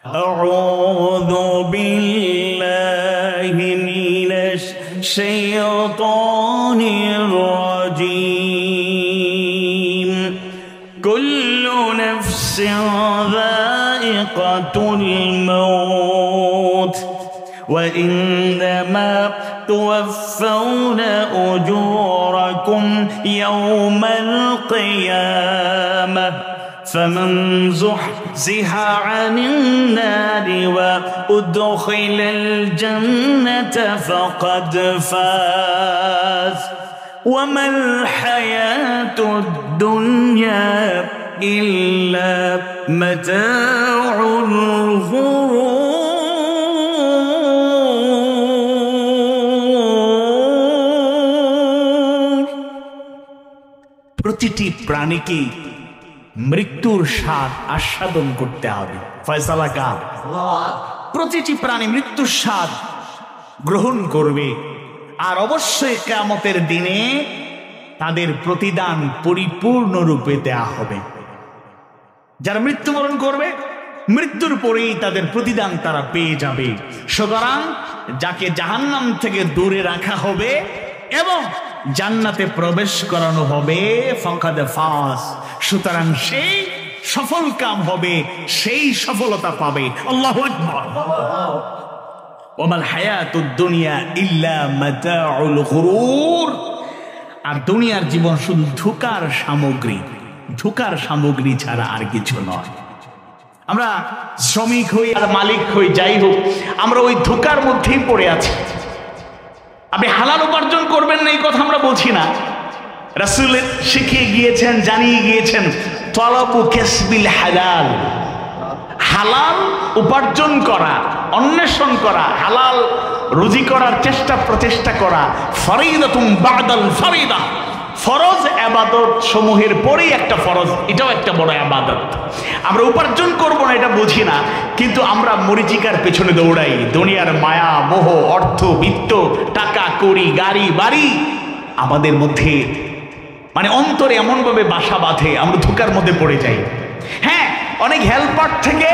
أعوذ بالله من الشيطان الرجيم كل نفس ذائقة الموت وإنما توفون أجوركم يوم القيامة فمن زحزح عن النار وأدخل الجنة فقد فاز وما الحياة الدنيا إلا متاع الغرور প্রতিটি প্রাণীকে মৃত্যুর স্বাদ আস্বাদন করতে হবে। ফয়সালা কার? প্রতিটি প্রাণী মৃত্যুর স্বাদ গ্রহণ করবে, আর অবশ্যই কিয়ামতের দিনে তাদের প্রতিদান পরিপূর্ণরূপে দেয়া হবে। যারা মৃত্যুবরণ করবে মৃত্যুর পরেই তাদের প্রতিদান তারা পেয়ে যাবে। সুতরাং যাকে জাহান্নাম থেকে দূরে রাখা হবে এবং জান্নাতে প্রবেশ করানো হবে ফাকাদ ফাজ, সুতরাং সেই সফল কাম হবে, সেই সফলতা পাবে। আল্লাহু আকবার। ওয়ামাল হায়াতুদ দুনিয়া ইল্লা মাতাউল গুরুর। আর দুনিয়ার জীবন শুধু ধোঁকার সামগ্রী, ধোঁকার সামগ্রী ছাড়া আর কিছু নয়। আমরা শ্রমিক হই আর মালিক হই, যাই হোক, আমরা ওই ধোঁকার মধ্যেই পড়ে আছি। আপনি হালাল উপার্জন করবেন না এই কথা আমরা বলছি না। রাসূল শিখিয়ে গিয়েছেন, জানিয়ে গিয়েছেন তলাবু কাসবিল হালাল, হালাল উপার্জন করা, অন্বেষণ করা, হালাল রুজি করার প্রচেষ্টা করা ফরিদাতুম বাদাল ফরিদা, ফরজ ইবাদত সমূহের পরেই একটা ফরজ, এটাও একটা বড় ইবাদত। আমরা উপার্জন করব না এটা বুঝি না, কিন্তু আমরা মরিচিকার পেছনে দৌড়াই। দুনিয়ার মায়া মোহ, অর্থ বিত্ত, টাকা কড়ি, গাড়ি বাড়ি আমাদের মধ্যে মানে অন্তরে এমন ভাবে বাসা বাঁধে, আমরা ধোঁকার মধ্যে পড়ে যাই। হ্যাঁ, অনেক হেল্পার থেকে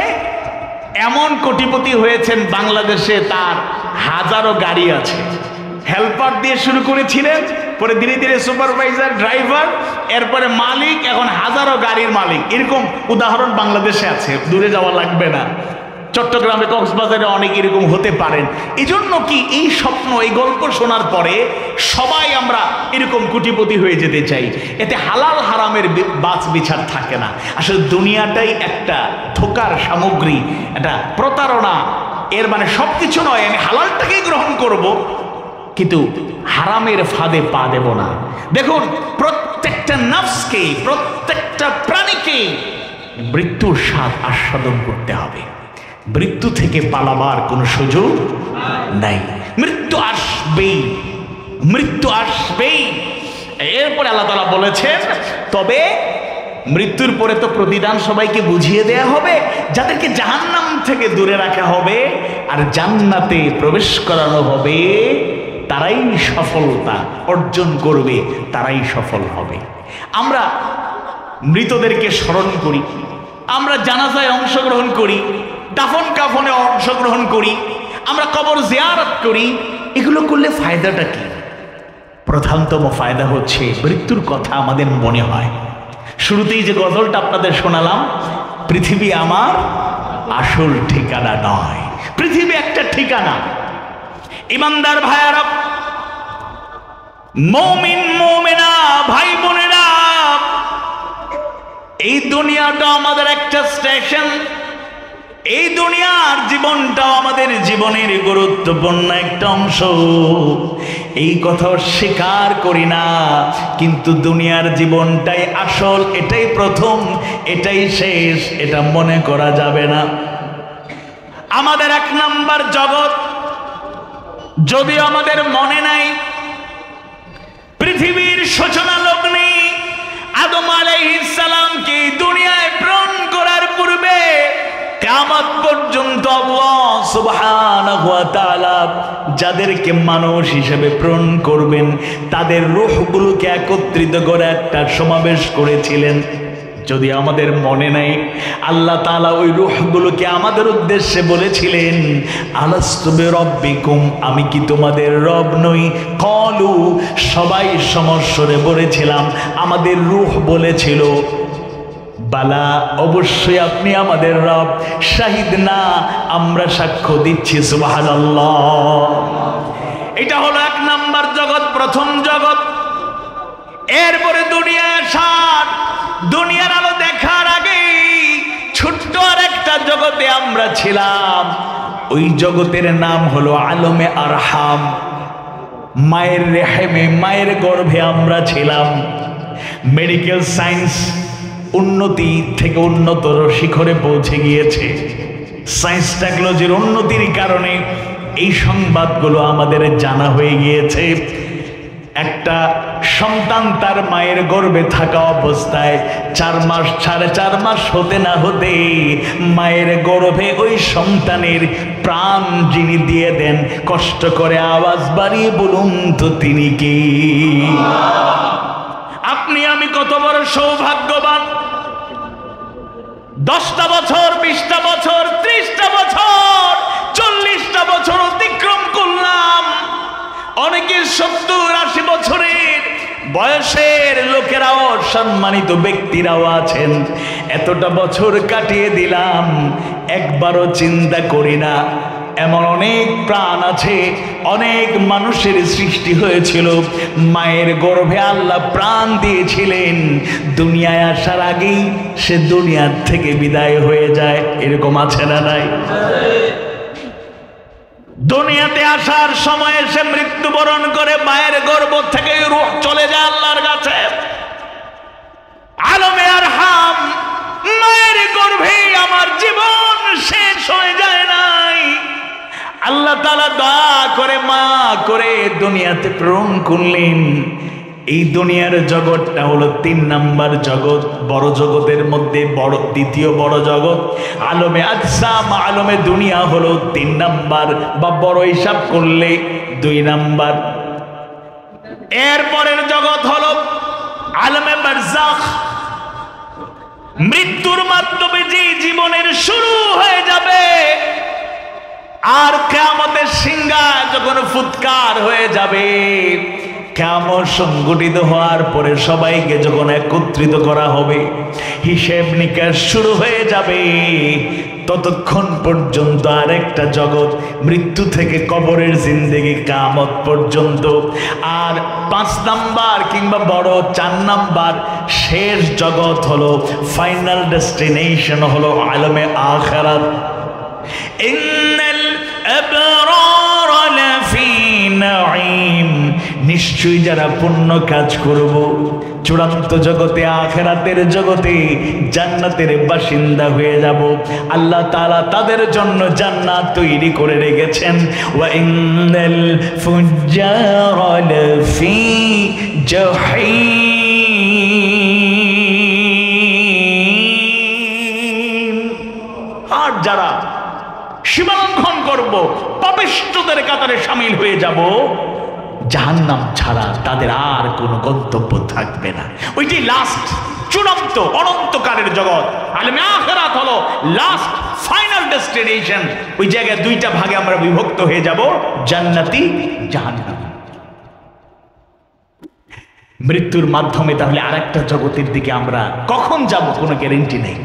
এমন কোটিপতি হয়েছেন বাংলাদেশে, তার হাজারো গাড়ি আছে। হেল্পার দিয়ে শুরু করেছিলেন, পরে ধীরে ধীরে সুপারভাইজার, ড্রাইভার, এরপরে মালিক, এখন হাজারো গাড়ির মালিক। এরকম উদাহরণ বাংলাদেশে আছে, দূরে যাওয়া লাগবে না। চট্টগ্রামে, কক্সবাজারে অনেক এরকম হতে পারেন। এই জন্য কি এই স্বপ্ন, এই গল্প শোনার পরে সবাই আমরা এরকম কোটিপতি হয়ে যেতে চাই। এতে হালাল হারামের বাছ বিচার থাকে না। আসলে দুনিয়াটাই একটা ধোঁকার সামগ্রী, একটা প্রতারণা। এর মানে সবকিছু নয় আমি হালালটাকেই গ্রহণ করব, কিন্তু হারামের ফাঁদে পা দেব না। দেখুন, প্রত্যেকটা নফসকে, প্রত্যেকটা প্রাণীকে মৃত্যুর স্বাদ আস্বাদন করতে হবে। মৃত্যু থেকে পালাবার কোনো সুযোগ নাই। মৃত্যু আসবেই, মৃত্যু আসবেই। এরপরে আল্লাহ তাআলা বলেছেন, তবে মৃত্যুর পরে তো প্রতিদান সবাইকে বুঝিয়ে দেয়া হবে। যাদেরকে জাহান্নাম থেকে দূরে রাখা হবে আর জান্নাতে প্রবেশ করানো হবে, তারাই সফলতা অর্জন করবে, তারাই সফল হবে। আমরা মৃতদেরকে স্মরণ করি, আমরা জানাজায় অংশগ্রহণ করি, দাফন কাফনে অংশগ্রহণ করি, আমরা কবর জিয়ারত করি। এগুলো করলে ফায়দাটা কি? প্রধানতম ফায়দা হচ্ছে মৃত্যুর কথা আমাদের মনে হয়। শুরুতেই যে গজলটা আপনাদের শোনালাম, পৃথিবী আমার আসল ঠিকানা নয়। পৃথিবী একটা ঠিকানা। ইমানদার ভাইয়ারা, মুমিন মুমিনা ভাই বোনেরা, এই দুনিয়াটা আমাদের একটা স্টেশন। এই দুনিয়ার জীবনটাও আমাদের জীবনের গুরুত্বপূর্ণ একটা অংশ। এই কথা স্বীকার করি না, কিন্তু দুনিয়ার জীবনটাই আসল, এটাই প্রথম, এটাই শেষ, এটা মনে করা যাবে না। আমাদের এক নাম্বার জগৎ, যদিও আমাদের মনে নাই, পৃথিবীর সূচনা লগ্নে আদম আলাইহিস সালামকে দুনিয়ায় প্রেরণ করার পূর্বে কিয়ামত পর্যন্ত আল্লাহ সুবহানাহু ওয়া তাআলা যাদেরকে মানুষ হিসেবে প্রেরণ করবেন তাদের রূহগুলোকে একত্রিত করে একটা সমাবেশ করেছিলেন। যদি আমাদের মনে নাই, আল্লাহ তাআলা ওই রূহগুলোকে আমাদের উদ্দেশ্যে বলেছিলেন, আলাস্তু বিরাব্বিকুম, আমি কি তোমাদের রব নই? ক্বালু, সবাই সমস্বরে বলেছিলাম, আমাদের রূহ বলেছিল, বালা, অবশ্যই আপনি আমাদের রব। শাহিদনা, আমরা সাক্ষ্য দিচ্ছি। সুবহানাল্লাহ। এটা হলো 1 নাম্বার জগৎ, প্রথম জগৎ। এরপরে দুনিয়ার স্বাদ, দুনিয়ার আলো দেখার আগে ছোট্ট আর একটা জগতে আমরা ছিলাম। ওই জগতের নাম হলো আলমে আরহাম। মায়ের রেহেমে, মায়ের গর্ভে আমরা ছিলাম। মেডিকেল সায়েন্স উন্নতি থেকে উন্নতর শিখরে পৌঁছে গিয়েছে। সায়েন্স টেকনোলজির উন্নতির কারণে এই সংবাদগুলো আমাদের জানা হয়ে গিয়েছে। একটা সন্তান তার মায়ের গর্ভে থাকা অবস্থায় 4 মাস, 4.5 মাস হতে না হতে মায়ের গর্ভে ওই সন্তানের প্রাণ যিনি দিয়ে দেন, কষ্ট করে আওয়াজ বাড়িয়ে বলুন তো তিনি কি? আপনি আমি কত বড় সৌভাগ্যবান। 10টা বছর, 20টা বছর, 30টা বছর, 40টা বছর অতিক্রম করলাম। অনেকে 70-80 বছরের বয়সের লোকেরাও, সম্মানিত ব্যক্তিরাও আছেন। এতটা বছর কাটিয়ে দিলাম, একবারও চিন্তা করি না এমন অনেক প্রাণ আছে, অনেক মানুষের সৃষ্টি হয়েছিল, মায়ের গর্ভে আল্লাহ প্রাণ দিয়েছিলেন, দুনিয়ায় আসার আগেই সে দুনিয়ার থেকে বিদায় হয়ে যায়। এরকম আছে না নাই? দুনিয়াতে আসার সময় সে মৃত্যুবরণ করে, মায়ের গর্ভ থেকে রূহ চলে যায় আল্লাহর কাছে। আলমে আরহাম, মায়ের গর্ভে আমার জীবন শেষ হয়ে যায় নাই। আল্লাহ তাআলা দয়া করে মা করে দুনিয়াতে প্রেরণ করলেন। এই দুনিয়ার জগৎটা হলো 3 নাম্বার জগৎ, বড় জগতের মধ্যে বড়, দ্বিতীয় বড় জগৎ। আলমে আজসাম, আলমে দুনিয়া হলো 3 নাম্বার, বা বড় হিসাব করলে 2 নাম্বার। এরপরের জগৎ হলো আলমে বারজাখ। মৃত্যুর মাধ্যমে যে জীবনের শুরু হয়ে যাবে, আর কিয়ামতের সিংহা যখন ফুৎকার হয়ে যাবে, কিয়ামত সংগঠিত হওয়ার পরে সবাইকে যখন একত্রিত করা হবে, হিসেব নিকাশ শুরু হয়ে যাবে, ততক্ষণ পর্যন্ত আরেকটা জগৎ, মৃত্যু থেকে কবরের জিন্দেগি, কিয়ামত পর্যন্ত। আর 5 নাম্বার কিংবা বড় 4 নাম্বার শেষ জগৎ হলো, ফাইনাল ডেস্টিনেশন হলো আলমে আখিরাত। ইন্নাল আবরার লাফি নাঈম, নিশ্চয়ই যারা পুণ্য কাজ করব চূড়ান্ত জগতে, আখিরাতের জগতে জান্নাতের বাসিন্দা হয়ে যাব। আল্লাহ তাআলা তাদের জন্য জান্নাত তৈরি করে রেখেছেন। ওয়া ইন্নাল ফুজ্জারা লাফি জাহিম, আর যারা সীমালঙ্ঘন করব, পাপিষ্ঠদের কাতারে শামিল হয়ে যাব, জাহান্নাম ছাড়া তাদের আর কোনো গন্তব্য থাকবে না। ওইটি লাস্ট, চূড়ান্ত, অনন্তকালের জগৎ। আলমে আখিরাত হলো লাস্ট, ফাইনাল ডেস্টিনেশন। ওই জায়গায় 2টা ভাগে আমরা বিভক্ত হয়ে যাব, জান্নাতি, জাহান্নামী। মৃত্যুর মাধ্যমে তাহলে আরেকটা জগতের দিকে আমরা কখন যাব কোনো গ্যারান্টি নেই।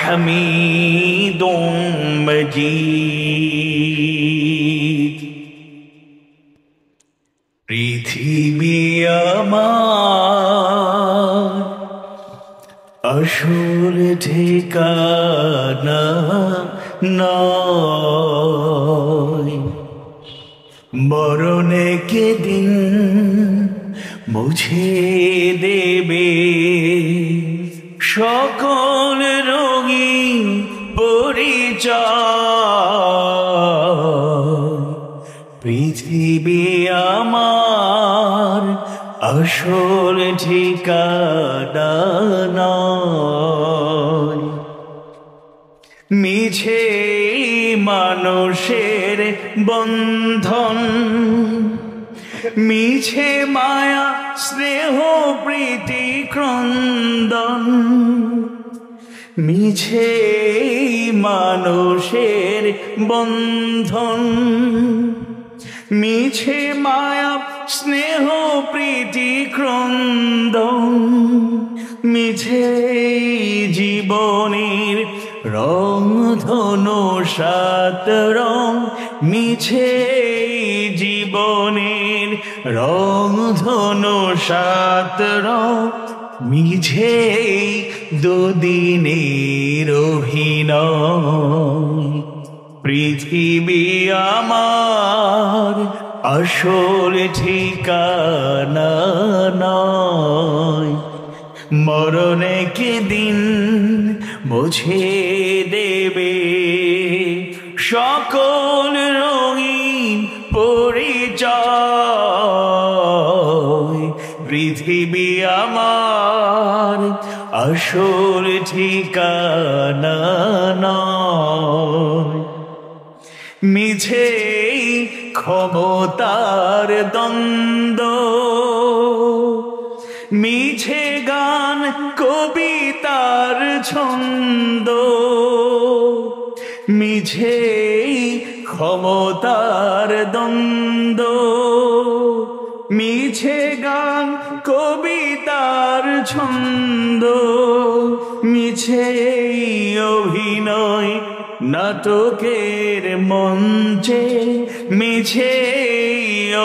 হামিদুম মাজিদ, পৃথিবী আমার আসল ঠিকানা নয়, মরণে কেদিন মুছে দেবে সকল রঙিন পরিচয়। পৃথিবী আমার আসল ঠিকানা নয়, মিছে মানুষের বন্ধন, মিছে মায়া স্নেহ প্রীতি ক্রন্দন, মিছে মানুষের বন্ধন, মিছে মায়া স্নেহ প্রীতি ক্রন্দন, মিছে জীবনের রং ধনু সাত রং, মিছে জীবনের রং ধনু সাত রং, মিছে দুদিনের অভিনয়। পৃথিবী আমার আসল ঠিকানা নয়, মরণ একদিন মুছে দেবে সকল রঙিন পরিচয়। পৃথিবী আমার আসল ঠিকানা নয়, মিছে ক্ষমতার দ্বন্দ্ব, মিছে গান কবিতার ছন্দ, মিছে ক্ষমতার দ্বন্দ্ব, মিছে গান কবিতার ছন্দ, মিছে অভিনয় নাটকের মঞ্চে, মিছে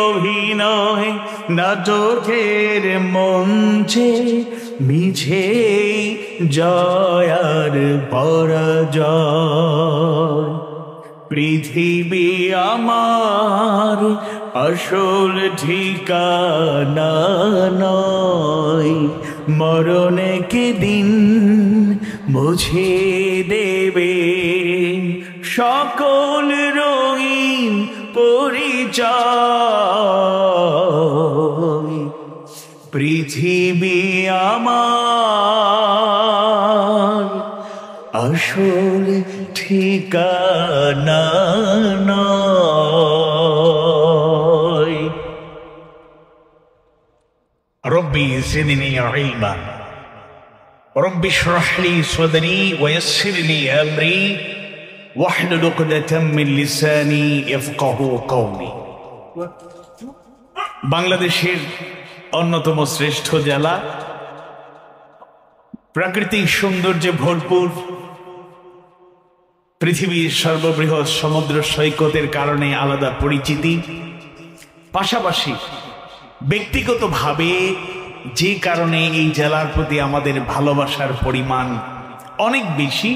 অভিনয় নাটকের মঞ্চে, মিছে জয়ার পরাজয়। পৃথিবী আমার আসল ঠিকানা নয়, মরণ একদিন মুছে দেবে সকল রঙিন পরিচয়। পৃথিবী আমার আসল ঠিকানা নয়। রব্বি জিদনি ইলমা, রব্বি ইশরাহ লি সাদরি ওয়া ইয়াসসির লি আমরি ওয়াহলুল উকদাতাম মিন লিসানি ইয়াফকাহু কওলি। বাংলাদেশের অন্যতম শ্রেষ্ঠ জেলা, প্রাকৃতিক সৌন্দর্যে ভরপুর, পৃথিবীর সর্ববৃহৎ সমুদ্র সৈকতের কারণে আলাদা পরিচিতি, পাশাপাশি ব্যক্তিগতভাবে যে কারণে এই জেলার প্রতি আমাদের ভালোবাসার পরিমাণ অনেক বেশি।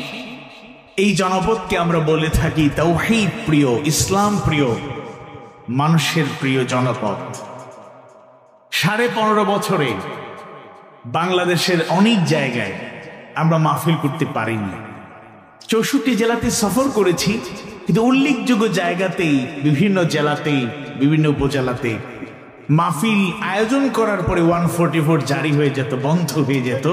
এই জনপদকে আমরা বলে থাকি তাওহীদ প্রিয়, ইসলাম প্রিয়, মানুষের প্রিয় জনপদ। 15.5 বছরে বাংলাদেশের অনেক জায়গায় আমরা মাহফিল করতে পারিনি। 64 জেলাতে সফর করেছি, কিন্তু উল্লেখযোগ্য জায়গাতেই, বিভিন্ন জেলাতেই, বিভিন্ন উপজেলাতে মাহফিল আয়োজন করার পরে 144 জারি হয়ে যেত, বন্ধ হয়ে যেত।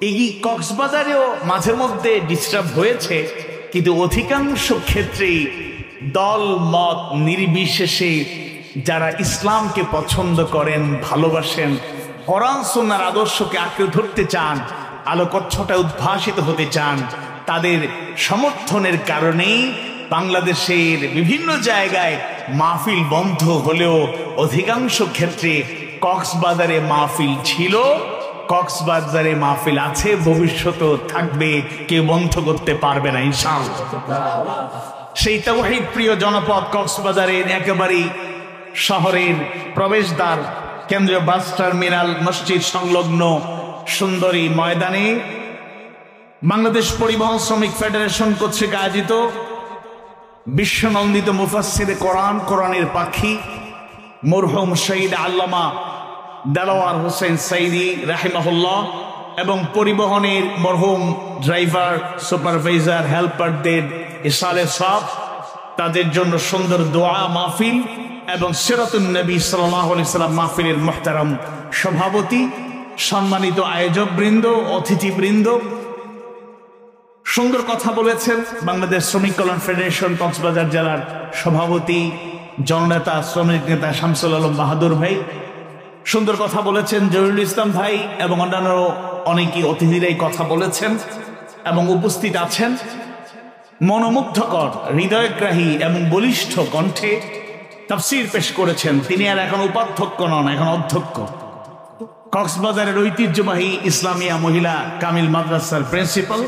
এই কক্সবাজারেও মাঝে মধ্যে ডিস্টার্ব হয়েছে, কিন্তু অধিকাংশ ক্ষেত্রেই দল মত নির্বিশেষে যারা ইসলামকে পছন্দ করেন, ভালোবাসেন, কোরআন সুন্নাহর আদর্শকে আঁকড়ে ধরতে চান, আলোকচ্ছটায় উদ্ভাসিত হতে চান, তাদের সমর্থনের কারণেই বাংলাদেশের বিভিন্ন জায়গায় মাহফিল বন্ধ হলেও অধিকাংশ ক্ষেত্রে কক্সবাজারে মাহফিল ছিল, কক্সবাজারে মাহফিল আছে, ভবিষ্যতেও থাকবে, কেউ বন্ধ করতে পারবে না ইনশাআল্লাহ। সেই তাওহীদ প্রিয় জনপদ কক্সবাজারের একেবারেই শহরের প্রবেশদ্বার, কেন্দ্রীয় বাস টার্মিনাল, মসজিদ সংলগ্ন সুন্দরী ময়দানে বাংলাদেশ পরিবহন শ্রমিক ফেডারেশন কর্তৃক আয়োজিত বিশ্বনন্দিত মুফাসসিরে কোরআন, কোরআনের পাখি মরহুম শহীদ আল্লামা দেলোয়ার হোসেন সাইদি রাহিমাহুল্লাহ এবং পরিবহনের মরহুম ড্রাইভার, সুপারভাইজার, হেল্পারদের ইসালে সওয়াব, তাদের জন্য সুন্দর দোয়া মাহফিল এবং সিরাতুন নবী সাল্লাল্লাহু আলাইহি সাল্লাম মাহফিলের মুহতারাম সভাপতি, সম্মানিত আয়োজক বৃন্দ, অতিথিবৃন্দ, সুন্দর কথা বলেছেন বাংলাদেশ শ্রমিক কল্যাণ ফেডারেশন কক্সবাজার জেলার সভাপতি, জননেতা, শ্রমিক নেতা শামসুল আলম বাহাদুর ভাই। সুন্দর কথা বলেছেন জহিরুল ইসলাম ভাই এবং অন্যান্য অনেকে অতিথিরাই কথা বলেছেন এবং উপস্থিত আছেন। মনোমুগ্ধকর, হৃদয়গ্রাহী এবং বলিষ্ঠ কণ্ঠে তাফসীর পেশ করেছেন। তিনি আর এখন উপাধ্যক্ষ নন, এখন অধ্যক্ষ। কক্সবাজারের ঐতিহ্যবাহী ইসলামিয়া মহিলা কামিল মাদ্রাসার প্রিন্সিপাল,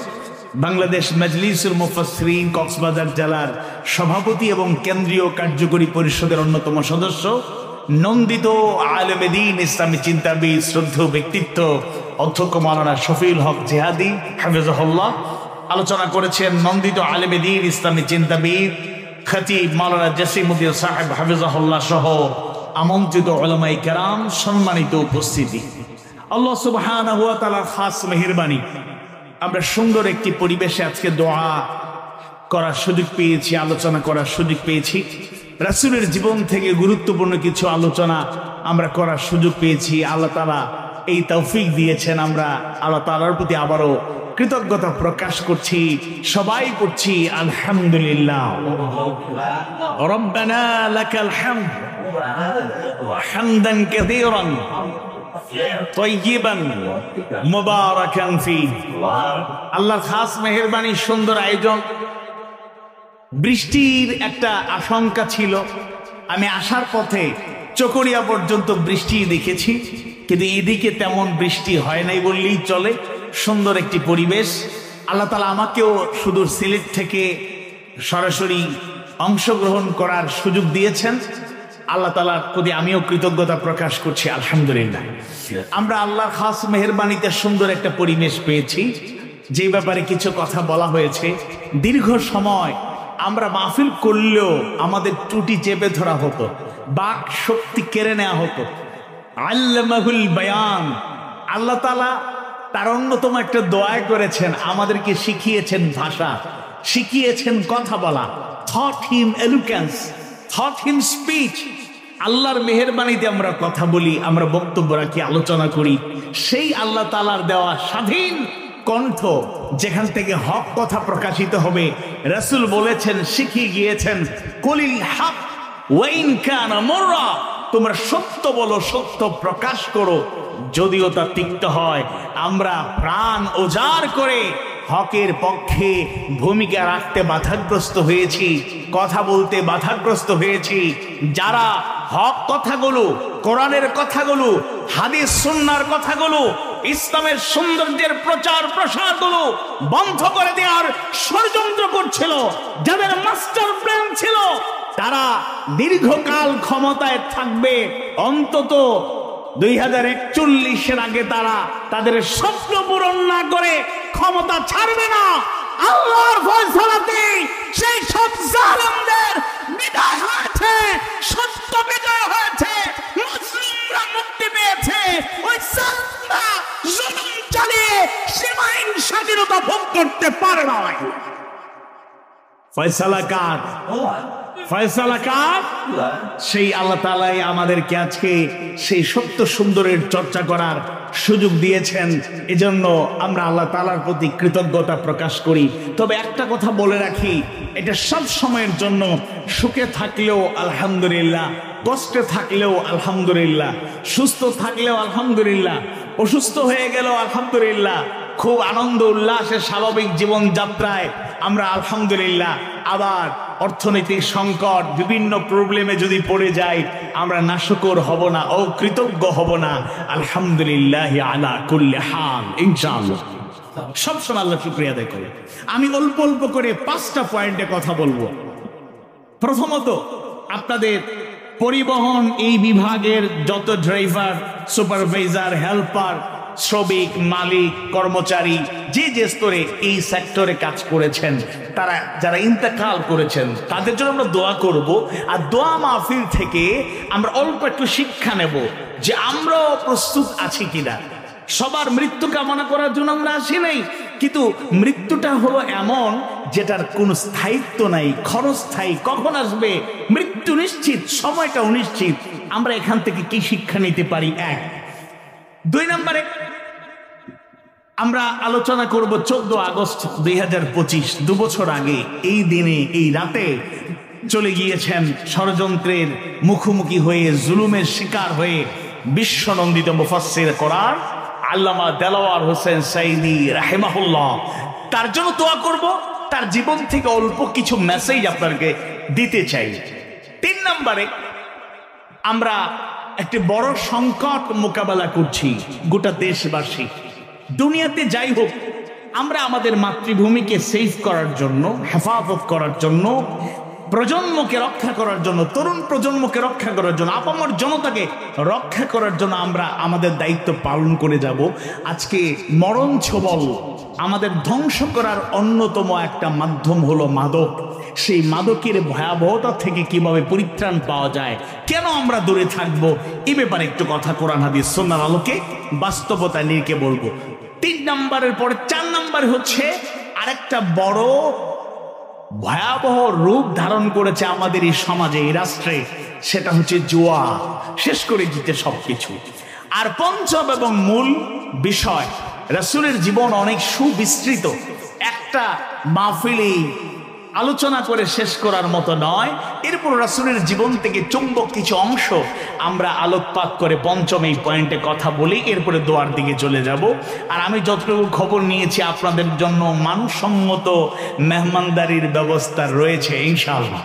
বাংলাদেশ মাজলিসুল মুফাসসিরিন কক্সবাজার জেলার সভাপতি এবং কেন্দ্রীয় কার্যকরী পরিষদের অন্যতম সদস্য, নন্দিত আলেমে দ্বীন ইসলামী চিন্তাবিদ শ্রদ্ধেয় ব্যক্তিত্ব অধ্যক্ষ মাওলানা শফিউল হক জিহাদি হাফিজাহুল্লাহ। আলোচনা করেছেন নন্দিত আলেমে দ্বীন ইসলামী চিন্তাবিদ খতিব মাওলানা জসিমউদ্দিন সাহেব হাফিজাহুল্লাহ সহ আমন্ত্রিত উলামায়ে কেরাম, সম্মানিত উপস্থিতি। আল্লাহ সুবহানাহু ওয়া তাআলার খাস মেহেরবানি, আমরা সুন্দর একটি পরিবেশে আজকে দোয়া করার সুযোগ পেয়েছি, আলোচনা করার সুযোগ পেয়েছি। রাসূলের জীবন থেকে গুরুত্বপূর্ণ কিছু আলোচনা আমরা করার সুযোগ পেয়েছি। আল্লাহ তাআলা এই তৌফিক দিয়েছেন। আমরা আল্লাহ তাআলার প্রতি আবারও কৃতজ্ঞতা প্রকাশ করছি, সবাই করছি আলহামদুলিল্লাহ। রব্বানা লাকাল হামদ হামদান কাসীরান তাইয়িবান মুবারাকান ফি। আল্লাহর খাস মেহেরবানি, সুন্দর আয়োজন। বৃষ্টির একটা আশঙ্কা ছিল, আমি আসার পথে চকরিয়া পর্যন্ত বৃষ্টি দেখেছি, কিন্তু এদিকে তেমন বৃষ্টি হয় নাই বললেই চলে। সুন্দর একটি পরিবেশ। আল্লাহ তাআলা আমাকেও সুদূর সিলেট থেকে সরাসরি অংশগ্রহণ করার সুযোগ দিয়েছেন। আল্লাহ তাআলার প্রতি আমিও কৃতজ্ঞতা প্রকাশ করছি আলহামদুলিল্লাহ। আমরা আল্লাহর খাস মেহেরবানিতে সুন্দর একটা পরিবেশ পেয়েছি, যে ব্যাপারে কিছু কথা বলা হয়েছে। দীর্ঘ সময় আমরা মাহফিল করলেও আমাদের ত্রুটি চেপে ধরা হতো, বাক শক্তি কেড়ে নেওয়া হতো। আল্লামাহুল বায়ান, আল্লাহ তাআলা তার অন্যতম একটা দোয়া করেছেন, আমাদেরকে শিখিয়েছেন ভাষা, শিখিয়েছেন কথা বলা। থট হিম এলোকেন্স, থট হিম স্পিচ। আল্লাহর মেহেরবানিতে আমরা কথা বলি, আমরা বক্তব্য রাখি, আলোচনা করি। সেই আল্লাহ তাআলার দেওয়া স্বাধীন কণ্ঠ, যেখান থেকে হক কথা প্রকাশিত হবে। রাসূল বলেছেন, শিখিয়ে গিয়েছেন, কুলিল হক ওয়া ইন কানা মুররা, তোমরা সত্য বলো, সত্য প্রকাশ করো, যদিও তা তিক্ত হয়। আমরা প্রাণ উজাড় করে হকের পক্ষে ভূমিকা রাখতে বাধাগ্রস্ত হয়েছি, কথা বলতে বাধাগ্রস্ত হয়েছি। যারা হক কথাগুলো, কোরআনের কথাগুলো, হাদিস সুন্নাহর কথাগুলো, ইসলামের সৌন্দর্যের প্রচার প্রসারগুলো বন্ধ করে দেওয়ার ষড়যন্ত্র করছিল, যাদের মাস্টার প্ল্যান ছিল, তারা দীর্ঘকাল ক্ষমতায় থাকবে, অন্তত 2041-এর আগে তারা তাদের স্বপ্ন পূরণ না করে ক্ষমতা ছাড়বে না। আল্লাহর ফয়সালাতে সেই সব জালেমদের বিদায় হয়েছে, সত্য বিজয় হয়েছে, মুসলিমরা মুক্তি পেয়েছে। ওই জালেমরা জুলুম চালিয়ে সীমাহীন স্বাধীনতা ভোগ করতে পারে না। ফয়সালা কার? ফয়সালা কার? সেই আল্লাহ তাআলাই আমাদেরকে আজকে সেই সত্য সুন্দরের চর্চা করার সুযোগ দিয়েছেন। এজন্য আমরা আল্লাহ তাআলার প্রতি কৃতজ্ঞতা প্রকাশ করি। তবে একটা কথা বলে রাখি, এটা সব সময়ের জন্য। সুখে থাকলেও আলহামদুলিল্লাহ, কষ্টে থাকলেও আলহামদুলিল্লাহ, সুস্থ থাকলেও আলহামদুলিল্লাহ, অসুস্থ হয়ে গেলেও আলহামদুলিল্লাহ, খুব আনন্দ উল্লাসে স্বাভাবিক জীবন যাত্রায় আমরা আলহামদুলিল্লাহ। আবার অর্থনৈতিক সংকট, বিভিন্ন প্রবলেমে যদি পড়ে যাই, আমরা নাশকর হব না, অকৃতজ্ঞ হব না। আলহামদুলিল্লাহ আলা কুল্লি হাল, ইনশাআল্লাহ সবসময় আল্লাহ শুকরিয়া আদায় করি। আমি অল্প অল্প করে 5টা পয়েন্টে কথা বলবো। প্রথমত, আপনাদের পরিবহন এই বিভাগের যত ড্রাইভার, সুপারভাইজার, হেল্পার, শ্রমিক, মালিক, কর্মচারী, যে যে স্তরে এই সেক্টরে কাজ করেছেন, তারা যারা ইন্তেকাল করেছেন, তাদের জন্য আমরা দোয়া করব। আর দোয়া মাহফিল থেকে আমরা অল্প একটু শিক্ষা নেব যে আমরাও প্রস্তুত আছি কিনা। সবার মৃত্যু কামনা করার জন্য আমরা আসি নাই, কিন্তু মৃত্যুটা হলো এমন যেটার কোনো স্থায়িত্ব নাই, ক্ষণস্থায়ী, কখন আসবে মৃত্যু নিশ্চিত, সময়টা অনিশ্চিত। আমরা এখান থেকে কি শিক্ষা নিতে পারি? 1। 2 নম্বরে আমরা আলোচনা করব 14 আগস্ট 2025, 2 বছর আগে এই দিনে, এই রাতে চলে গিয়েছেন ষড়যন্ত্রের মুখোমুখি হয়ে, জুলুমের শিকার হয়ে বিশ্বনন্দিত মুফাসসির কোরআন আল্লামা দেলাওয়ার হোসেন সাইদি রাহিমাহুল্লাহ, তার জন্য দোয়া করব। তার জীবন থেকে অল্প কিছু মেসেজ আপনাকে দিতে চাই। 3 নম্বরে, আমরা একটি বড় সংকট মোকাবেলা করছি গোটা দেশবাসী। দুনিয়াতে যাই হোক, আমরা আমাদের মাতৃভূমিকে সেভ করার জন্য, হেফাজত করার জন্য, প্রজন্মকে রক্ষা করার জন্য, তরুণ প্রজন্মকে রক্ষা করার জন্য, আপামর জনতাকে রক্ষা করার জন্য আমরা আমাদের দায়িত্ব পালন করে যাব। আজকে মরণ ছোবল আমাদের ধ্বংস করার অন্যতম একটা মাধ্যম হলো মাদক। সেই মাদকের ভয়াবহতা থেকে কিভাবে পরিত্রাণ পাওয়া যায়, কেন আমরা দূরে থাকবো, এ ব্যাপারে একটু কথা কোরআন হাদিস সুন্নাহর আলোকে বাস্তবতা নিয়ে বলবো। 3 নম্বরের পরে 4 নম্বর হচ্ছে আরেকটা বড় ভয়াবহ রূপ ধারণ করেছে আমাদের এই সমাজে, এই রাষ্ট্রে, সেটা হচ্ছে জুয়া, শেষ করে দিতে সবকিছু। আর পঞ্চম এবং মূল বিষয়, রাসূলের জীবন অনেক সুবিস্তৃত, একটা মাহফিলে আলোচনা করে শেষ করার মতো নয়। এরপর রাসূলের জীবন থেকে চুম্বক কিছু অংশ আমরা আলোকপাত করে পঞ্চম এই পয়েন্টে কথা বলি, এরপরে দোয়ার দিকে চলে যাব। আর আমি যতটুকু খবর নিয়েছি আপনাদের জন্য মানসম্মত মেহমানদারির ব্যবস্থা রয়েছে ইনশাআল্লাহ।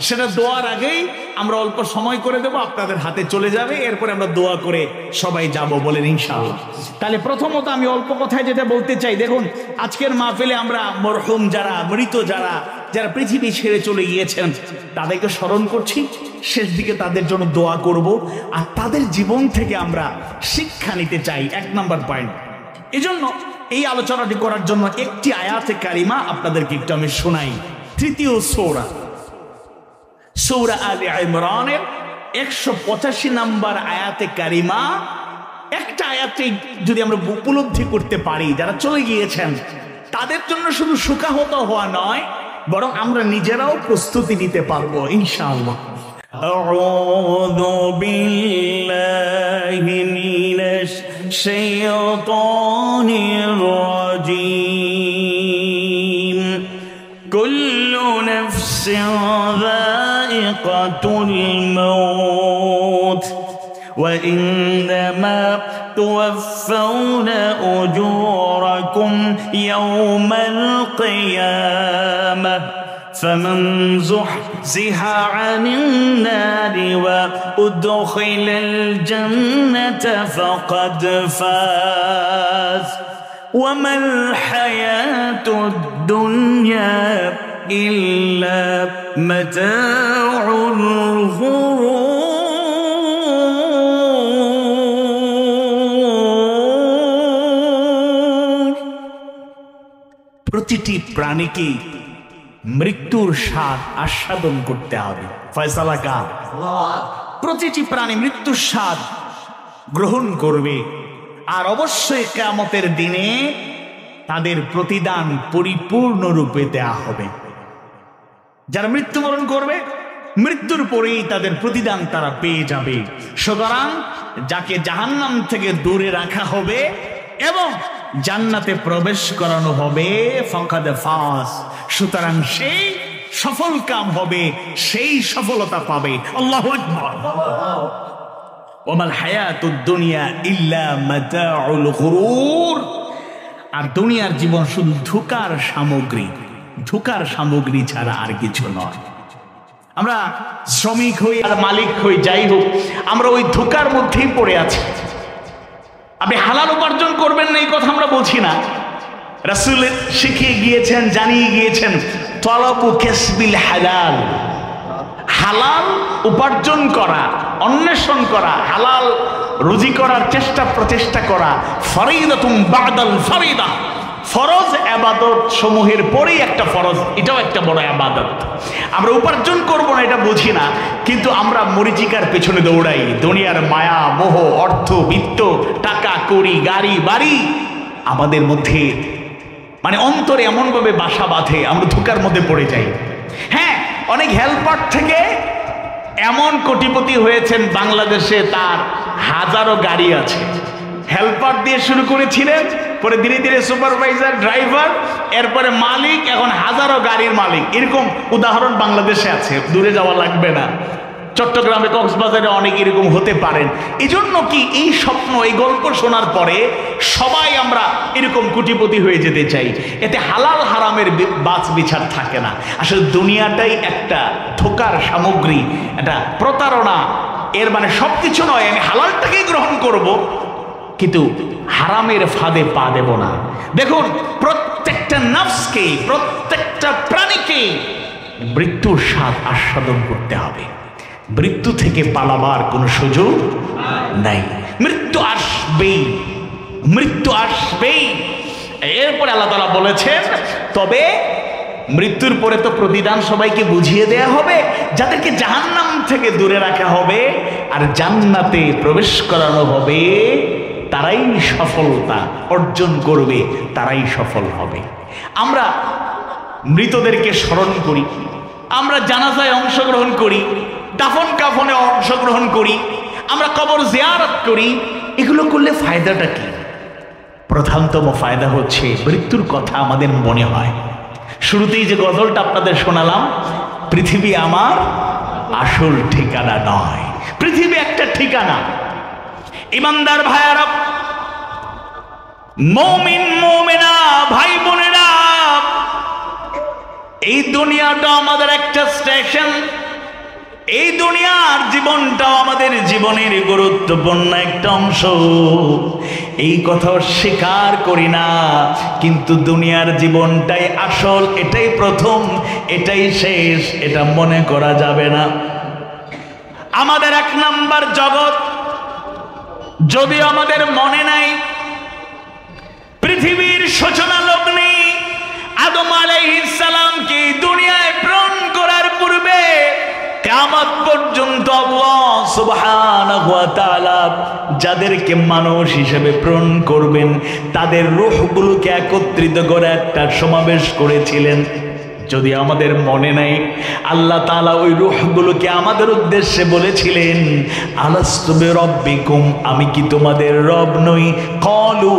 সেটা দোয়ার আগেই আমরা অল্প সময় করে দেব, আপনাদের হাতে চলে যাবে, এরপরে আমরা দোয়া করে সবাই যাব বলেন ইনশাআল্লাহ। তাহলে প্রথমত আমি অল্প কথায় যেটা বলতে চাই, দেখুন আজকের মাহফিলে আমরা মরহুম যারা, মৃত যারা পৃথিবী ছেড়ে চলে গিয়েছেন তাদেরকে স্মরণ করছি, শেষ দিকে তাদের জন্য দোয়া করব, আর তাদের জীবন থেকে আমরা শিক্ষা নিতে চাই। 1 নম্বর পয়েন্ট। এজন্য এই আলোচনাটি করার জন্য একটি আয়াতে কারিমা আপনাদেরকে একটু আমি শোনাই। 3য় সূরা আলে ইমরানের 185 নম্বর আয়াতে কারিমা। একটা আয়াতে যদি আমরা উপলব্ধি করতে পারি, যারা চলে গিয়েছেন তাদের জন্য শুধু সুখাহত হওয়া নয়, বরং আমরা নিজেরাও প্রস্তুতি নিতে পারবো ইনশাআল্লাহ। আউযু বিল্লাহি মিনাশ শাইতানির রাজীম। কুল্লু নাফসিন যায়িকাতুল মাউত ওয়া ইন্নামা توفون أجوركم يوم القيامة فمن زحزح عن النار وأدخل الجنة فقد فاز وما الحياة الدنيا إلا متاع الغرور। প্রতিটি প্রাণীকে মৃত্যুর স্বাদ আস্বাদন করতে হবে। ফয়সালা কার? প্রতিটি প্রাণী মৃত্যুর স্বাদ গ্রহণ করবে, আর অবশ্যই কিয়ামতের দিনে তাদের প্রতিদান পরিপূর্ণরূপে দেয়া হবে। যারা মৃত্যুবরণ করবে, মৃত্যুর পরেই তাদের প্রতিদান তারা পেয়ে যাবে। সুতরাং যাকে জাহান্নাম থেকে দূরে রাখা হবে এবং জান্নাতে প্রবেশ করানো হবে, ফাকাদ ফাজ, সুতরাং সেই সফল কাম হবে, সেই সফলতা পাবে। আল্লাহু আকবার। ওয়ামাল হায়াতুদ দুনিয়া ইল্লা মাতাউল গুরুর। আর দুনিয়ার জীবন শুধু ধোঁকার সামগ্রী, ধোঁকার সামগ্রী ছাড়া আর কিছু নয়। আমরা শ্রমিক হই আর মালিক হই, যাই হোক, আমরা ওই ধোঁকার মধ্যেই পড়ে আছি। আপনি হালাল উপার্জন করবেন না এই কথা আমরা বলছি না, রাসূল শিখিয়ে গিয়েছেন, জানিয়ে গিয়েছেন, তলাবু কাসবিল হালাল, হালাল উপার্জন করা, অন্বেষণ করা, হালাল রুজি করার চেষ্টা প্রচেষ্টা করা, ফরিদাতুম বাদাল ফরিদা, ফরজ ইবাদত সমূহের পরেই একটা ফরজ, এটাও একটা বড় ইবাদত। আমরা উপার্জন করব না এটা বুঝি না, কিন্তু আমরা মরিচিকার পেছনে দৌড়াই। দুনিয়ার মায়া মোহ, অর্থ বিত্ত, টাকা কড়ি, গাড়ি বাড়ি আমাদের মধ্যে মানে অন্তরে এমন ভাবে বাসা বাঁধে, আমরা ধোঁকার মধ্যে পড়ে যাই। হ্যাঁ, অনেক হেল্পার থেকে এমন কোটিপতি হয়েছেন বাংলাদেশে, তার হাজারো গাড়ি আছে। হেল্পার দিয়ে শুরু করেছিলেন, পরে ধীরে ধীরে সুপারভাইজার, ড্রাইভার, এরপরে মালিক, এখন হাজারো গাড়ির মালিক। এরকম উদাহরণ বাংলাদেশে আছে, দূরে যাওয়া লাগবে না। চট্টগ্রামে, কক্সবাজারে অনেক এরকম হতে পারেন। এজন্য কি এই স্বপ্ন, এই গল্প শোনার পরে সবাই আমরা এরকম কোটিপতি হয়ে যেতে চাই। এতে হালাল হারামের বাছ বিচার থাকে না। আসলে দুনিয়াটাই একটা ধোকার সামগ্রী, একটা প্রতারণা। এর মানে সবকিছু নয় আমি হালালটাকেই গ্রহণ করব, কিন্তু হারামের ফাঁদে পা দেব না। দেখুন, প্রত্যেকটা নফসকে, প্রত্যেকটা প্রাণীকে মৃত্যুর স্বাদ আস্বাদন করতে হবে। মৃত্যু থেকে পালাবার কোনো সুযোগ নাই। মৃত্যু আসবেই, মৃত্যু আসবেই। এরপরে আল্লাহ তাআলা বলেছেন, তবে মৃত্যুর পরে তো প্রতিদান সবাইকে বুঝিয়ে দেয়া হবে। যাদেরকে জাহান্নাম থেকে দূরে রাখা হবে আর জান্নাতে প্রবেশ করানো হবে, তারাই সফলতা অর্জন করবে, তারাই সফল হবে। আমরা মৃতদেরকে স্মরণ করি, আমরা জানাজায় অংশগ্রহণ করি, দাফন কাফনে অংশগ্রহণ করি, আমরা কবর জিয়ারত করি। এগুলো করলে ফায়দাটা কি? প্রধানতম ফায়দা হচ্ছে মৃত্যুর কথা আমাদের মনে হয়। শুরুতেই যে গজলটা আপনাদের শোনালাম, পৃথিবী আমার আসল ঠিকানা নয়। পৃথিবী একটা ঠিকানা। ইমানদার ভাইয়ারা, মুমিন মুমিনা ভাই বোনেরা, এই দুনিয়াটা আমাদের একটা স্টেশন। এই দুনিয়ার জীবনটাও আমাদের জীবনের গুরুত্বপূর্ণ একটা অংশ। এই কথা স্বীকার করি না, কিন্তু দুনিয়ার জীবনটাই আসল, এটাই প্রথম, এটাই শেষ, এটা মনে করা যাবে না। আমাদের এক নাম্বার জগৎ, যদি আমাদের মনে নাই, পৃথিবীর সূচনা লগ্নে আদম আলাইহিস সালামকে দুনিয়ায় প্রেরণ করার পূর্বে কিয়ামত পর্যন্ত আল্লাহ সুবহানাহু ওয়া তাআলা যাদেরকে মানুষ হিসেবে প্রেরণ করবেন, তাদের রূহগুলোকে একত্রিত করে একটা সমাবেশ করেছিলেন। যদি আমাদের মনে নাই, আল্লাহ তাআলা ওই রূহগুলোকে আমাদের উদ্দেশ্যে বলেছিলেন, আলাস্তু বিরাব্বিকুম, আমি কি তোমাদের রব নই? ক্বালু,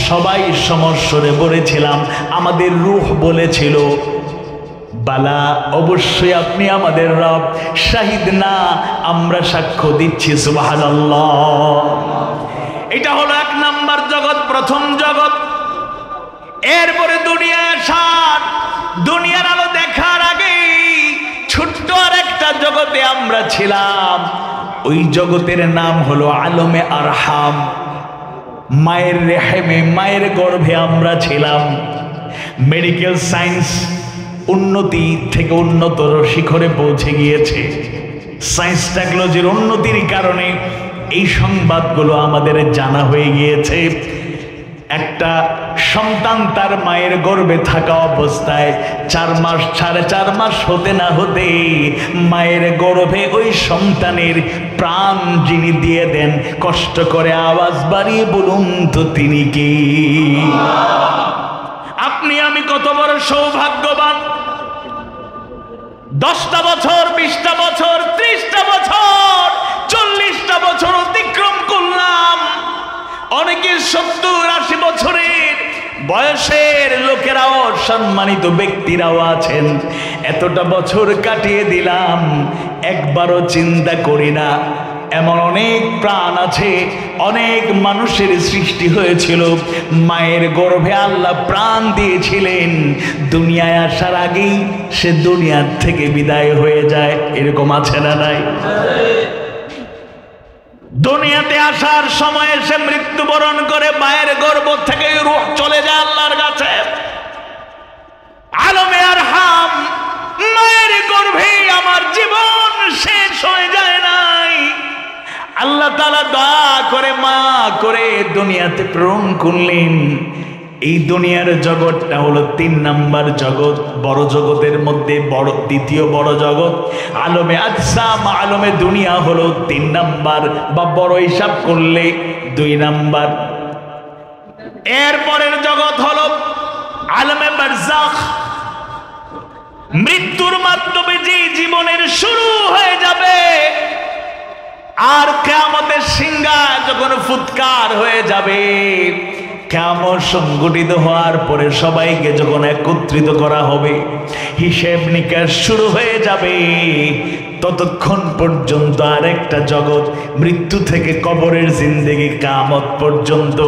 সবাই সমস্বরে বলেছিলাম। আমাদের রূহ বলেছিল, বালা, অবশ্যই আপনি আমাদের রব। শাহিদ না, আমরা সাক্ষ্য দিচ্ছি। সুবহানাল্লাহ। এটা হলো এক নাম্বার জগৎ, প্রথম জগৎ। এরপরে দুনিয়ায় আসার, দুনিয়ার আলো দেখার আগে ছোট্ট আর একটা জগতে আমরা ছিলাম। ওই জগতের নাম হলো আলমে আরহাম। মায়ের রেহেমে, মায়ের গর্ভে আমরা ছিলাম। মেডিকেল সায়েন্স উন্নতি থেকে উন্নতর শিখরে পৌঁছে গিয়েছে। সায়েন্স টেকনোলজির উন্নতির কারণে এই সংবাদগুলো আমাদের জানা হয়ে গিয়েছে। একটা সন্তান তার মায়ের গর্ভে থাকা অবস্থায় 4 মাস, 4.5 মাস হতে না হতে মায়ের গর্ভে ওই সন্তানের প্রাণ যিনি দিয়ে দেন, কষ্ট করে আওয়াজ বাড়িয়ে বলুন তো তিনি কি? আপনি আমি কত বড় সৌভাগ্যবান। 10টা বছর, 20টা বছর, 30টা বছর, 40টা বছর অতিক্রম করলাম। অনেকে 70-80 বছরের বয়সের লোকেরাও, সম্মানিত ব্যক্তিরাও আছেন। এতটা বছর কাটিয়ে দিলাম, একবারও চিন্তা করি না এমন অনেক প্রাণ আছে, অনেক মানুষের সৃষ্টি হয়েছিল, মায়ের গর্ভে আল্লাহ প্রাণ দিয়েছিলেন, দুনিয়ায় আসার আগেই সে দুনিয়ার থেকে বিদায় হয়ে যায়। এরকম আছে না নাই? দুনিয়াতে আসার সময় সে মৃত্যুবরণ করে, মায়ের গর্ভ থেকে রূহ চলে যায় আল্লাহর কাছে। আলমে আরহাম, মায়ের গর্ভে আমার জীবন শেষ হয়ে যায় নাই। আল্লাহ তাআলা দয়া করে, মা করে দুনিয়াতে প্রেরণ করলেন। এই দুনিয়ার জগৎটা হলো 3 নাম্বার জগৎ, বড় জগতের মধ্যে বড়, দ্বিতীয় বড় জগৎ। আলমে আজসাম, আলমে দুনিয়া হলো 3 নাম্বার, বা বড় হিসাব করলে 2 নাম্বার। এরপরের জগৎ হলো আলমে বারজাখ। মৃত্যুর মাধ্যমে যে জীবনের শুরু হয়ে যাবে, আর কিয়ামতের সিংহা যখন ফুৎকার হয়ে যাবে, কিয়ামত সংগঠিত হওয়ার পরে সবাইকে যখন একত্রিত করা হবে, হিসেব নিকাশ শুরু হয়ে যাবে, ততক্ষণ পর্যন্ত আরেকটা জগৎ, মৃত্যু থেকে কবরের জিন্দেগি কিয়ামত পর্যন্ত।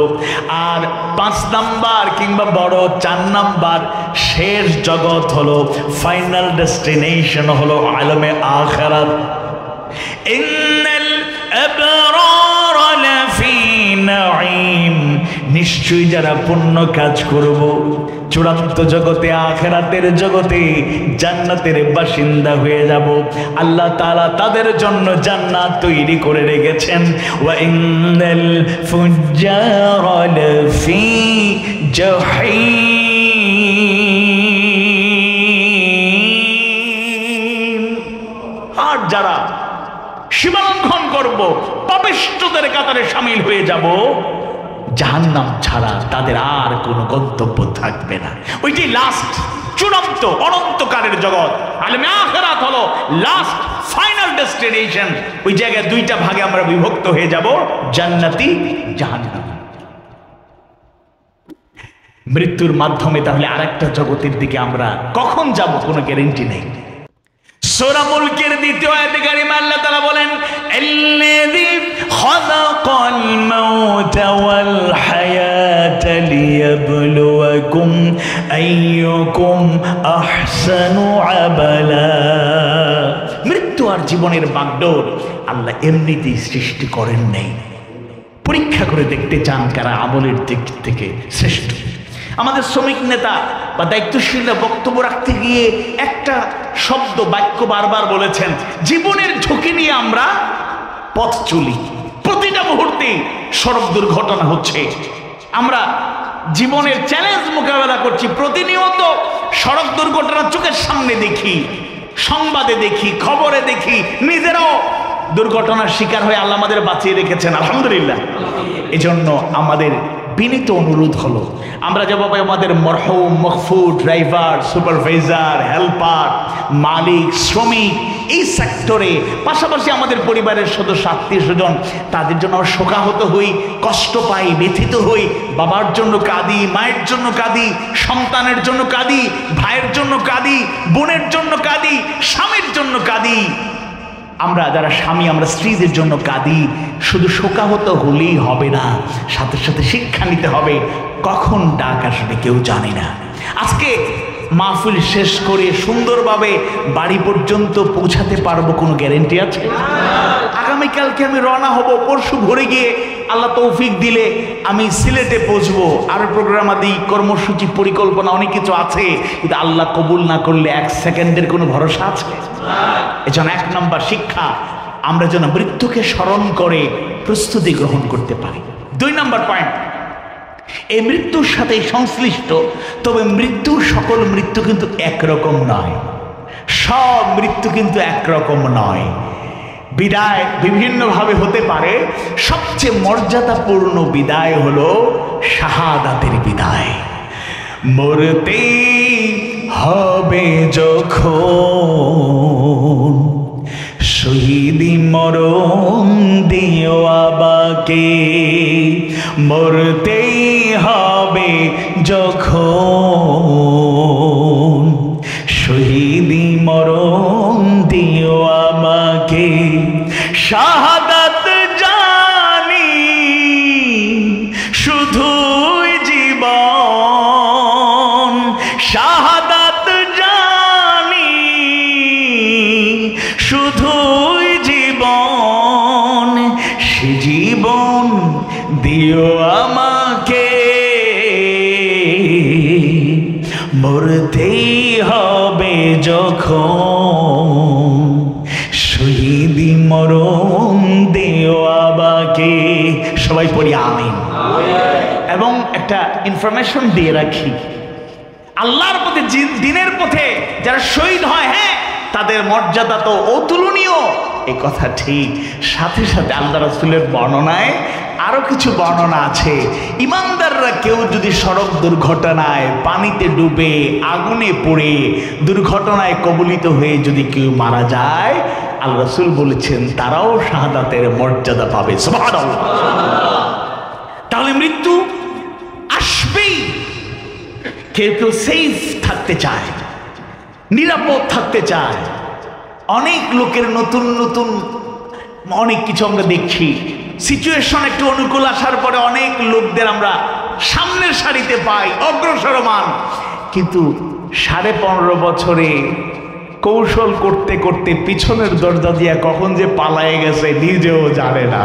আর 5 নাম্বার কিংবা বড় 4 নাম্বার শেষ জগৎ হলো, ফাইনাল ডেস্টিনেশন হলো আলমে আখিরাত। ইন্নাল আবরার লাফি নাঈম, নিশ্চয়ই যারা পুণ্য কাজ করব চূড়ান্ত জগতে, আখিরাতের জগতে জান্নাতের বাসিন্দা হয়ে যাব। আল্লাহ তাআলা তাদের জন্য জান্নাত তৈরি করে রেখেছেন। ওয়া ইন্নাল ফুজ্জারা লাফি জাহিম, আর যারা সীমালঙ্ঘন করব, পাপিষ্ঠদের কাতারে শামিল হয়ে যাব, জাহান্নাম ছাড়া তাদের আর কোনো গন্তব্য থাকবে না। ওইটাই লাস্ট, চূড়ান্ত অনন্তকালের জগৎ। আলেমে আখিরাত হলো লাস্ট ফাইনাল ডেস্টিনেশন। ওই জায়গায় 2টা ভাগে আমরা বিভক্ত হয়ে যাব, জান্নাতি, জাহান্নামী। মৃত্যুর মাধ্যমে তাহলে আরেকটা জগতের দিকে আমরা কখন যাব কোনো গ্যারান্টি নেই। সূরা মুলকের 2য় আয়াতে কারিমা আল্লাহ তাআলা বলেন, আল্লাযী খালাকাল মাউতা ওয়াল হায়াতা লিয়াবলুয়াকুম আইয়ুকুম আহসানু আমালা। মৃত্যু আর জীবনের বাগডোর আল্লাহ এমনিতেই সৃষ্টি করেন নাই, পরীক্ষা করে দেখতে চান কারা আমলের দিক থেকে শ্রেষ্ঠ। আমাদের শ্রমিক নেতা বা দায়িত্বশীলরা বক্তব্য রাখতে গিয়ে একটা শব্দ বাক্য বারবার বলেছেন, জীবনের ঝুঁকি নিয়ে আমরা পথ চলি, প্রতিটা মুহূর্তে সড়ক দুর্ঘটনা হচ্ছে, আমরা জীবনের চ্যালেঞ্জ মোকাবেলা করছি, প্রতিনিয়ত সড়ক দুর্ঘটনা চোখের সামনে দেখি, সংবাদে দেখি, খবরে দেখি, নিজেরাও দুর্ঘটনার শিকার হয়ে আল্লাহ আমাদের বাঁচিয়ে রেখেছেন, আলহামদুলিল্লাহ। এজন্য আমাদের বিনীত অনুরোধ হলো, আমরা যেভাবে আমাদের মরহুম, মগফুর, ড্রাইভার, সুপারভাইজার, হেল্পার, মালিক, শ্রমিক, এই সেক্টরে পাশাপাশি আমাদের পরিবারের সদস্য, আত্মীয় স্বজন, তাদের জন্য শোকাহত হই, কষ্ট পাই, ব্যথিত হই, বাবার জন্য কাঁদি, মায়ের জন্য কাঁদি, সন্তানের জন্য কাঁদি, ভাইয়ের জন্য কাঁদি, বোনের জন্য কাঁদি, স্বামীর জন্য কাঁদি। আমরা যারা স্বামী, আমরা স্ত্রীদের জন্য কাঁদি। শুধু শোকাহত হলেই হবে না, সাথে সাথে শিক্ষা নিতে হবে, কখন ডাক আসবে কেউ জানে না। আজকে মাহফিল শেষ করে সুন্দরভাবে বাড়ি পর্যন্ত পৌঁছাতে পারবো কোনো গ্যারেন্টি আছে? আগামীকালকে আমি রওনা হব, পরশু ভোরে গিয়ে আল্লাহ তৌফিক দিলে আমি সিলেটে পৌঁছবো, আরো প্রোগ্রাম আদি, কর্মসূচি, পরিকল্পনা অনেক কিছু আছে, কিন্তু আল্লাহ কবুল না করলে 1 সেকেন্ডের কোনো ভরসা আছে? এজন্য 1 নম্বর শিক্ষা, আমরা যেন মৃত্যুকে স্মরণ করে প্রস্তুতি গ্রহণ করতে পারি। 2 নম্বর পয়েন্ট, এই মৃত্যুর সাথে সংশ্লিষ্ট, তবে মৃত্যুর সকল মৃত্যু কিন্তু একরকম নয়, সব মৃত্যু কিন্তু একরকম নয়। বিদায় বিভিন্নভাবে হতে পারে, সবচেয়ে মর্যাদাপূর্ণ বিদায় হলো শাহাদাতের বিদায়। মরতে হবে যখন শহীদি মরণ দিও আবাকে, মরতেই হবে যখন শহীদি মরণ দিও আমাকে। শাহাদাত জানি শুধুই জীবন, শাহাদাত জানি শুধুই জীবন, সে জীবন দিও আমাকে, মরতেই হবে যখন শহীদি মরণ দিও আবাকে। সবাই পড়ি আমিন। এবং একটা ইনফরমেশন দিয়ে রাখি, আল্লাহর পথে, দিনের পথে যারা শহীদ হয়, হ্যাঁ, তাদের মর্যাদা তো অতুলনীয়, এই কথা ঠিক। সাথে সাথে আল্লাহ রাসূলের বর্ণনায় আরো কিছু বর্ণনা আছে, ইমানদাররা কেউ যদি সড়ক দুর্ঘটনায়, পানিতে ডুবে, আগুনে পড়ে, দুর্ঘটনায় কবলিত হয়ে যদি কেউ মারা যায়, আল্লাহ রাসূল বলেছেন তারাও শাহাদাতের মর্যাদা পাবে। সুবহানাল্লাহ। তাহলে মৃত্যু কেউ কেউ সেফ থাকতে চায়, নিরাপদ থাকতে চায়। অনেক লোকের নতুন নতুন অনেক কিছু আমরা দেখছি। সিচুয়েশন একটু অনুকূল আসার পরে অনেক লোকদের আমরা সামনের সারিতে পাই, অগ্রসরমান। কিন্তু 15.5 বছরে কৌশল করতে করতে পিছনের দরজা দিয়া কখন যে পালায়ে গেছে নিজেও জানে না।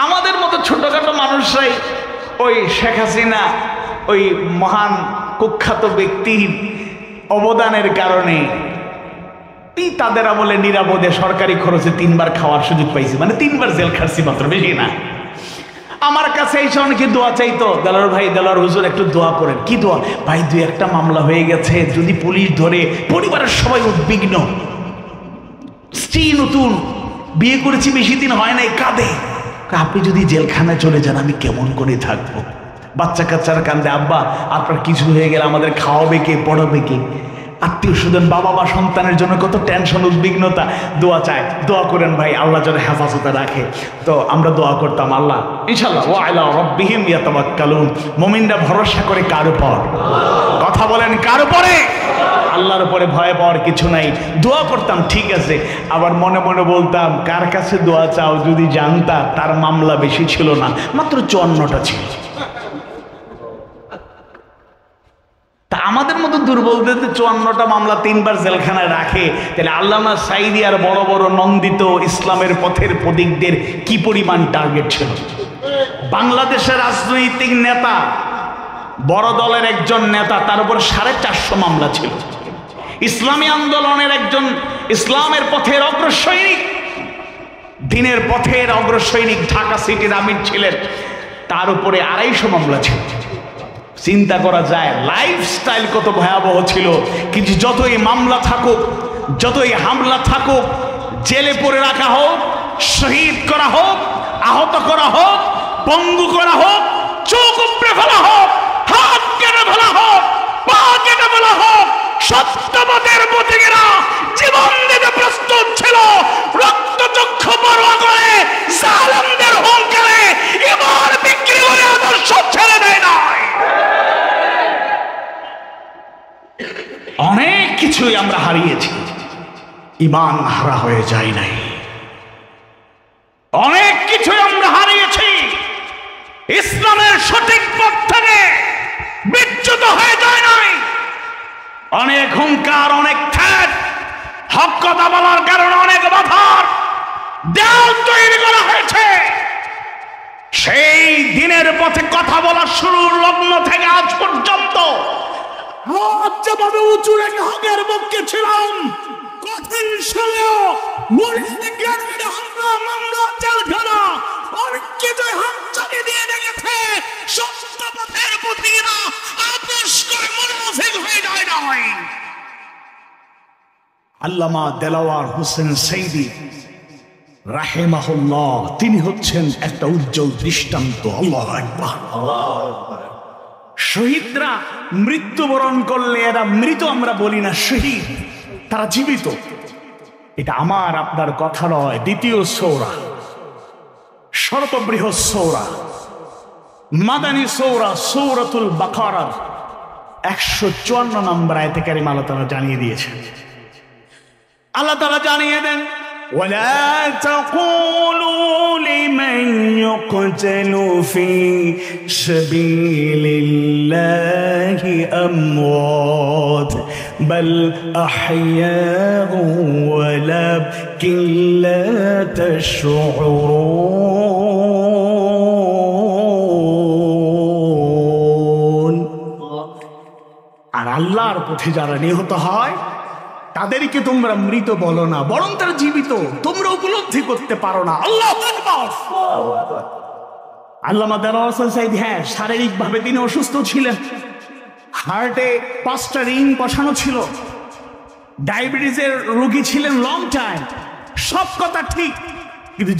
আমাদের মতো ছোটখাটো মানুষরাই ওই শেখ হাসিনা, ওই মহান কুখ্যাত ব্যক্তির অবদানের কারণে তাদের আমলে নিরাপদে সরকারি খরচে 3 বার খাওয়ার সুযোগ পাইছি, মানে 3 বার জেল খাটছি মাত্র, বেশি না। আমার কাছে এসে অনেকে দোয়া চাইতো, দেলোয়ার ভাই, দেলোয়ার হুজুর একটু দোয়া করেন। কি দোয়া? ভাই 2-1টা মামলা হয়ে গেছে, যদি পুলিশ ধরে, পরিবারের সবাই উদ্বিগ্ন, স্ত্রী নতুন, বিয়ে করেছি বেশি দিন হয় নাই, কাঁদে। আপনি যদি জেলখানায় চলে যান আমি কেমন করে থাকবো? বাচ্চা কাচ্চার কান্দে, আব্বা আপনার কিছু হয়ে গেলে আমাদের খাওয়াবে কে, পড়াবে কে? আত্মীয় স্বজন, বাবা বা সন্তানের জন্য কত টেনশন, উদ্বিগ্নতা। দোয়া চায়, দোয়া করেন ভাই, আল্লাহ যেন হেফাজতে রাখে। তো আমরা দোয়া করতাম, আল্লাহ ইনশাআল্লাহ ওয়া আলা রাব্বিহিম ইয়াতাওয়াক্কালুন, মুমিনরা ভরসা করে কার উপর? কথা বলেন, কার উপরে? আল্লাহর উপরে। ভয় পাওয়ার কিছু নাই। দোয়া করতাম, ঠিক আছে। আবার মনে মনে বলতাম, কার কাছে দোয়া চাও? যদি জানতা তার মামলা বেশি ছিল না, মাত্র 54টা ছিল। তা আমাদের মতো দুর্বলদের 54টা মামলা 3 বার জেলখানায় রাখে, তাহলে আল্লামা সাঈদী আর বড় বড় নন্দিত ইসলামের পথের প্রতীকদের কি পরিমাণ টার্গেট ছিল? বাংলাদেশের রাজনৈতিক নেতা, বড় দলের একজন নেতা, তার উপর 450 মামলা ছিল। ইসলামী আন্দোলনের একজন ইসলামের পথের অগ্রসৈনিক, দিনের পথের অগ্রসৈনিক, ঢাকা সিটির আমির ছিলেন, তার উপরে 250 মামলা ছিল। চিন্তা করা যায় লাইফস্টাইল কত ভয়াবহ ছিল। কিন্তু যতই মামলা থাকুক, যতই হামলা থাকুক, জেলে পড়ে রাখা হোক, শহীদ করা হোক, আহত করা হোক, পঙ্গু করা হোক, চোখ উপড়ে ফেলা হোক, হাত কেটে ফেলা হোক, পা কেটে ফেলা হোক, সত্যপথের প্রতীকেরা জীবন দিতে প্রস্তুত ছিল। রক্তচক্ষু পরোয়া করে জালেমদের হুঙ্কারে ঈমান বিক্রি করে আদর্শ ছেড়ে দেয় না। অনেক কিছুই আমরা হারিয়েছি, ঈমান হারা হয়ে যায় নাই। অনেক কিছুই আমরা হারিয়েছি, ইসলামের সঠিক পথ থেকে বিচ্যুত হয়ে যায় নাই। অনেক হুঙ্কার, অনেক ঠেট, হক কথা বলার কারণে অনেক বাধার দেয়াল তৈরি করা হয়েছে। সেই দিনের পথে কথা বলা শুরুর লগ্ন থেকে আজ পর্যন্ত যেভাবে উঁচু রেখে হকের পক্ষে ছিলাম, কঠিন সময়েও জেলখানা অনেক কিছুই হাত চালিয়ে দিয়ে রেখেছে। সত্য পথের প্রতীকেরা আপোষ করে মুনাফিক হয়ে যায় নাই। আল্লামা দেলাওয়ার হোসেন সাঈদী রাহিমাহুল্লাহ, তিনি হচ্ছেন একটা উজ্জ্বল দৃষ্টান্ত। আল্লাহু আকবার। শহীদরা মৃত্যুবরণ করলে এরা মৃত আমরা বলি না, শহীদ, তারা জীবিত। এটা আমার আপনার কথা নয়। 2য় সূরা, সর্ববৃহৎ সূরা, মাদানী সূরা, সূরাতুল বাকারা 154 নম্বর আয়াতে কারিমা আল্লাহ তাআলা জানিয়ে দিয়েছেন। আল্লাহ তাআলা জানিয়ে দেন, ولا تقولوا لمن يقتل في سبيل الله أموات بل أحياء ولكن لا تشعرون। আর আল্লাহর পথে যারা নিহত হয় তাদেরকে তোমরা মৃত বলো না, বরং তারা জীবিত, তোমরা উপলব্ধি করতে পারো না। আল্লাহু আকবার। আল্লামা দেলাওয়ার হোসেন সাঈদী, হ্যাঁ, শারীরিকভাবে তিনি অসুস্থ ছিলেন, হার্টে 5টা রিং বসানো ছিল, ডায়াবেটিসের রোগী ছিলেন লং টাইম, সব কথা ঠিক। কিন্তু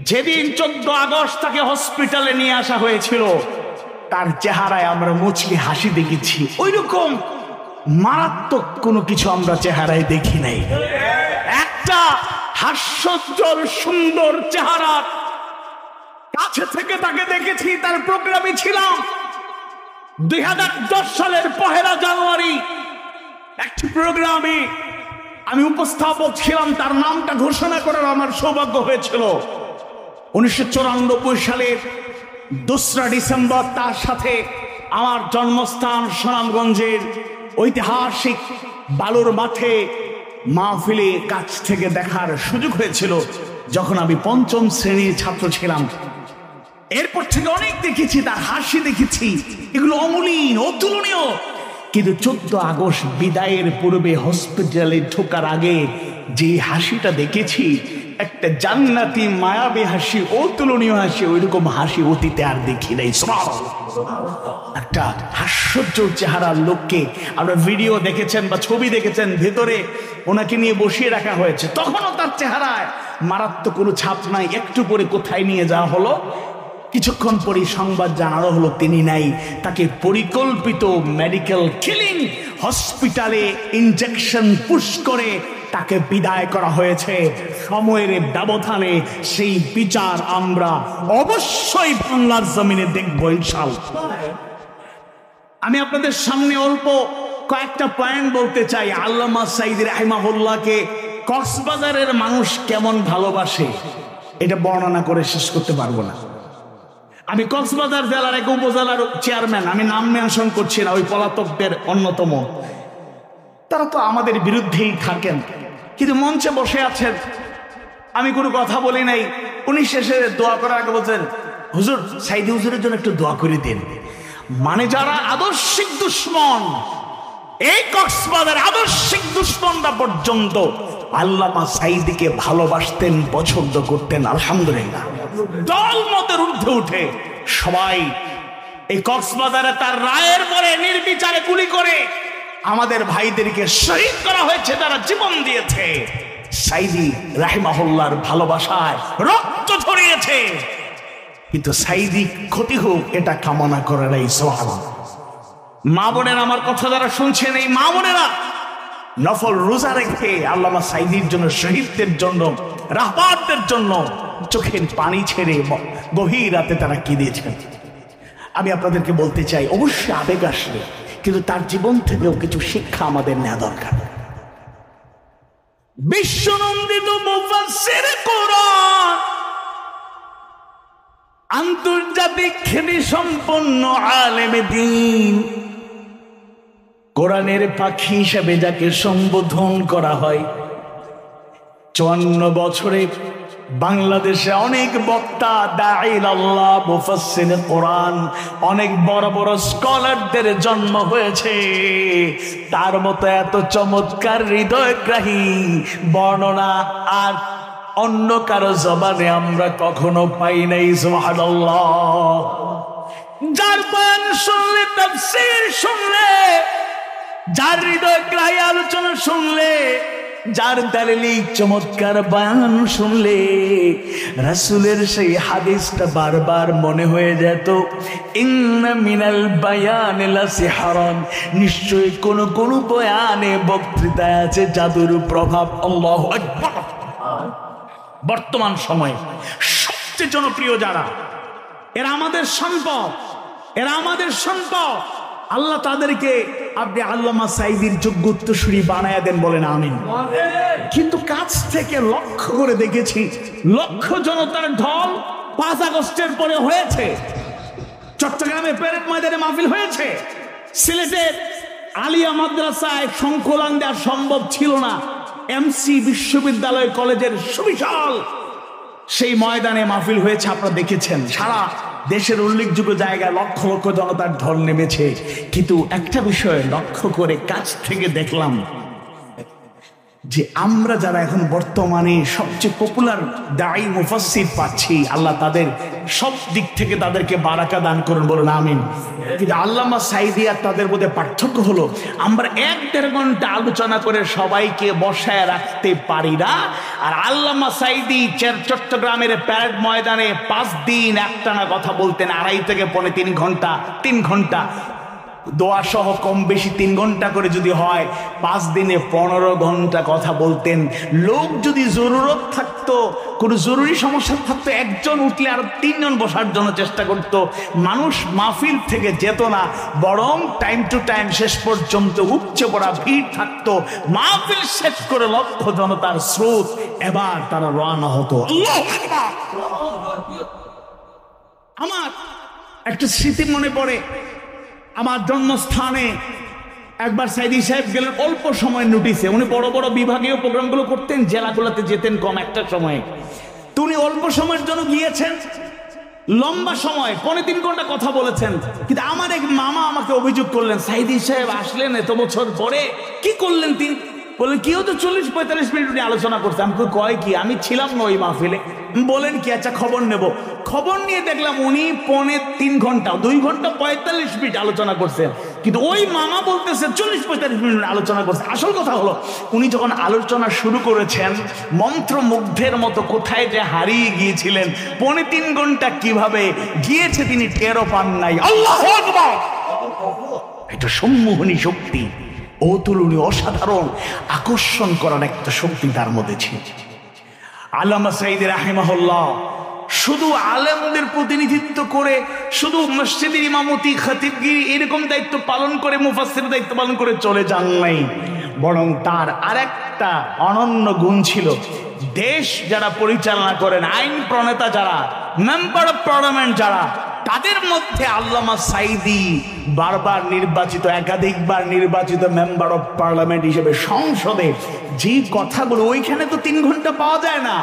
যেদিন 14 আগস্ট তাকে হসপিটালে নিয়ে আসা হয়েছিল, তার চেহারায় আমরা মুচকি হাসি দেখেছি। ওই রকম মারাত্মক কোনো কিছু আমরা চেহারায় দেখি নাই। একটা হাস্যোজ্জ্বল সুন্দর চেহারা কাছে থেকে তাকে দেখেছি, তার প্রোগ্রামে ছিলাম 2010 সালের 1 জানুয়ারি একটি প্রোগ্রামে আমি উপস্থাপক ছিলাম। তার নামটা ঘোষণা করার আমার সৌভাগ্য হয়েছিল। 1994 সালের 2 ডিসেম্বর তার সাথে আমার জন্মস্থান সুনামগঞ্জের ঐতিহাসিক বালুর মাঠে মাহফিলে কাছ থেকে দেখার সুযোগ হয়েছিল যখন আমি 5ম শ্রেণীর ছাত্র ছিলাম। এরপর থেকে অনেক দেখেছি, তার হাসি দেখেছি, এগুলো অমূল্য, অতুলনীয়। কিন্তু 14 আগস্ট বিদায়ের পূর্বে হসপিটালে ঢোকার আগে যে হাসিটা দেখেছি, একটা জান্নাতি মায়াবী হাসি, অতুলনীয় হাসি, ওইরকম হাসি অতীতে আর দেখি নাই। একটা হাস্যোজ্জ্বল চেহারার লোককে আমরা ভিডিও দেখেছেন বা ছবি দেখেছেন, ভেতরে ওনাকে নিয়ে বসিয়ে রাখা হয়েছে, তখনও তার চেহারায় মারাত্মক কোনো ছাপ নাই। একটু পরে কোথায় নিয়ে যাওয়া হলো, কিছুক্ষণ পরে সংবাদ জানানো হলো তিনি নাই। তাকে পরিকল্পিত মেডিকেল কিলিং হসপিটালে ইনজেকশন পুশ করে তাকে বিদায় করা হয়েছে। সময়ের ব্যবধানে সেই বিচার আমরা অবশ্যই বাংলার জমিনে দেখব ইনশাআল্লাহ। আমি আপনাদের সামনে অল্প কয়েকটা পয়েন্ট বলতে চাই। আল্লামা সাঈদী রাহিমাহুল্লাহকে কক্সবাজারের মানুষ কেমন ভালোবাসে এটা বর্ণনা করে শেষ করতে পারবো না। আমি কক্সবাজার জেলার এক উপজেলার চেয়ারম্যান, আমি নাম মেনশন করছি না, ওই পলাতকদের অন্যতম। তারা তো আমাদের বিরুদ্ধেই থাকেন, কিন্তু মঞ্চে বসে আছেন, আমি কোনো কথা বলি নাই। উনি শেষে দোয়া করার আগে বলছেন, হুজুর সাঈদী হুজুরের জন্য একটু দোয়া করে দিন। মানে যারা আদর্শিক দুশ্মন, এই কক্সবাজার আদর্শিক দুশ্মনরা পর্যন্ত আল্লামা সাঈদীকে ভালোবাসতেন, পছন্দ করতেন। আলহামদুলিল্লাহ, দল মতের ঊর্ধ্বে উঠে সবাই এই কক্সবাজারে তার রায়ের পরে নির্বিচারে গুলি করে আমাদের ভাইদেরকে শহীদ করা হয়েছে, তারা জীবন দিয়েছে। সাঈদী রাহিমাহুল্লাহর ভালোবাসায় রক্ত ঝরিয়েছে, কিন্তু সাঈদী ক্ষতি হোক এটা কামনা করে নাই। সুবহানাল্লাহ। মা বোনেরা, আমার কথা যারা শুনছেন, এই মা বোনেরা নফল রোজা রেখে আল্লামা সাঈদীর জন্য, শহীদদের জন্য, রাহবারদের জন্য চোখের পানি ছেড়ে গভীর রাতে তারা কেঁদেছেন। আমি আপনাদেরকে বলতে চাই, অবশ্যই আবেগ আসবে, কিন্তু তার জীবন থেকেও কিছু শিক্ষা আমাদের নেওয়া দরকার। বিশ্বনন্দিত মুফাসসির কোরআন, আন্তর্জাতিক খ্যাতি সম্পন্ন আলেমে দ্বীন, কোরআনের পাখি হিসেবে যাকে সম্বোধন করা হয়, 54 বছরে বাংলাদেশে অনেক বক্তা, দাঈল আল্লাহ, মুফাসসির কোরআন, অনেক বড় বড় স্কলারদের জন্ম হয়েছে। তার মতো এত চমৎকার হৃদয়গ্রাহী বর্ণনা আর অন্য কারো জবানে আমরা কখনো পাই নাই। সুবহানাল্লাহ। যার বয়ান শুনলে, তাফসীর শুনলে, যার হৃদয়গ্রাহী আলোচনা শুনলে, যার দালিলি চমৎকার বয়ান শুনলে রাসূলের সেই হাদিসটা বারবার মনে হয়ে যেত, ইন্না মিনাল বায়ানি লাসিহরান, নিশ্চয়ই কোন বয়ানে, বক্তৃতায় আছে জাদুর প্রভাব। আল্লাহু আকবার। বর্তমান সময়ে সবচেয়ে জনপ্রিয় যারা, এরা আমাদের সম্পদ, এরা আমাদের সম্পদ। আল্লাহ তাদেরকে আপনি আল্লামা সাঈদীর যোগ্য উত্তরসূরি বানায়া দেন, বলেন আমিন। কিন্তু কাছ থেকে লক্ষ্য করে দেখেছি, লক্ষ জনতার ঢল 5 আগস্টের পরে হয়েছে। চট্টগ্রামে প্যারেড ময়দানে মাহফিল হয়েছে, সিলেটের আলিয়া মাদ্রাসায় সংকলন দেওয়া সম্ভব ছিল না, এমসি বিশ্ববিদ্যালয় কলেজের সুবিশাল সেই ময়দানে মাহফিল হয়েছে, আপনারা দেখেছেন। সারা দেশের উল্লেখযোগ্য জায়গায় লক্ষ লক্ষ জনতার ঢল নেমেছে। কিন্তু একটা বিষয় লক্ষ্য করে কাছ থেকে দেখলাম যে আমরা যারা এখন বর্তমানে সবচেয়ে পপুলার দাঈ মুফাসসির পাচ্ছি, আল্লাহ তাদের সব দিক থেকে তাদেরকে বারাকা দান করুন, বলুন আমিন। কিন্তু আল্লামা সাঈদী আর তাদের মধ্যে পার্থক্য হলো, আমরা 1-1.5 ঘন্টা আলোচনা করে সবাইকে বসায় রাখতে পারি না। আর আল্লামা সাঈদী চট্টগ্রামের প্যারেড ময়দানে 5 দিন একটানা কথা বলতেন, 2.5 থেকে 3 ঘন্টা। দোয়া সহ কম বেশি 3 ঘন্টা করে যদি হয় 5 দিনে 15 ঘন্টা কথা বলতেন। লোক যদি জরুরত থাকতো, কোনো জরুরি সমস্যা থাকতো, একজন উঠলে আর 3 জন বসার জন্য চেষ্টা করত। মানুষ মাহফিল থেকে যেত না, বরং টাইম টু টাইম শেষ পর্যন্ত উপচে পড়া ভিড় থাকতো। মাহফিল শেষ করে লক্ষ জনতার স্রোত, এবার তারা রওনা হতো। আমার একটা স্মৃতি মনে পড়ে, আমার জন্মস্থানে একবার সাইদি সাহেব গেলেন অল্প সময় নোটিসে। উনি বড় বড় বিভাগীয় প্রোগ্রামগুলো করতেন, জেলাগুলোতে যেতেন কম একটা সময়ে। তো উনি অল্প সময়ের জন্য গিয়েছেন, লম্বা সময় 3.5 ঘন্টা কথা বলেছেন। কিন্তু আমার এক মামা আমাকে অভিযোগ করলেন, সাইদি সাহেব আসলেন এত বছর পরে, কি করলেন তিনি? বললেন কি হতো 40-45 মিনিট উনি আলোচনা করছে। আমি কয় কি, আমি ছিলাম না ওই মাহফিলে। বলেন কি, আচ্ছা খবর নেব। খবর নিয়ে দেখলাম উনি 3.25 ঘন্টা 2 ঘন্টা 45 মিনিট আলোচনা করছেন। কিন্তু ওই মামা বলতেছে 40-45 মিনিট আলোচনা করছে। আসল কথা হলো, উনি যখন আলোচনা শুরু করেছেন, মন্ত্রমুগ্ধের মতো কোথায় যে হারিয়ে গিয়েছিলেন, 3.25 ঘন্টা কিভাবে গিয়েছে তিনি টেরও পান নাই। আল্লাহু আকবার! এটা সম্মোহনী শক্তি, অতুলনীয়, অসাধারণ, আকর্ষণ করার একটা শক্তি তার মধ্যে ছিল। আল্লামা সাঈদী রাহিমাহুল্লাহ শুধু আলেমদের প্রতিনিধিত্ব করে, শুধু মসজিদের ইমামতি, খতিবগিরি এরকম দায়িত্ব পালন করে, মুফাসসির দায়িত্ব পালন করে চলে যান নাই, বরং তার আরেকটা অনন্য গুণ ছিল। দেশ যারা পরিচালনা করেন, আইন প্রণেতা যারা, মেম্বার অফ পার্লামেন্ট যারা, তাদের মধ্যে আল্লামা সাঈদী বারবার নির্বাচিত, একাধিকবার নির্বাচিত মেম্বার অফ পার্লামেন্ট হিসেবে সংসদে যে কথাগুলো, ওইখানে তো 3 ঘন্টা পাওয়া যায় না,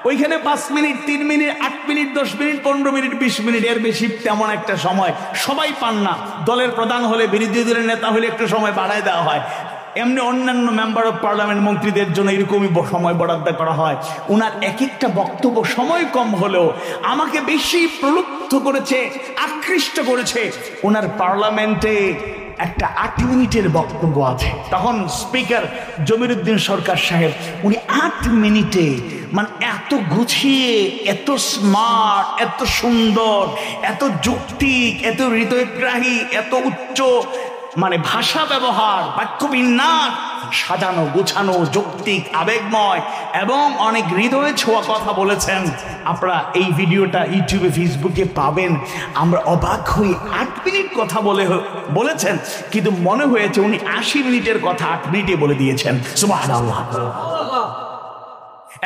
ওইখানে 5 minute, 3 minute, 8 minute, 10 minute, 15 minute, 20 minute, এর বেশি তেমন একটা সময় সবাই পান না। দলের প্রধান হলে, বিরোধী দলের নেতা হলে একটু সময় বাড়ায় দেওয়া হয়। এমনি অন্যান্য মেম্বার অফ পার্লামেন্ট, মন্ত্রীদের জন্য এরকমই সময় বরাদ্দ করা হয়। উনার এক একটা বক্তব্য সময় কম হলেও আমাকে বেশি প্রলুব্ধ করেছে, আকৃষ্ট করেছে। ওনার পার্লামেন্টে একটা 8 মিনিটের বক্তব্য আছে। তখন স্পিকার জমিরুদ্দিন সরকার সাহেব, উনি 8 মিনিটে মানে এত গুছিয়ে, এত স্মার্ট, এত সুন্দর, এত যৌক্তিক, এত হৃদয়গ্রাহী, এত উচ্চ মানে ভাষা ব্যবহার, বাক্য বিন্যাস, সাজানো গোছানো, যৌক্তিক, আবেগময় এবং অনেক হৃদয়ে ছোঁয়া কথা বলেছেন। আপনারা এই ভিডিওটা ইউটিউবে, ফেসবুকে পাবেন। আমরা অবাক হই, 8 মিনিট কথা বলেছেন, কিন্তু মনে হয়েছে উনি 80 মিনিটের কথা 8 মিনিটে বলে দিয়েছেন। সুবহানাল্লাহ।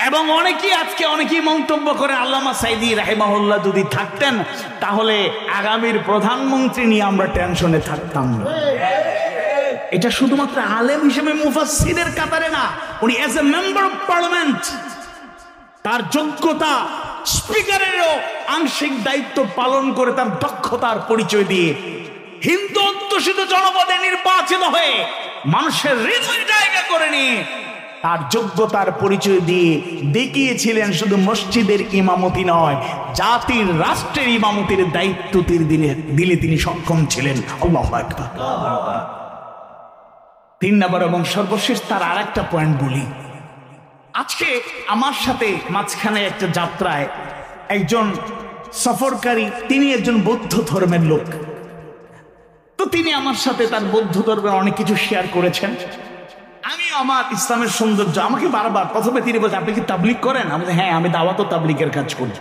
এবং অনেকেই মন্তব্য করে, আল্লামা সাঈদী রাহিমাহুল্লাহ যদি থাকতেন তাহলে আগামীর প্রধানমন্ত্রী নিয়ে আমরা টেনশনে থাকতাম না। এটা শুধুমাত্র আলেম হিসেবে, মুফাসসিরের কাতারে না, উনি as a member of parliament তার যোগ্যতা, স্পিকারেরও আংশিক দায়িত্ব পালন করে, তার দক্ষতার পরিচয় দিয়ে হিন্দু অধ্যুষিত জনপদে নির্বাচিত হয়ে মানুষের হৃদয় জায়গা করে নিয়ে তার যোগ্যতার পরিচয় দিয়ে দেখিয়েছিলেন শুধু মসজিদের ইমামতি নয়, জাতির, রাষ্ট্রের ইমামতির দায়িত্ব দিলে তিনি সক্ষম ছিলেন। আল্লাহু আকবার। 3 নম্বর এবং সর্বশেষ তার আরেকটা পয়েন্ট বলি। আজকে আমার সাথে মাঝখানে একটা যাত্রায় একজন সফরকারী, তিনি একজন বৌদ্ধ ধর্মের লোক। তো তিনি আমার সাথে তার বৌদ্ধ ধর্মের অনেক কিছু শেয়ার করেছেন। আমি আমার ইসলামের সৌন্দর্য, আমাকে বারবার প্রথমে তিনি বলছেন, আপনি কি তাবলিগ করেন? আমি বলছি হ্যাঁ, আমি দাওয়াত ও তাবলিগের কাজ করি।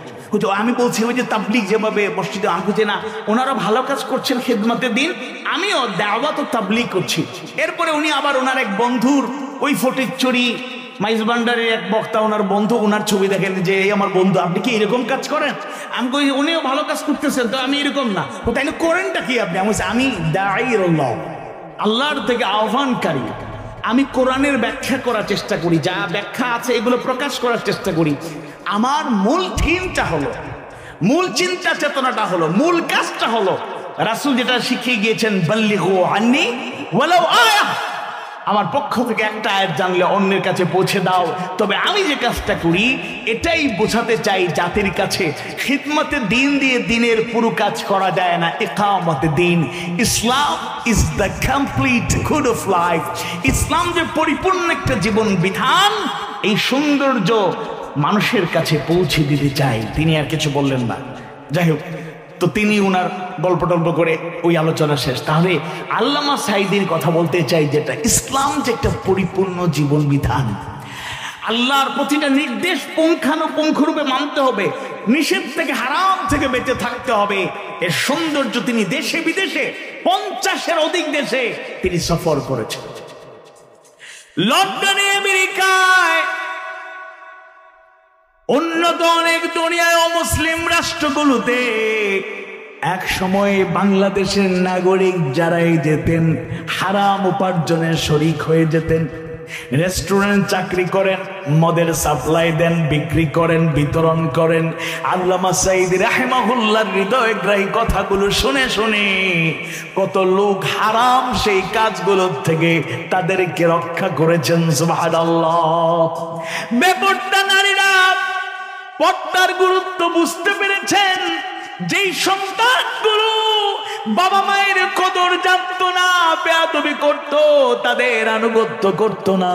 আমি বলছি ওই যে তাবলিগ যেভাবে মসজিদে, আমি বলছি না, ওনারা ভালো কাজ করছেন, খেদমতে দিন, আমিও দাওয়াত ও তাবলিগ করছি। এরপরে উনি আবার ওনার এক বন্ধুর, ওই ফটিকছড়ি মাইজবান্ডারের এক বক্তা, ওনার বন্ধু, ওনার ছবি দেখেন যে এই আমার বন্ধু, আপনি কি এরকম কাজ করেন? আমি কই উনিও ভালো কাজ করতেছেন, তো আমি এরকম না। তাইলে করেনটা কি আপনি? আমি দাঈউল্লাহ, আল্লাহর থেকে আহ্বানকারী। আমি কোরআনের ব্যাখ্যা করার চেষ্টা করি, যা ব্যাখ্যা আছে এগুলো প্রকাশ করার চেষ্টা করি। আমার মূল থিমটা হলো, মূল চিন্তা চেতনাটা হলো, মূল কাজটা হলো রাসূল যেটা শিখিয়ে গিয়েছেন, বাল্লিগু আন্নি ওয়ালাউ আয়া। আমার পক্ষ থেকে একটা আয়াত জানলে অন্যের কাছে পৌঁছে দাও। তবে আমি যে কাজটা করি এটাই বোঝাতে চাই জাতির কাছে, খিদমতে দিন দিয়ে দিনের পুরো কাজ করা যায় না। ইকামতে দিন, Islam is the complete good of life. ইসলাম যে পরিপূর্ণ একটা জীবন বিধান, এই সৌন্দর্য মানুষের কাছে পৌঁছে দিতে চাই। তিনি আর কিছু বললেন না। যাই হোক, তো তিনি উনার গল্প টল্প করে ওই আলোচনা শেষ। তাহলে আল্লামা সাঈদীর কথা বলতে চাই, যেটা ইসলাম যে একটা পরিপূর্ণ জীবন বিধান, আল্লাহর প্রতিটা নির্দেশ পুঙ্খানুপুঙ্খরূপে মানতে হবে, নিষেধ থেকে হারাম থেকে বেঁচে থাকতে হবে। এর সৌন্দর্য তিনি দেশে বিদেশে 50-এর অধিক দেশে তিনি সফর করেছেন। লন্ডনে, আমেরিকায়, উন্নত অনেক দুনিয়ায় মুসলিম রাষ্ট্রগুলোতে এক সময় বাংলাদেশের নাগরিক যারাই যেতেন হারাম উপার্জনের শরিক হয়ে যেতেন। রেস্টুরেন্ট চাকরি করেন, মদের সাপ্লাই দেন, বিক্রি করেন, বিতরণ করেন। আল্লামা সাঈদী রাহিমাহুল্লাহর হৃদয়গ্রাহী কথাগুলো শুনে শুনে কত লোক হারাম সেই কাজগুলোর থেকে তাদেরকে রক্ষা করেছেন। সুবহানাল্লাহ। বেপরদা নারীরা পর্দার গুরুত্ব বুঝতে পেরেছেন। যেই সন্তানগুলো বাবা মায়ের কদর জানতো না, বেয়াদবি করত, তাদের আনুগত্য করত না,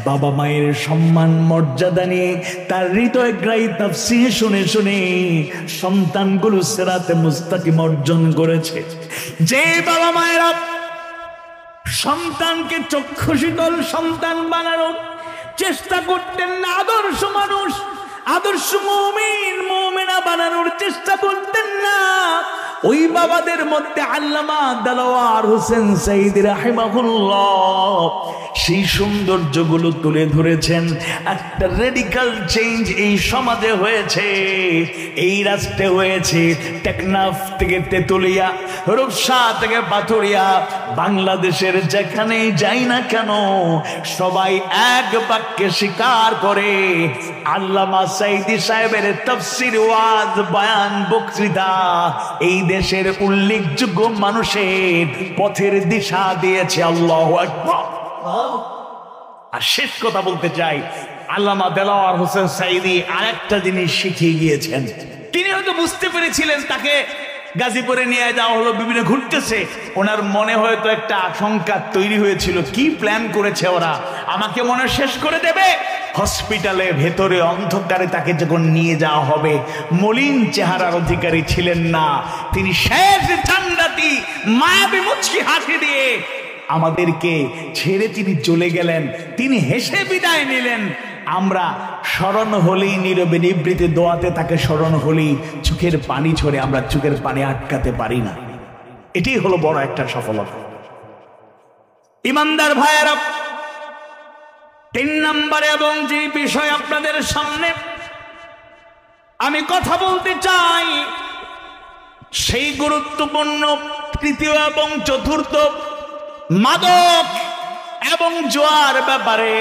বাবা মায়ের সম্মান মর্যাদা নিয়ে তার হৃদয়গ্রাহী তাফসীর শুনে শুনে সন্তানগুলো সিরাতে মুস্তাকিম অর্জন করেছে। যে বাবা মায়েরা সন্তানকে চক্ষু শীতল সন্তান বানানোর চেষ্টা করতেন না, আদর্শ মানুষ, আদর্শ মুমিন মুমিনা বানানোর চেষ্টা করতেন না, ওই বাবাদের মধ্যে আল্লামা দেলোয়ার হোসেন সাঈদী রাহিমাহুল্লাহ সেই সৌন্দর্যগুলো তুলে ধরেছেন। একটা রেডিক্যাল চেঞ্জ এই সমাজে হয়েছে, এই রাষ্ট্রে হয়েছে। টেকনাফ থেকে তেতুলিয়া, রূপসা থেকে পাথুরিয়া, বাংলাদেশের যেখানেই যাই না কেন সবাই এক বাক্যে স্বীকার করে আল্লামা সাঈদী সাহেবের তাফসীর, ওয়াজ, বয়ান, বক্তৃতা এই দেশের উল্লেখযোগ্য মানুষের পথের দিশা দিয়েছে। আল্লাহু আকবার। আর শেষ কথা বলতে চাই, আল্লামা দেলোয়ার হোসেন সাঈদী আরেকটা জিনিস শিখিয়ে গিয়েছেন। তিনি হয়তো বুঝতে পেরেছিলেন তাকে গাজীপুরে নিয়ে যাওয়া হলো, বিভিন্ন ঘুরতেছে, ওনার মনে হয়তো একটা আশঙ্কা তৈরি হয়েছিল, কি প্ল্যান করেছে ওরা, আমাকে মনে শেষ করে দেবে। হসপিটালের ভেতরে অন্ধকারে তাকে যখন নিয়ে যাওয়া হবে, মলিন চেহারার অধিকারী ছিলেন না তিনি, শেষ ঠান্ডাতি মায়াবী মুচকি হাসি দিয়ে আমাদেরকে ছেড়ে তিনি চলে গেলেন। তিনি হেসে বিদায় নিলেন। আমরা স্মরণ হলেই, নীরবে নিবৃতে দোয়াতে তাকে স্মরণ হলেই চোখের পানি ঝরে, আমরা চোখের পানি আটকাতে পারি না। এটাই হলো বড় একটা সফলতা। ইমানদার ভাইয়েরা, 3 নম্বরে এবং যে বিষয় আপনাদের সামনে আমি কথা বলতে চাই, সেই গুরুত্বপূর্ণ তৃতীয় এবং চতুর্থ মাদক এবং জুয়ার ব্যাপারে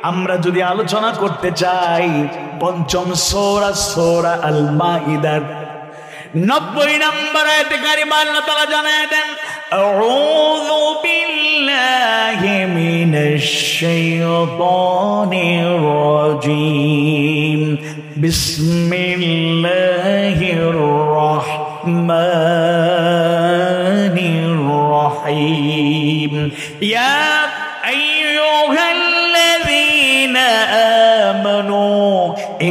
আমরা যদি আলোচনা করতে চাই, 5ম সূরা আল মাইদার 90 নম্বর আয়াতে কারিমা আল্লাহ তাআলা জানায় দেন, আউযু বিল্লাহি মিনাশ শাইতানির রাজীম, বিসমিল্লাহির রাহমানির রাহিম, ইয়া আইয়ুহাল্লাযীনা আমানু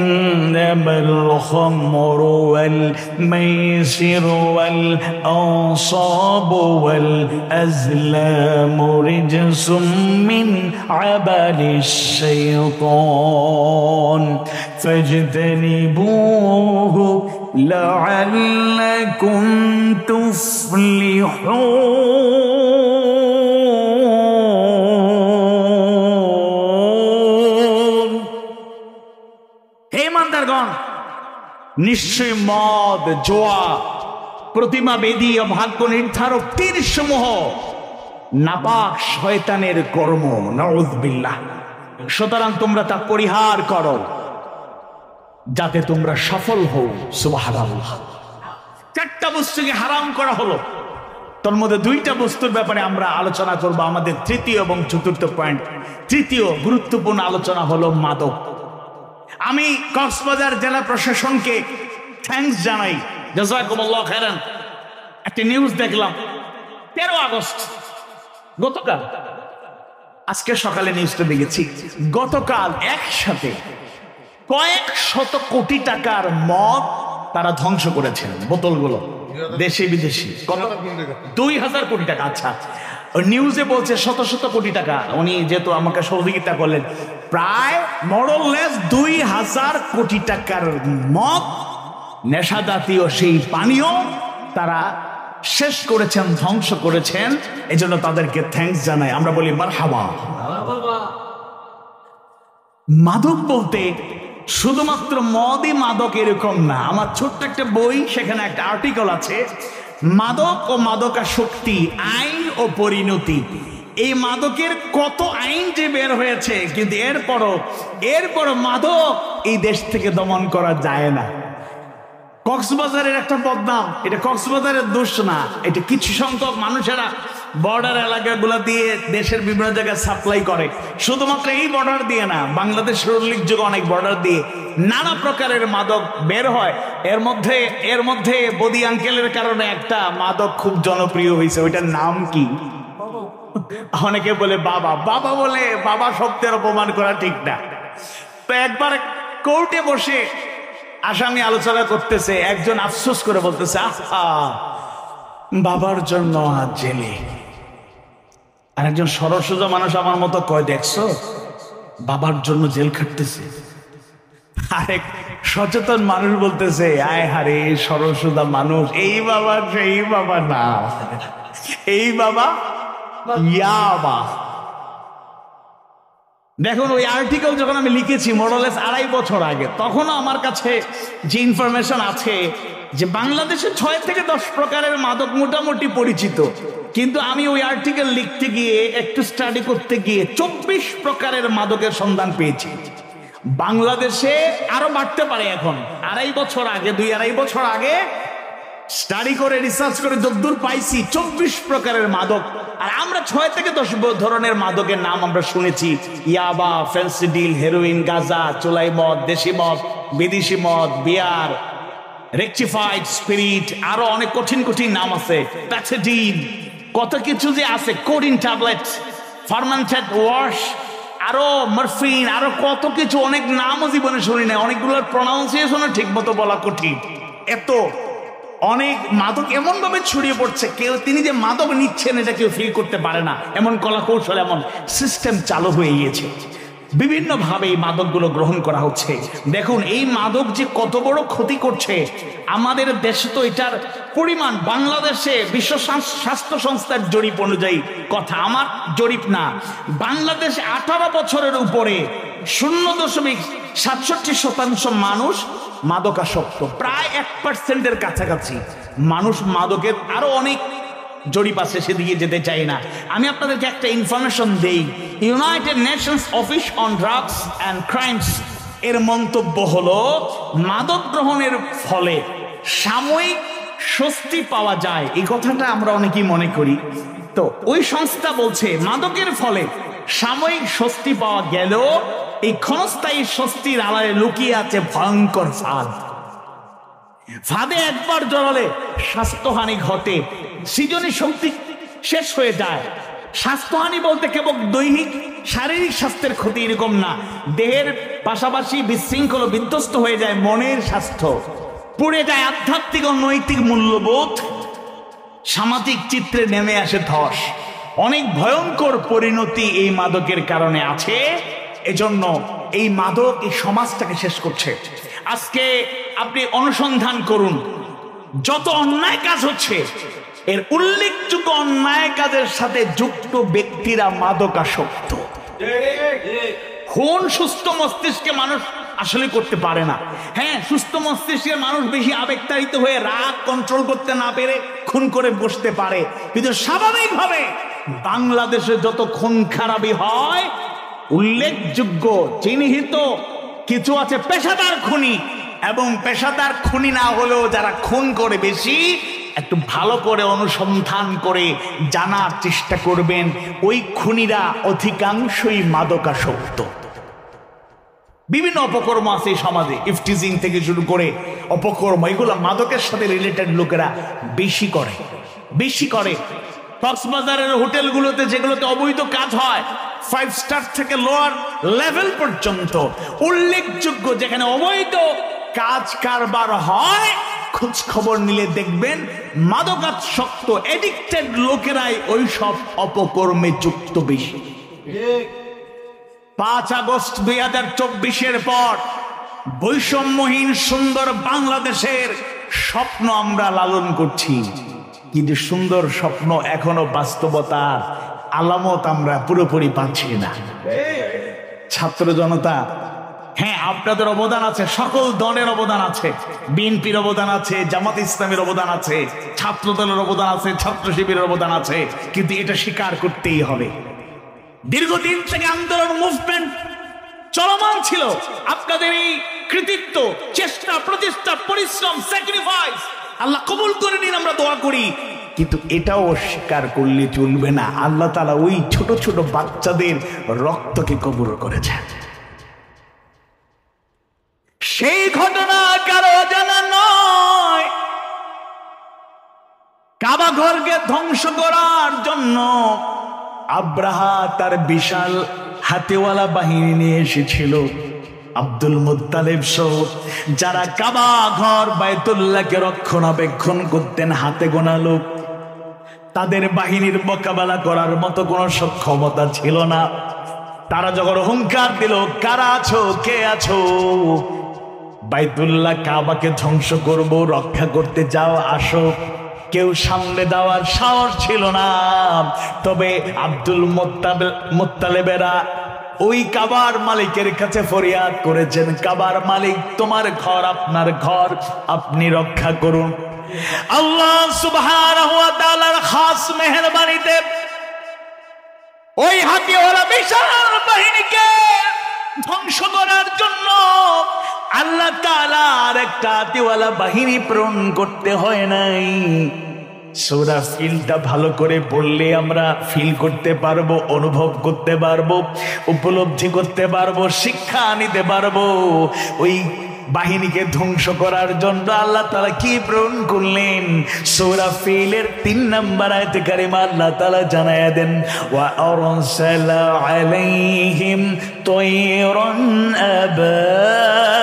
إنما الخمر والميسر والأنصاب والأزلام رجس من عمل الشيطان فاجتنبوه لعلكم تفلحون। নিশ্চয় মদ, জোয়া, প্রতিমা বেদী ও ভাগ্য নির্ধারক তীর সমূহ নাপাক শয়তানের কর্ম, নাউযুবিল্লাহ। সুতরাং তোমরা তা পরিহার করো যাতে তোমরা সফল হও। সুবহানাল্লাহ। 4টা বস্তুকে হারাম করা হলো, তার মধ্যে 2টা বস্তুর ব্যাপারে আমরা আলোচনা করব। আমাদের তৃতীয় এবং চতুর্থ পয়েন্ট, তৃতীয় গুরুত্বপূর্ণ আলোচনা হলো মাদক। আমি কক্সবাজার জেলা প্রশাসনকে থ্যাঙ্কস জানাই, জাযাকুমুল্লাহ খায়রান। একটা নিউজ দেখলাম 13 আগস্ট, গতকাল, আজকে সকালে নিউজটা দেখেছি, গতকাল একসাথে কয়েক শত কোটি টাকার মদ তারা ধ্বংস করেছেন বোতলগুলো, দেশে বিদেশি। কত? 2000 কোটি টাকা। আচ্ছা, নিউজে বলছে শত শত কোটি টাকা। উনি যেহেতু আমাকে সহযোগিতা করলেন, প্রায় মোরলেস 2000 কোটি টাকার মদ, নেশা জাতীয় সেই পানীয় তারা শেষ করেছেন, ধ্বংস করেছেন। এজন্য তাদেরকে থ্যাঙ্কস জানাই, আমরা বলি মারহাবা। মাদক বলতে শুধুমাত্র মদই মাদক এরকম না। আমার ছোট্ট একটা বই, সেখানে একটা আর্টিকেল আছে, মাদক ও মাদকাসক্তি, আইন ও পরিণতি। এই মাদকের কত আইন যে বের হয়েছে, কিন্তু এরপরও মাদক এই দেশ থেকে দমন করা যায় না। কক্সবাজারের একটা বদনাম, এটা কক্সবাজারের দোষ না, এটা কিছু সংখ্যক মানুষেরা বর্ডার এলাকাগুলো দিয়ে দেশের বিভিন্ন জায়গায় সাপ্লাই করে। শুধুমাত্র এই বর্ডার দিয়ে না, বাংলাদেশের উল্লেখযোগ্য অনেক বর্ডার দিয়ে নানা প্রকারের মাদক বের হয়। এর মধ্যে বদি আঙ্কেলের কারণে একটা মাদক খুব জনপ্রিয় হয়েছে, ওইটার নাম কি? অনেকে বলে বাবা। বাবা বলে, বাবা শব্দের অপমান করা ঠিক না। তো একবার কোর্টে বসে আসামি আলোচনা করতেছে, একজন আফসোস করে বলতেছে, আহা বাবার জন্য আজ জেলে। আর একজন সরসোজা মানুষ আমার মতো কয়, দেখছো বাবার জন্য জেল খাটতেছে। আরেক সচেতন মানুষ বলতেছে, আয় হারে সরসোজা মানুষ, এই বাবা সেই বাবা না, এই বাবা ইয়াবা। দেখুন, ওই আর্টিকেল যখন আমি লিখেছি মোরলেস 2.5 বছর আগে, তখনও আমার কাছে যে ইনফরমেশন আছে যে বাংলাদেশে 6 থেকে 10 প্রকারের মাদক মোটামুটি পরিচিত, কিন্তু আমি ওই আর্টিকেল লিখতে গিয়ে, একটু স্টাডি করতে গিয়ে 24 প্রকারের মাদকের সন্ধান পেয়েছি। বাংলাদেশে আরো বাড়তে পারে। এখন 2.5 বছর আগে, 2-2.5 বছর আগে স্টাডি করে, রিসার্চ করে যতদূর পাইছি 24 প্রকারের মাদক। আর আমরা 6 থেকে 10 ধরনের মাদকের নাম আমরা শুনেছি, ইয়াবা, ফেন্সিডিল, হেরোইন, গাঁজা, চোলাই মদ, দেশি মদ, বিদেশি মদ, বিয়ার, রেকটিফাইড স্পিরিট, আরো অনেক কঠিন কঠিন নাম আছে, প্যাথেডিন, কত কিছু যে আছে, কোডিন ট্যাবলেট, ফার্মেন্টেড ওয়াশ, আরো মরফিন, আরো কত কিছু, অনেক নামও জীবনে শুনি না, অনেকগুলোর প্রনাউন্সিয়েশনও ঠিক মতো বলা কঠিন। এত অনেক মাদক এমন ভাবে ছড়িয়ে পড়ছে, তিনি যে মাদক নিচ্ছেন এটা কেউ ফিল করতে পারে না, এমন কলা কৌশল, এমন সিস্টেম চালু হয়ে গিয়েছে। বিভিন্ন ভাবে এই মাদকগুলো গ্রহণ করা হচ্ছে। দেখুন, এই মাদক যে কত বড় ক্ষতি করছে আমাদের দেশে, তো এটার পরিমাণ বাংলাদেশে বিশ্ব স্বাস্থ্য সংস্থার জরিপ অনুযায়ী, কথা আমার জরিপ না, বাংলাদেশে 18 বছরের উপরে 0.67% মানুষ মাদকাসক্ত, প্রায় 1%-এর কাছাকাছি মানুষ মাদকের। আরো অনেক জরিপ আছে, সেদিকে যেতে চাই না। আমি আপনাদেরকে একটা ইনফরমেশন দেই। United Nations office on drugs and crimes এর মন্তব্য হলো, মাদক গ্রহণের ফলে সাময়িক স্বস্তি পাওয়া যায়। এই কথাটা আমরা অনেকেই মনে করি। তো ওই সংস্থা বলছে, মাদকের ফলে সাময়িক স্বস্তি পাওয়া গেলেও এই ক্ষণস্থায়ী স্বস্তির আড়ালে লুকিয়ে আছে ভয়ঙ্কর ফাঁদ। ফাঁদে একবার জড়ালে স্বাস্থ্যহানি ঘটে, সৃজনী শক্তি শেষ হয়ে যায়। স্বাস্থ্যহানি বলতে কেবল দৈহিক শারীরিক স্বাস্থ্যের ক্ষতি এরকম না, দেহের পাশাপাশি বিশৃঙ্খল বিধ্বস্ত হয়ে যায় মনের স্বাস্থ্য, পুড়ে যায় আধ্যাত্মিক ও নৈতিক মূল্যবোধ, সামাজিক চিত্রে নেমে আসে ধস। অনেক ভয়ঙ্কর পরিণতি এই মাদকের কারণে আছে। এজন্য এই মাদক এই সমাজটাকে শেষ করছে। আজকে আপনি অনুসন্ধান করুন, যত অন্যায় কাজ হচ্ছে, এর উল্লেখযোগ্য অন্যায় কাজের সাথে যুক্ত ব্যক্তিরা মাদকাসক্ত। খুন সুস্থ মস্তিষ্কে মানুষ আসলে করতে পারে না। হ্যাঁ, সুস্থ মস্তিষ্কের মানুষ বেশি আবেগতাড়িত হয়ে রাগ কন্ট্রোল করতে না পেরে খুন করে বসতে পারে, কিন্তু স্বাভাবিকভাবে বাংলাদেশে যত খুন খারাপি হয়, উল্লেখযোগ্য চিহ্নিত কিছু আছে পেশাদার খুনি, এবং পেশাদার খুনি না হলেও যারা খুন করে বেশি, একটু ভালো করে অনুসন্ধান করে জানার চেষ্টা করবেন, ওই খুনিরা অধিকাংশই মাদকাসক্ত। বিভিন্ন অপকর্ম আছে সমাজে, ইফটিজিং থেকে শুরু করে অপকর্ম, এগুলো মাদকের সাথে রিলেটেড লোকেরা বেশি করে। কক্সবাজারের হোটেলগুলোতে, যেগুলোতে অবৈধ কাজ হয়, 5 স্টার থেকে লোয়ার লেভেল পর্যন্ত উল্লেখযোগ্য, যেখানে অবৈধ কাজ কারবার হয়, খোঁজ খবর নিলে দেখবেন মাদকাসক্ত এডিক্টেড লোকেরাই ওই সব অপকর্মে যুক্ত বেশি। 5 আগস্ট 2024-এর পর বৈষম্যহীন সুন্দর বাংলাদেশের স্বপ্ন আমরা লালন করছি, কিন্তু সুন্দর স্বপ্ন এখনো বাস্তবতার আলামত আমরা পুরোপুরি পাচ্ছি না। ছাত্র জনতা, হ্যাঁ আপনাদের অবদান আছে, সকল দলের অবদান আছে, বিএনপির অবদান আছে, জামাত ইসলামের অবদান আছে, ছাত্র দলের অবদান আছে, ছাত্র শিবিরের অবদান আছে, কিন্তু এটা স্বীকার করতেই হবে। দীর্ঘদিন থেকে আন্দোলন মুভমেন্ট চলমান ছিল, আপনাদের এই কৃতিত্ব, চেষ্টা, প্রচেষ্টা, পরিশ্রম, স্যাক্রিফাইস আল্লাহ কবুল করে নিন, আমরা দোয়া করি। কিন্তু এটাও স্বীকার করলে চলবে না, আল্লাহ তাআলা ওই ছোট ছোট বাচ্চাদের রক্তকে কবুল করেছেন। সেই ঘটনা কারো জানা নয়। কাবা ঘরকে ধ্বংস করার জন্য আব্রাহা তার বিশাল হাতিওয়ালা বাহিনী নিয়ে এসেছিল। আব্দুল মুত্তালিব সহ যারা কাবা ঘর বাইতুল্লাহকে রক্ষণাবেক্ষণ করতেন, হাতে গোনা লোক, তাদের বাহিনীর মোকাবেলা করার মতো কোনো সক্ষমতা ছিল না। তারা যখন হুঙ্কার দিল, কারা আছো, কে আছো, বাইতুল্লাহ কাবাকে ধ্বংস করব, রক্ষা করতে যাও, আসো, কেউ সামনে দেওয়ার সাহস ছিল না। তবে আব্দুল মুত্তালিবেরা ওই কাবার মালিকের কাছে ফরিয়াদ করেছেন, কাবার মালিক তোমার ঘর, আপনার ঘর, আপনি রক্ষা করুন। আল্লাহ সুবহানাহু ওয়া তাআলার খাস মেহেরবানিতে ওই হাতিওয়ালা বিশাল বাহিনীকে ধ্বংস করার জন্য আল্লাহ তাআলা আরেকটা হাতিওয়ালা বাহিনী প্রেরণ করতে হয় নাই। সূরা ফিলটা ভালো করে পড়লে আমরা ফিল করতে পারবো, অনুভব করতে পারবো, উপলব্ধি করতে পারবো, শিক্ষা নিতে পারবো। ওই বাহিনীকে ধ্বংস করার জন্য আল্লাহ তাআলা কি প্রেরণ করলেন? সূরা ফিলের 3 নম্বর আয়াতে কারিমা আল্লাহ তাআলা জানায়া দেন, ওয়া আরসালা আলাইহিম তায়রান আবাবিল।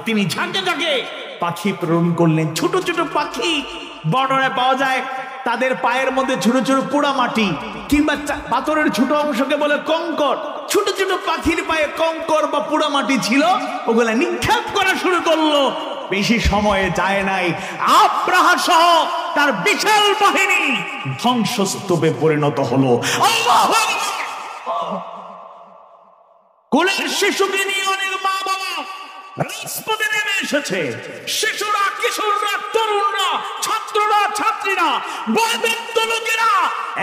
তিনি ঝাঁকে ঝাঁকে পাখি প্রেরণ করলেন। ছোট ছোট পাখি বর্ডারে পাওয়া যায়, তাদের পায়ের মধ্যে ছোট ছোট পোড়া মাটি কিংবা পাথরের ছোট অংশকে বলে কঙ্কর। ছোট ছোট পাখির পায়ে কঙ্কর বা পোড়া মাটি ছিল, ওগুলা নিক্ষেপ করা শুরু করলো। বেশি সময়ে যায় নাই, আব্রাহা সহ তার বিশাল বাহিনী ধ্বংসস্তূপে পরিণত হলো। আল্লাহু আকবার। কোলের শিশুকে নিয়ে অনেক মা বাবা রাজপথে নেমে এসেছে। শিশুরা, কিশোররা, তরুণরা, ছাত্ররা, ছাত্রীরা, বয়োবৃদ্ধ লোকেরা,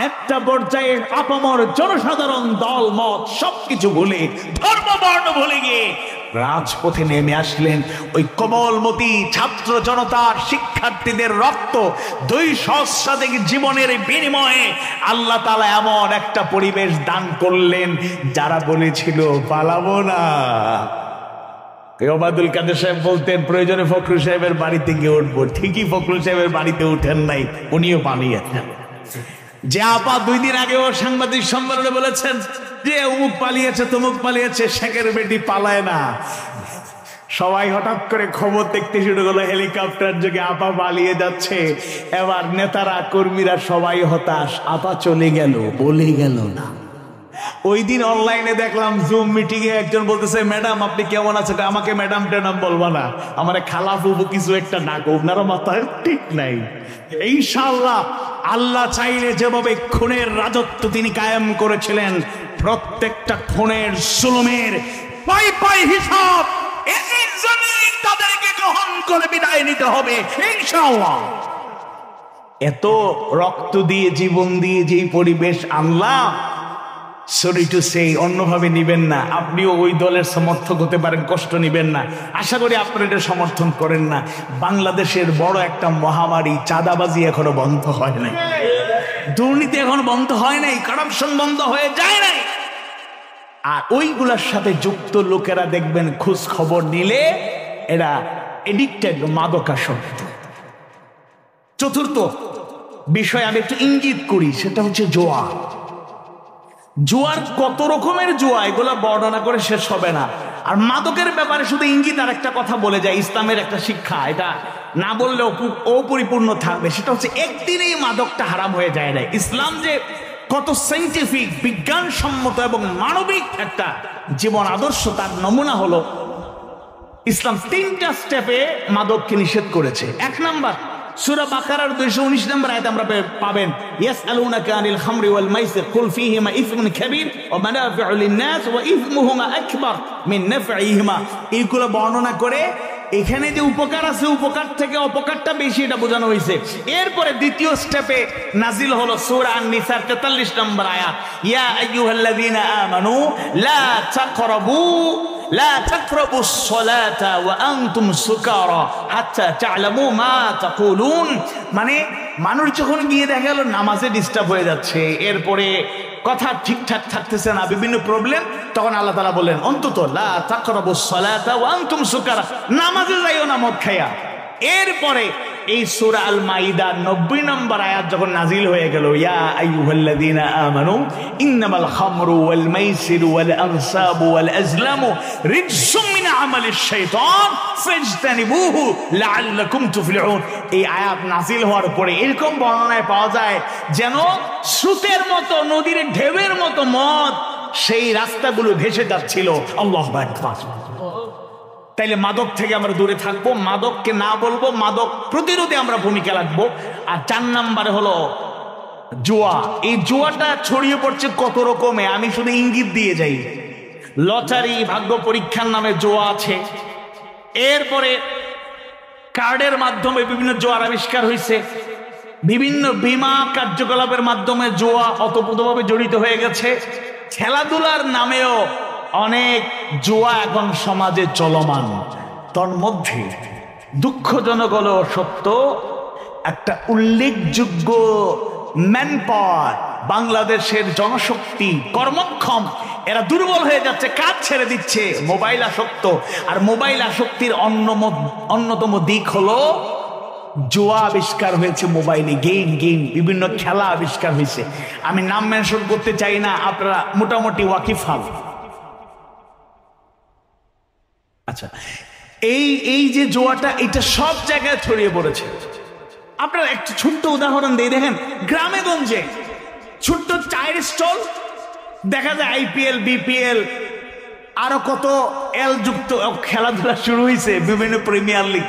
একটা পর্যায়ে আপামর জনসাধারণ দল মত সবকিছু ভুলে, ধর্ম বর্ণ ভুলে গিয়ে রাজপথে নেমে আসলেন। ওই কোমলমতি ছাত্র জনতার, শিক্ষার্থীদের রক্ত, 2 সহস্রাধিক জীবনের বিনিময়ে আল্লাহ তাআলা এমন একটা পরিবেশ দান করলেন, যারা বলেছিল পালাবো না। ওবায়দুল কাদের সাহেব বলতেন, প্রয়োজনে ফখরুল সাহেবের বাড়িতে গিয়ে উঠবো। ঠিকই ফখরুল সাহেবের বাড়িতে উঠেন নাই, উনিও পালিয়েছেন। যে আপা 2 দিন আগেও সাংবাদিক সম্মেলনে বলেছেন যে অমুক পালিয়েছে, তমুক পালিয়েছে, শেখের বেটি পালায় না। সবাই হঠাৎ করে খবর দেখতে শুরু করলো, হেলিকপ্টার যোগে আপা পালিয়ে যাচ্ছে। এবার নেতারা, কর্মীরা সবাই হতাশ, আপা চলে গেল, বলে গেল না। ওই দিন অনলাইনে দেখলাম জুম মিটিং এ একজন বলতেছে, ম্যাডাম আপনি কেমন আছেন? আমাকে ম্যাডাম ট্যাডাম বলবা না, আমার খালা ফুফু কিছু একটা ডাকো, আপনারা মাথায় ঠিক নাই। ইনশাআল্লাহ আল্লাহ চাইলে যেভাবে খুনের রাজত্ব তিনি কায়েম করেছিলেন, প্রত্যেকটা খুনের জুলুমের পাই পাই হিসাব এই জমিন তাদেরকে গ্রহণ করে বিদায় নিতে হবে ইনশাআল্লাহ। এত রক্ত দিয়ে, জীবন দিয়ে যে পরিবেশ আল্লাহ, সরি টু সে, অন্যভাবে নিবেন না। আপনিও ওই দলের সমর্থক হতে পারেন, কষ্ট নিবেন না। আশা করি আপনারা এটা সমর্থন করেন না। বাংলাদেশের বড় একটা মহামারী চাঁদাবাজি এখনো বন্ধ হয় নাই, দুর্নীতি এখন বন্ধ হয় নাই, কারাপশন বন্ধ হয়ে যায় নাই। আর ওইগুলার সাথে যুক্ত লোকেরা দেখবেন খোঁজ খবর নিলে এরা এডিক্টেড মাদকাসক্ত। চতুর্থ বিষয় আমি একটু ইঙ্গিত করি, সেটা হচ্ছে জোয়া। জুয়ার কত রকমের জুয়া, এগুলা বর্ণনা করে শেষ হবে না। আর মাদকের ব্যাপারে শুধু ইঙ্গিত আর একটা কথা বলে যায়, ইসলামের একটা শিক্ষা, এটা না বললেও অপরিপূর্ণ থাকবে, সেটা হচ্ছে একদিনেই মাদকটা হারাম হয়ে যায় না। ইসলাম যে কত সাইন্টিফিক, বিজ্ঞানসম্মত এবং মানবিক একটা জীবন আদর্শ, তার নমুনা হলো ইসলাম 3টা স্টেপে মাদককে নিষেধ করেছে। 1 নাম্বার, সূরা বাকারার 219 নম্বর আয়াতে আমরা পাবেন, ইয়াসআলুনাকা আনিল খামরি ওয়াল মাইসির কুল ফীহিমা ইসমুন কাবীর ওয়া মানাফিউ লিন-নাস ওয়া ইসমুহুমা আকবার মিন নাফঈহিমা। এইগুলো বর্ণনা করে এখানে যে উপকার আছে, উপকার থেকে অপকারটা বেশি, এটা বোঝানো হয়েছে। এরপরে দ্বিতীয় স্টেপে নাজিল হলো সূরা আন-নিসার 43 নম্বর আয়াত, ইয়া আইয়ুহাল্লাযীনা আমানু লা তাকরাবুস সালাতা ওয়া আনতুম সুকারা হাত্তা তা'লামু মা তাকুলুন। মানে মানুষ যখন গিয়ে দেখা গেল নামাজে ডিস্টার্ব হয়ে যাচ্ছে, এরপরে কথা ঠিকঠাক থাকতেছে না, বিভিন্ন প্রবলেম, তখন আল্লাহ তাআলা বললেন অন্তত লা তাকরাবুস সালাতা ওয়া আনতুম সুকারা, নামাজে যাইও না মদ খায়া। এরপরে এই সূরা আল মাইদা 90 নম্বর আয়াত যখন নাজিল হয়ে গেল, ইয়া আইয়ুহাল্লাযীনা আমানু ইন্নামাল খামরু ওয়াল মাইসিরু ওয়াল আনসাবু ওয়াল আজলামু রিজসুম মিন আমালিশ শাইতান ফাজতানিবুহু লাআল্লাকুম তুফলিহুন। এই আয়াত নাজিল হওয়ার পরে এরকম বর্ণনায় পাওয়া যায় যেন স্রোতের মতো, নদীর ঢেউয়ের মতো মদ সেই রাস্তাগুলো ভেসে যাচ্ছিল। আল্লাহু আকবার। তাইলে মাদক থেকে আমরা দূরে থাকবো, মাদককে না বলবো, মাদক প্রতিরোধে আমরা ভূমিকা রাখবো। আর 4 নম্বরে হলো জুয়া। এই জুয়াটা ছড়িয়ে পড়ছে কত রকমে, আমি শুধু ইঙ্গিত দিয়ে যাই। লটারি, ভাগ্য পরীক্ষার নামে জুয়া আছে। এরপরে কার্ডের মাধ্যমে বিভিন্ন জুয়ার আবিষ্কার হয়েছে। বিভিন্ন বীমা কার্যকলাপের মাধ্যমে জুয়া অতপ্রতভাবে জড়িত হয়ে গেছে। খেলাধুলার নামেও অনেক জুয়া এখন সমাজে চলমান। তার মধ্যে দুঃখজনক হলো সত্য, একটা উল্লেখযোগ্য ম্যান পাওয়ার, বাংলাদেশের জনশক্তি কর্মক্ষম, এরা দুর্বল হয়ে যাচ্ছে, কাজ ছেড়ে দিচ্ছে, মোবাইল আসক্ত। আর মোবাইল আসক্তির অন্যতম দিক হলো জুয়া আবিষ্কার হয়েছে মোবাইলে, গেম বিভিন্ন খেলা আবিষ্কার হয়েছে। আমি নাম মেনশন করতে চাই না, আপনারা মোটামুটি ওয়াকিফাল। আচ্ছা, এই যে জুয়াটা, এটা সব জায়গায় ছড়িয়ে পড়েছে। আপনার একটা ছোট্ট উদাহরণ দিয়ে দেখেন, গ্রামে গঞ্জে ছোট্ট চায়ের স্টল দেখা যায়, আইপিএল, বিপিএল, আরো কত এল যুক্ত খেলাধুলা শুরু হয়েছে, বিভিন্ন প্রিমিয়ার লিগ,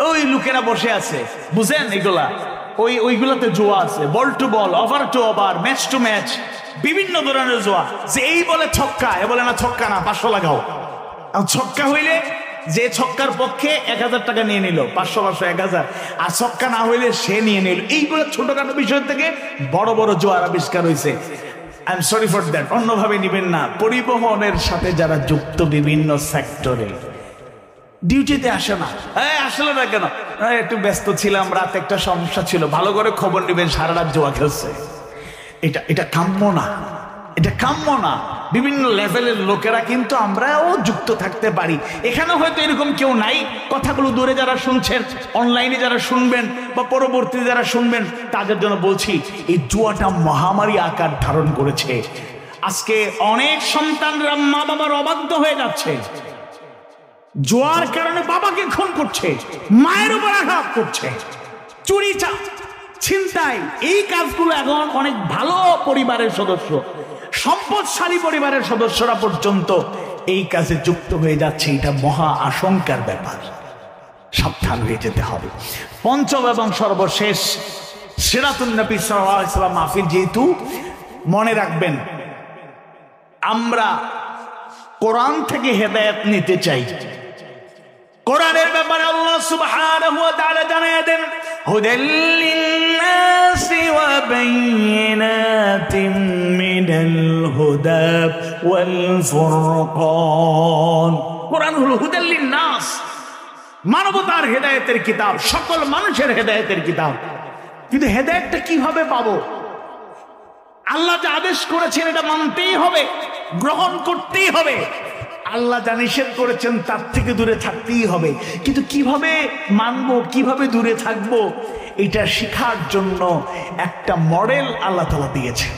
ওই লোকেরা বসে আছে, বুঝেন এগুলা, ওইগুলাতে জুয়া আছে। Ball to ball, over to over, match to match, বিভিন্ন ধরনের জুয়া। যে এই বলে ছক্কা, এ বলে না ছক্কা না, 500 লাগাও। ছক্কা হইলে যে ছক্কার পক্ষে 1000 টাকা নিয়ে নিল, 500 1000, আর ছক্কা না হইলে সে নিয়ে নিল। এইগুলো ছোটখাটো বিষয় থেকে বড় বড় জোয়ার আবিষ্কার হয়েছে। I am sorry for that, অন্যভাবে নিবেন না। পরিবহনের সাথে যারা যুক্ত বিভিন্ন সেক্টরে, ডিউটিতে আসে না, আসলে না কেন, একটু ব্যস্ত ছিলাম, রাতে একটা সমস্যা ছিল, ভালো করে খবর নিবেন, সারা রাত জোয়া খেলছে। এটা কাম্য না, এটা কাম্য না। বিভিন্ন লেভেলের লোকেরা কিন্তু আমরাও যুক্ত থাকতে পারি। এখানে হয়তো এরকম কেউ নাই, কথাগুলো দূরে যারা শুনছেন, অনলাইনে যারা শুনবেন বা পরবর্তীতে যারা শুনবেন, তাদের জন্য বলছি, এই জুয়াটা মহামারী আকার ধারণ করেছে। আজকে অনেক সন্তানরা মা বাবার অবাধ্য হয়ে যাচ্ছে, জুয়ার কারণে বাবাকে খুন করছে, মায়ের উপর আঘাত করছে, চুরি ছিনতাই, এই কাজগুলো এখন অনেক ভালো পরিবারের সদস্য, সম্পদশালী পরিবারের সদস্যরা পর্যন্ত এই কাজে যুক্ত হয়ে যাচ্ছে। এটা মহা আশঙ্কার ব্যাপার, সাবধান হয়ে যেতে হবে। পঞ্চম এবং সর্বশেষ, সিরাতুন নবী সাল্লাল্লাহু আলাইহি ওয়াসাল্লাম মাহফিল যেহেতু, মনে রাখবেন আমরা কোরআন থেকে হেদায়েত নিতে চাই। কোরআনের ব্যাপারে আল্লাহ সুবহানাহু ওয়া তাআলা জানিয়ে দেন, হুদাল লিন-নাসি ওয়া বাইয়িনাতিন মিনাল হুদা ওয়াল ফুরকান। কোরআন হলো হুদাল লিন-নাস, মানবতার হেদায়েতের কিতাব, সকল মানুষের হেদায়েতের কিতাব। কিন্তু হেদায়েতটা কিভাবে পাবো? আল্লাহ যা আদেশ করেছেন এটা মানতেই হবে, গ্রহণ করতেই হবে। আল্লাহ যা নিষেধ করেছেন তার থেকে দূরে থাকতেই হবে। কিন্তু কিভাবে মানবো, কিভাবে দূরে থাকবো, এটা শেখার জন্য একটা মডেল আল্লাহ তাআলা দিয়েছেন।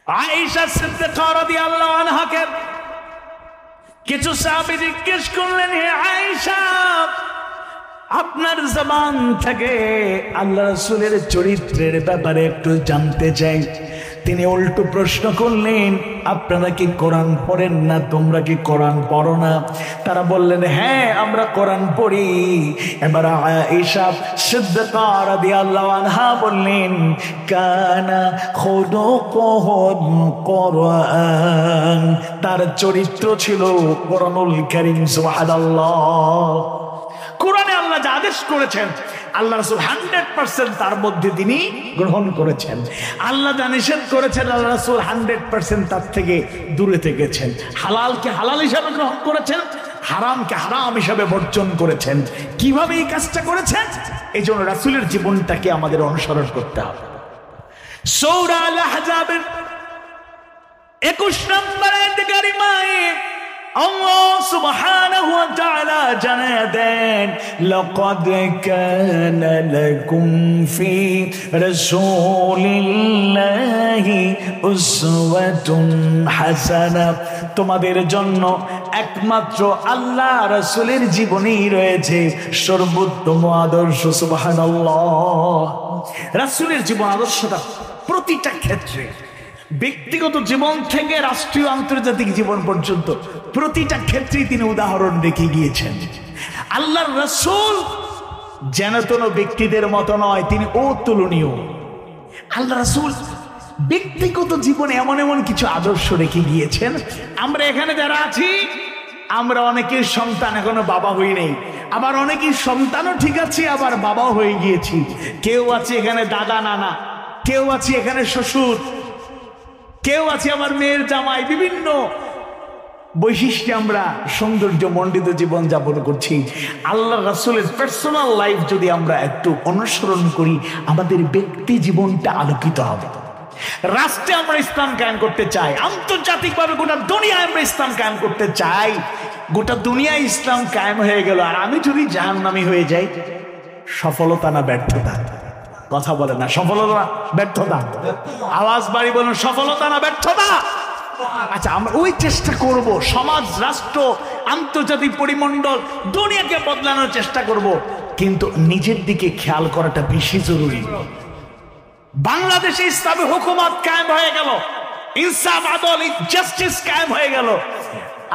আয়েশা সিদ্দিকা রাদিয়াল্লাহু আনহাকে কিছু সাহাবী জিজ্ঞেস করলেন, হে আয়েশা, আপনার জবান থেকে আল্লাহ রাসূলের চরিত্রের ব্যাপারে একটু জানতে চাই। তিনি উল্টো প্রশ্ন করলেন, আপনারা কি কোরআন পড়েন না? তোমরা কি কোরআন পড়ো না? তারা বললেন, হ্যাঁ আমরা কোরআন পড়ি। এবার আয়েশা সিদ্দিকা রাদিয়াল্লাহু আনহা বললেন, কানা খুলুকুহুল কোরআন, তার চরিত্র ছিল কোরআনুল কারীম। সুবহানাল্লাহ। কোরআনে আল্লাহ যা আদেশ করেছেন আল্লাহ রাসূল 100% তার মধ্যে তিনি গ্রহণ করেছেন। আল্লাহ যা নিষেধ করেছেন আল্লাহ রাসূল 100% তার থেকে দূরে থেকেছেন। হালালকে হালাল হিসাবে গ্রহণ করেছেন, হারামকে হারাম হিসাবে বর্জন করেছেন। কিভাবে এই কাজটা করেছেন? এই জন্য রাসূলের জীবনটাকে আমাদের অনুসরণ করতে হবে। সূরা আল আহজাবের 21 নম্বর আয়াতে কারিমায়ে আল্লাহ সুবহানাহু ওয়া তাআলা জানিয়ে দেন, লাকাদ কানা লাকুম ফি রাসূলিল্লাহি উসওয়াতুন হাসানা, তোমাদের জন্য একমাত্র আল্লাহ রাসূলের জীবনেই রয়েছে সর্বোত্তম আদর্শ। সুবহানাল্লাহ। রাসূলের জীবন আদর্শটা প্রতিটা ক্ষেত্রে, ব্যক্তিগত জীবন থেকে রাষ্ট্রীয় আন্তর্জাতিক জীবন পর্যন্ত প্রতিটা ক্ষেত্রেই তিনি উদাহরণ রেখে গিয়েছেন। আল্লাহর রাসূল যেন কোনো ব্যক্তিদের মতো নয়, তিনি অতুলনীয়। আল্লাহ রাসূল ব্যক্তিগত জীবনে এমন এমন কিছু আদর্শ রেখে গিয়েছেন। আমরা এখানে যারা আছি, আমরা অনেকের সন্তান এখনো বাবা হই নাই, আবার অনেকের সন্তানও ঠিক আছে, আবার বাবাও হয়ে গিয়েছি। কেউ আছে এখানে দাদা নানা, কেউ আছে এখানে শ্বশুর, কেউ আছে আমার মেয়ের জামাই। বিভিন্ন বৈশিষ্ট্যে আমরা সৌন্দর্য মণ্ডিত জীবন যাপন করছি। আল্লাহ রাসূলের পার্সোনাল লাইফ যদি আমরা একটু অনুসরণ করি, আমাদের ব্যক্তি জীবনটা আলোকিত হবে। রাষ্ট্রে আমরা ইসলাম কায়েম করতে চাই, আন্তর্জাতিকভাবে গোটা দুনিয়ায় আমরা ইসলাম কায়েম করতে চাই। গোটা দুনিয়ায় ইসলাম কায়েম হয়ে গেল, আর আমি যদি জাহান্নামী হয়ে যাই, সফলতা না ব্যর্থতা? কথা বলে না, সফলতা না ব্যর্থতা? আওয়াজ বাড়ি বলুন, সফলতা না ব্যর্থতা? আচ্ছা, আমরা ওই চেষ্টা করব, সমাজ, রাষ্ট্র, আন্তর্জাতিক পরিমণ্ডল, দুনিয়াকে বদলানোর চেষ্টা করব, কিন্তু নিজের দিকে খেয়াল করাটা বেশি জরুরি। বাংলাদেশে ইসলামী হুকুমত কায়েম হয়ে গেল, ইনসাফ আদল জাস্টিস কায়েম হয়ে গেল,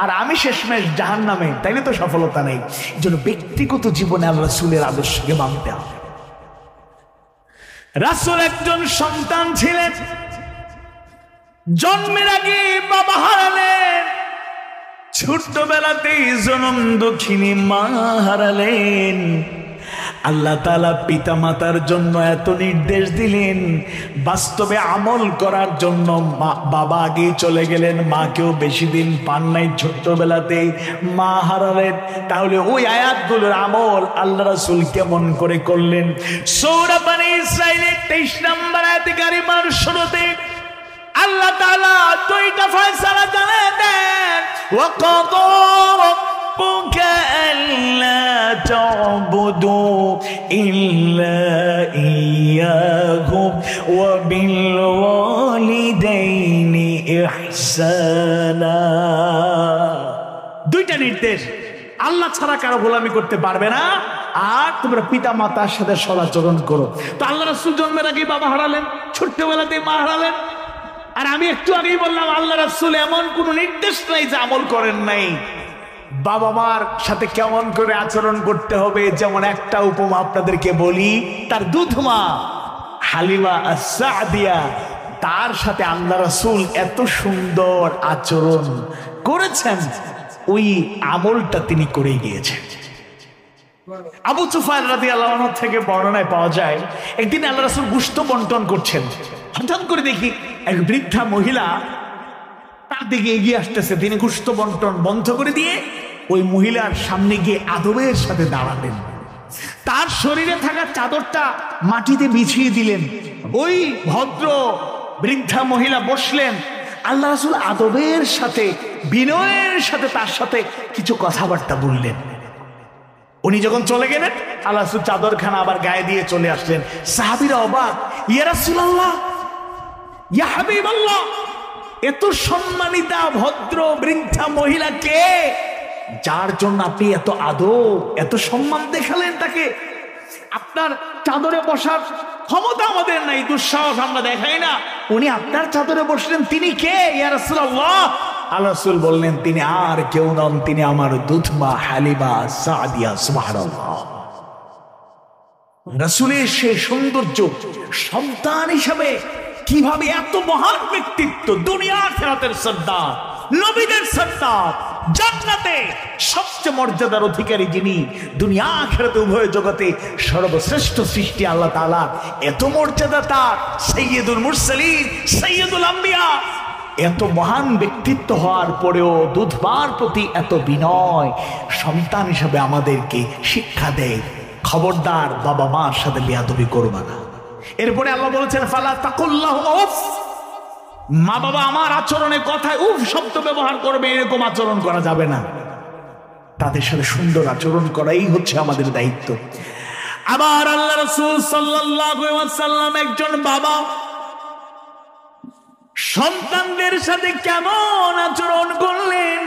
আর আমি শেষমেশ জাহান্নামে, তাই না? তো সফলতা নেই। এই জন্য ব্যক্তিগত জীবনে আল্লাহ রাসূলের আদর্শকে মানতে হবে। রাসূল একজন সন্তান ছিলেন, জন্মের আগে বাবা হারালেন, ছোট্টবেলাতেই জনম দুঃখিনী মা হারালেন। আল্লাহ তাআলা পিতা মাতার জন্য এত নির্দেশ দিলেন, বাস্তবে আমল করার জন্য বাবা আগে চলে গেলেন, মাকেও বেশি দিন পান নাই, ছোট্টবেলাতে মা হারালেন। তাহলে ওই আয়াতগুলোর আমল আল্লাহ রাসূল কেমন করে করলেন? সূরা বনী ইসরাঈলের 23 নম্বর আয়াতে কারিমার শুরুতে আল্লাহ তাআলা দুইটা ফয়সালা জানিয়ে দেন, ওয়াকাদা রাব্বুকা আল্লা তা'বুদু ইল্লা ইয়্যাহু ওয়া বিল ওয়ালিদাইনি ইহসানা। দুইটা নির্দেশ, আল্লাহ ছাড়া কারো গোলামি করতে পারবে না, আর তোমরা পিতা মাতার সাথে সদাচরণ করো। তো আল্লাহ রাসূল জন্মের আগে বাবা হারালেন, ছোট্টবেলাতেই মা হারালেন, আর আমি একটু আগেই বললাম আল্লাহ রাসূল এমন কোন নির্দেশ নাই যে আমল করেন নাই। বাবা মার সাথে কেমন করে আচরণ করতে হবে, যেমন একটা উপমা আপনাদেরকে বলি, তার দুধ মা হালিমা আস-সাদিয়া, তার সাথে আল্লাহ রাসূল এত সুন্দর আচরণ করেছেন, ওই আমলটা তিনি করে গিয়েছেন। আবু সুফিয়ান রাদিয়াল্লাহু আনহু থেকে বর্ণনায় পাওয়া যায়, একদিন আল্লাহ রাসূল গোশত বন্টন করছেন, হঠাৎ করে দেখি এক বৃদ্ধা মহিলা তার দিকে এগিয়ে আসতেছে। তিনি গোশত বন্টন বন্ধ করে দিয়ে ওই মহিলার সামনে গিয়ে আদবের সাথে দাঁড়ালেন, তার শরীরে থাকা চাদরটা মাটিতে বিছিয়ে দিলেন। ওই ভদ্র বৃদ্ধা মহিলা বসলেন, আল্লাহ রাসূল আদবের সাথে, বিনয়ের সাথে তার সাথে কিছু কথাবার্তা বললেন। উনি যখন চলে গেলেন, আল্লাহ রাসূল চাদরখানা আবার গায়ে দিয়ে চলে আসলেন। সাহাবীরা অবাক, ইয়া রাসূলুল্লাহ, ইয়া হাবিবাল্লাহ, এত সম্মানিতা ভদ্র বৃদ্ধা মহিলা কে, যার জন্য আপনি এত আদর এত সম্মান দেখালেন তাকে? আপনার চাদরে বসার ক্ষমতা আমাদের নাই, দুঃসাহস আমরা দেখাই না, উনি আপনার চাদরে বসলেন, তিনি কে ইয়া রাসূলুল্লাহ? আল্লাহ রাসূল বললেন তিনি আর কেউ নন, তিনি আমার দুধমা হালিমা সাদিয়া। সুবহানাল্লাহ। রাসূলের সেই সৌন্দর্য সন্তান হিসাবে কিভাবে এত মহান ব্যক্তিত্ব, দুনিয়া আখিরাতের সর্দার, নবীদের সর্দার, জান্নাতে সবচেয়ে মর্যাদার অধিকারী যিনি, দুনিয়া আখিরাতে উভয় জগতে সর্বশ্রেষ্ঠ সৃষ্টি আল্লাহ তাআলা, এত মর্যাদা তার, সাইয়্যিদুল মুরসালিন, সাইয়্যিদুল আম্বিয়া, এত মহান ব্যক্তিত্ব হওয়ার পরেও দুধবার প্রতি এত বিনয়, সন্তান হিসাবে আমাদেরকে শিক্ষা দেয় খবরদার বাবা মার সাথে বেয়াদবি করবা না। এরপরে আল্লাহ বলেছেন ফালা তাকুল্লাহুমা উফ, মা বাবা আমার আচরণে কথায় উফ শব্দ ব্যবহার করবে এরকম আচরণ করা যাবে না, তাদের সাথে সুন্দর আচরণ করাই হচ্ছে আমাদের দায়িত্ব। আবার আল্লাহ রাসূল সাল্লাল্লাহু আলাইহি ওয়াসাল্লাম একজন বাবা সন্তানদের সাথে কেমন আচরণ করলেন,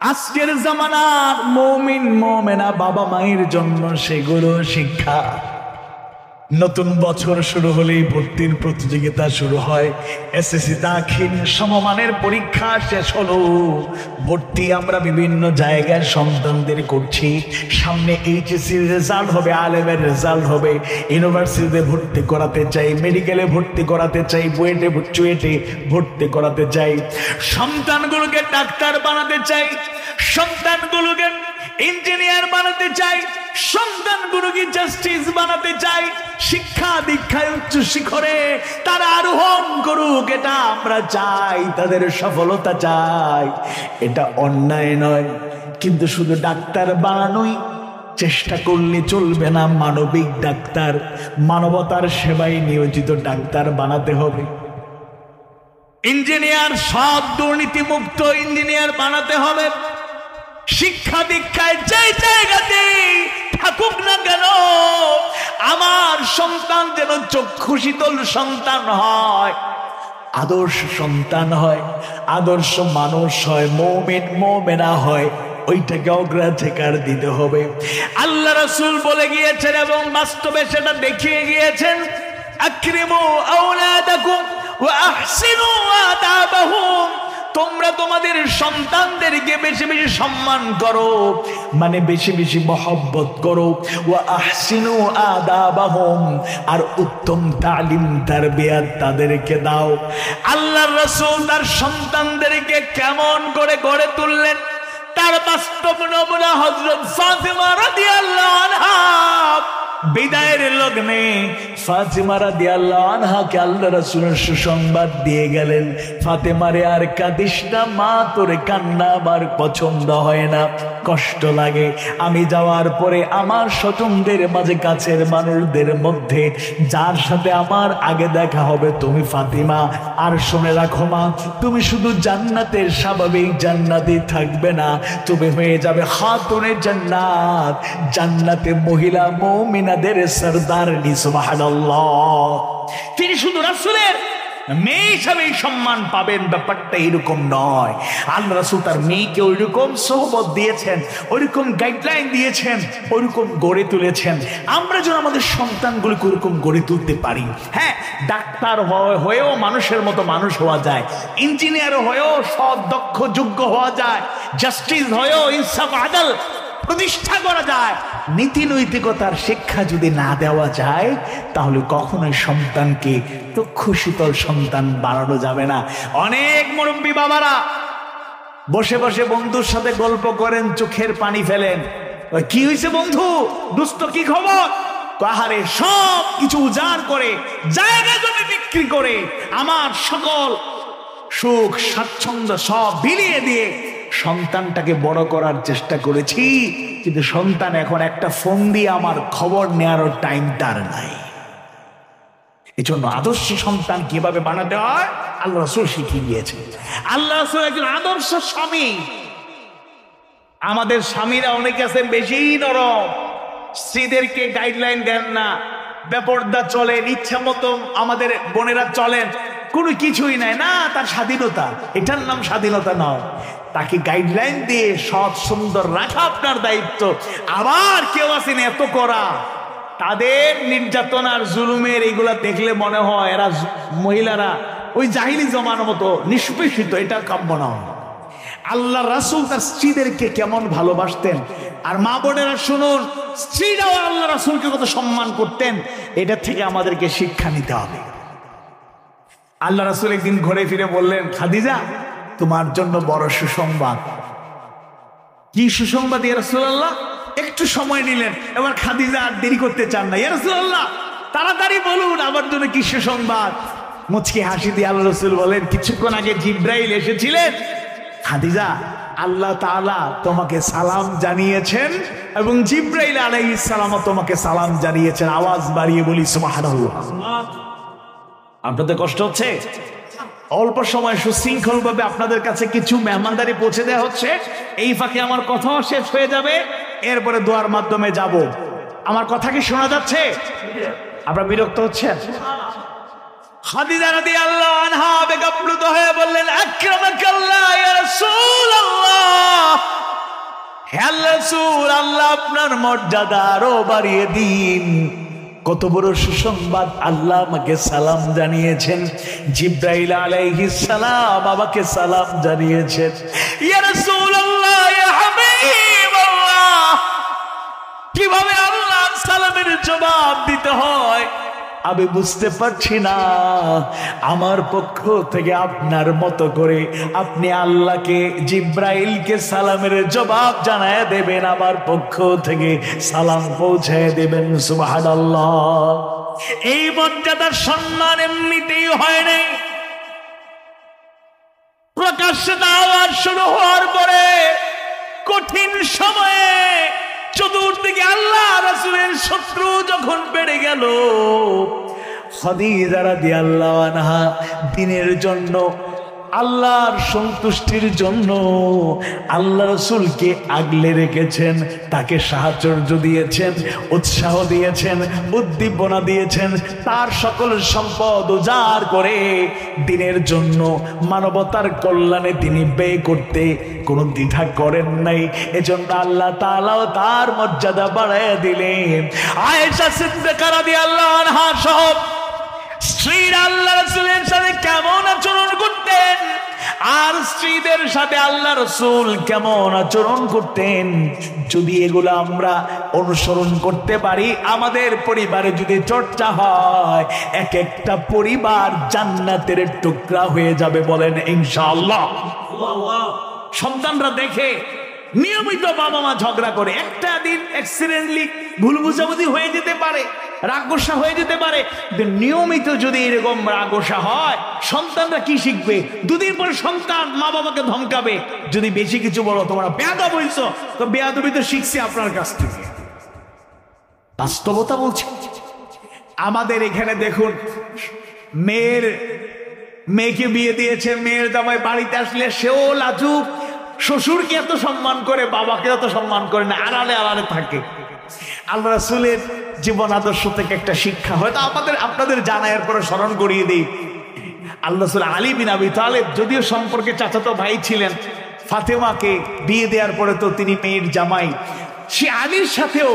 আজকের জামানার মুমিন মুমিনা বাবা মায়ের জন্য সেগুলো শিক্ষা। নতুন বছর শুরু হলেই ভর্তির প্রতিযোগিতা শুরু হয়, এসএসসি দাখিল সমমানের পরীক্ষা শেষ হলো, ভর্তি আমরা বিভিন্ন জায়গায় সন্তানদের করছি, সামনে এইচএসসির রেজাল্ট হবে, আলেমের রেজাল্ট হবে, ইউনিভার্সিটিতে ভর্তি করাতে চাই, মেডিকেলে ভর্তি করাতে চাই, বুয়েটে চুয়েটে ভর্তি করাতে চাই, সন্তানগুলোকে ডাক্তার বানাতে চাই, সন্তানগুলোকে ইঞ্জিনিয়ার বানাতে চাই, সন্তানগুলোকে জাস্টিস বানাতে চাই, শিক্ষা দীক্ষায় উচ্চ শিখরে তারা আরোহণ করুক, এটা আমরা চাই, তাদের সফলতা চাই, এটা অন্যায় নয়। কিন্তু শুধু ডাক্তার বানানোই চেষ্টা করলে চলবে না, মানবিক ডাক্তার, মানবতার সেবায় নিয়োজিত ডাক্তার বানাতে হবে। ইঞ্জিনিয়ার সব দুর্নীতি মুক্ত ইঞ্জিনিয়ার বানাতে হবে। শিক্ষা দীক্ষায় যে জায়গাতে থাকুক না কেন আমার সন্তান যেন চক্ষু শীতল সন্তান হয়, আদর্শ সন্তান হয়, আদর্শ মানুষ হয়, মুমিন মুমিনা হয়, ওইটাকে অগ্রাধিকার দিতে হবে। আল্লাহ রাসূল বলে গিয়েছেন এবং বাস্তবে সেটা দেখিয়ে গিয়েছেন, আকরিমু আওলাদাকুম ওয়া আহসিনু আদাবাহুম, তোমরা তোমাদের সন্তানদেরকে বেশি বেশি সম্মান করো, মানে বেশি বেশি মহব্বত করো, ওয়া আহসিনু আদাবাহুম, আর উত্তম তালিম তারবিয়াত তাদেরকে দাও। আল্লাহর রাসূল তার সন্তানদেরকে কেমন করে গড়ে তুললেন তার বাস্তব নমুনা হযরত ফাতিমা রাদিয়াল্লাহু আনহা। বিদায়ের লগ্নে ফাতিমা রাদিয়াল্লাহু আনহাকে আল্লাহ রাসূল সুসংবাদ দিয়ে গেলেন, ফাতিমারে আর কাঁদিস না মা, তোর কান্না আমার পছন্দ হয় না, কষ্ট লাগে, আমি যাওয়ার পরে আমার স্বজনদের মাঝে কাছের মানুষদের মধ্যে যার সাথে আমার আগে দেখা হবে তুমি ফাতিমা। আর শুনে রাখো মা, তুমি শুধু জান্নাতের স্বাভাবিক জান্নাতে থাকবে না, তুমি হয়ে যাবে খাতুনে জান্নাত, জান্নাতে মহিলা মুমিনাদের সরদারনি। সুবহানাল্লাহ। তিনি শুধু রাসূলের মেয়ে হিসাবে সম্মান পাবেন ব্যাপারটা এরকম নয়। আল্লাহ রাসূল তার মেয়েকে ওইরকম সোহবত দিয়েছেন, ওইরকম গাইডলাইন দিয়েছেন, ওইরকম গড়ে তুলেছেন। আমরা যেন আমাদের সন্তানগুলোকে ওইরকম গড়ে তুলতে পারি। হ্যাঁ, ডাক্তার হয়েও মানুষের মতো মানুষ হওয়া যায়, ইঞ্জিনিয়ার হয়েও সৎ দক্ষ যোগ্য হওয়া যায়, জাস্টিস হয়েও ইনসাফ আদল প্রতিষ্ঠা করা যায়। নীতি নৈতিকতার শিক্ষা যদি না দেওয়া যায় তাহলে কখনোই সন্তানকে চক্ষু শীতল সন্তান বানানো যাবে না। অনেক মুরব্বী বাবারা বসে বসে বন্ধুর সাথে গল্প করেন, চোখের পানি ফেলেন, কি হয়েছে বন্ধু, দুস্থ কি খবর, কাহারে সব কিছু উজাড় করে জায়গা জমি বিক্রি করে আমার সকল সুখ স্বাচ্ছন্দ্য সব বিলিয়ে দিয়ে সন্তানটাকে বড় করার চেষ্টা করেছি, কিন্তু সন্তান এখন একটা ফোন দিয়ে আমার খবর নেওয়ার টাইম তার নাই। এজন্য আদর্শ সন্তান কিভাবে বানাতে হয় আল্লাহ রাসূল শিখিয়ে দিয়েছেন। আল্লাহ রাসূল একজন আদর্শ স্বামী। আমাদের স্বামীরা অনেকে আছেন বেশি নরম, স্ত্রীদেরকে গাইডলাইন দেন না, বেপরদা চলেন, ইচ্ছা মতো আমাদের বোনেরা চলেন, কোনো কিছুই নাই, না তার স্বাধীনতা, এটার নাম স্বাধীনতা নয়। তাকে গাইডলাইন দিয়ে সৎ সুন্দর রাখা আপনার দায়িত্ব। আবার কেউ আছেন এত করা, তাদের নির্যাতনার জুলুমের এইগুলা দেখলে মনে হয় এরা মহিলারা ওই জাহিলি জমানোর মতো নিষ্পেষিত, এটা কাম্য নয়। আল্লাহ রাসূল তার স্ত্রীদেরকে কেমন ভালোবাসতেন, আর মা বোনেরা শুনুন, স্ত্রীরাও আল্লাহ রাসূলকে কত সম্মান করতেন, এটা থেকে আমাদেরকে শিক্ষা নিতে হবে। আল্লাহ রাসূল একদিন ঘুরে ফিরে বললেন, খাদিজা তোমার জন্য বড় সুসংবাদ। কি সুসংবাদ ইয়া রাসূলুল্লাহ? একটু সময় নিলেন, এবার খাদিজা আর দেরি করতে চান না, ইয়া রাসূলুল্লাহ তাড়াতাড়ি বলুন আমার জন্য কি সুসংবাদ। মুচকি হাসি দিয়ে আল্লাহ রাসূল বলেন, কিছুক্ষণ আগে জিবরাইল এসেছিলেন খাদিজা, আল্লাহ তাআলা তোমাকে সালাম জানিয়েছেন এবং জিবরাইল আলাইহিস সালামও তোমাকে সালাম জানিয়েছেন। আওয়াজ বাড়িয়ে বলি সুবহানাল্লাহ। আপনাদের কষ্ট হচ্ছে? অল্প সময় সুশৃঙ্খল ভাবে আপনাদের কাছে কিছু মেহমানদারি পৌঁছে দেওয়া হচ্ছে। এই ফাঁকে আমার কথাও শেষ হয়ে যাবে, এরপরে দোয়ার মাধ্যমে যাব। আমার কথা কি শোনা যাচ্ছে? আপনারা বিরক্ত হচ্ছেন? খাদিজা রাদিয়াল্লাহু আনহা বেগপ্লুত হয়ে বললেন, আকরামাকাল্লাহ ইয়া রাসূলুল্লাহ, হে আল্লাহর রাসূল আল্লাহ আপনার মর্যাদা আরো বাড়িয়ে দিন। কত বড় সুসংবাদ, আল্লাহ আমাকে সালাম জানিয়েছেন, জিবরাইল আলাইহিস সালাম বাবাকে সালাম জানিয়েছেন। ইয়া রাসূলুল্লাহ ইয়া হাবিবাল্লাহ, কিভাবে আল্লাহর সালামের জবাব দিতে হয় আমি বুঝতে পারছি না। আমার পক্ষ থেকে আপনার মতো করে আপনি আল্লাহকে জিবরাইলকে সালামের জবাব জানায় দেবেন, আমার পক্ষ থেকে সালাম পৌঁছায় দেবেন। সুবহানাল্লাহ। এই মর্যাদার সম্মান এমনিতেই হয় নাই, প্রকাশ্যে দাওয়াত শুরু হওয়ার পরে কঠিন সময়ে চতুর্দিকে আল্লাহ রাসূলের শত্রু যখন বেড়ে গেল, খাদিজা রাদিয়াল্লাহু আনহা দিনের জন্য, আল্লাহর সন্তুষ্টির জন্য আল্লাহ রাসূলকে আগলে রেখেছেন, তাকে সাহায্য দিয়েছেন, উৎসাহ দিয়েছেন, উদ্দীপনা দিয়েছেন, তার সকল সম্পদ উজাড় করে দিনের জন্য মানবতার কল্যাণে তিনি ব্যয় করতে কোনো দ্বিধা করেন নাই। এজন্য আল্লাহ তাআলাও তার মর্যাদা বাড়ায় দিলেন। আয়েশা সিদ্দিকা রাদিয়াল্লাহু আনহা সহ স্ত্রীরা আল্লাহ রাসূলের সাথে কেমন আচরণ করতেন, আর স্ত্রীদের সাথে আল্লাহ রাসূল কেমন আচরণ করতেন, যদি এগুলো আমরা অনুসরণ করতে পারি, আমাদের পরিবারে যদি চর্চা হয়, এক একটা পরিবার জান্নাতের টুকরা হয়ে যাবে, বলেন ইনশাআল্লাহ। সন্তানরা দেখে নিয়মিত বাবা মা ঝগড়া করে, একটা দিন অ্যাক্সিডেন্টলি ভুল বুঝাবুঝি হয়ে যেতে পারে, রাগোসা হয়ে যেতে পারে, নিয়মিত যদি এরকম রাগোসা হয় সন্তানরা কি শিখবে? দুদিন পরে সন্তান মা বাবাকে ধমকাবে, যদি বেশি কিছু বলো তোমরা বেয়াদব হইছো, তো বেয়াদবি তো শিখছি আপনার কাছ থেকে। বাস্তবতা বলছে। আমাদের এখানে দেখুন, মেয়েকে বিয়ে দিয়েছে, মেয়ের জামাই বাড়িতে আসলে সেও লাজুক, শ্বশুরকে এত সম্মান করে, বাবাকে এত সম্মান করে না, আড়ালে আড়ালে থাকে। আল্লাহ রাসূলের জীবন আদর্শ থেকে একটা শিক্ষা হয়তো আপনাদের জানার পরে স্মরণ করিয়ে দিই। আল্লাহ রাসূল আলী বিন আবি তালেব যদিও সম্পর্কে চাচাতো ভাই ছিলেন, ফাতেমাকে বিয়ে দেওয়ার পরে তো তিনি মেয়ের জামাই, সে আলীর সাথেও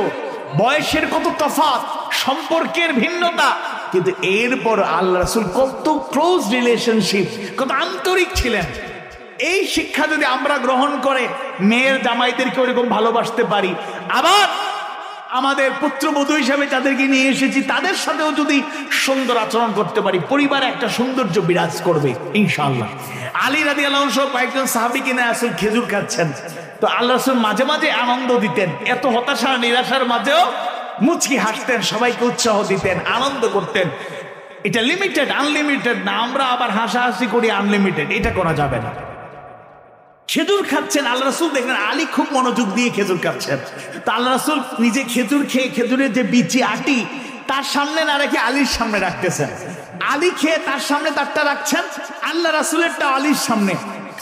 বয়সের কত তফাৎ, সম্পর্কের ভিন্নতা, কিন্তু এরপর আল্লাহ রাসূল কত ক্লোজ রিলেশনশিপ, কত আন্তরিক ছিলেন। এই শিক্ষা যদি আমরা গ্রহণ করে মেয়ের জামাইদেরকে ওরকম ভালোবাসতে পারি, আবার আমাদের পুত্রবধূ হিসাবে যাদেরকে নিয়ে এসেছি তাদের সাথেও যদি সুন্দর আচরণ করতে পারি, পরিবারে একটা সৌন্দর্য বিরাজ করবে ইনশাআল্লাহ। আলী রাদিয়াল্লাহু আনহু কয়েকজন সাহাবীকে নিয়ে আসলে খেজুর খাচ্ছেন, তো আল্লাহ রাসূল মাঝে মাঝে আনন্দ দিতেন, এত হতাশা নিরাশার মাঝেও মুচকি হাসতেন, সবাইকে উৎসাহ দিতেন, আনন্দ করতেন। এটা লিমিটেড, আনলিমিটেড না। আমরা আবার হাসাহাসি করি, আনলিমিটেড, এটা করা যাবে না। খেজুর খাচ্ছেন আল্লাহ রাসূল, দেখলেন আলী খুব মনোযোগ দিয়ে খেজুর খাচ্ছেন, তো আল্লাহ রাসূল নিজে খেজুর খেয়ে খেজুরের যে বিচি আটি তার সামনে না রেখে আলীর সামনে রাখতেছেন, আলী খেয়ে তার সামনে তারটা রাখছেন, আল্লাহ রাসূলেরটা আলীর সামনে।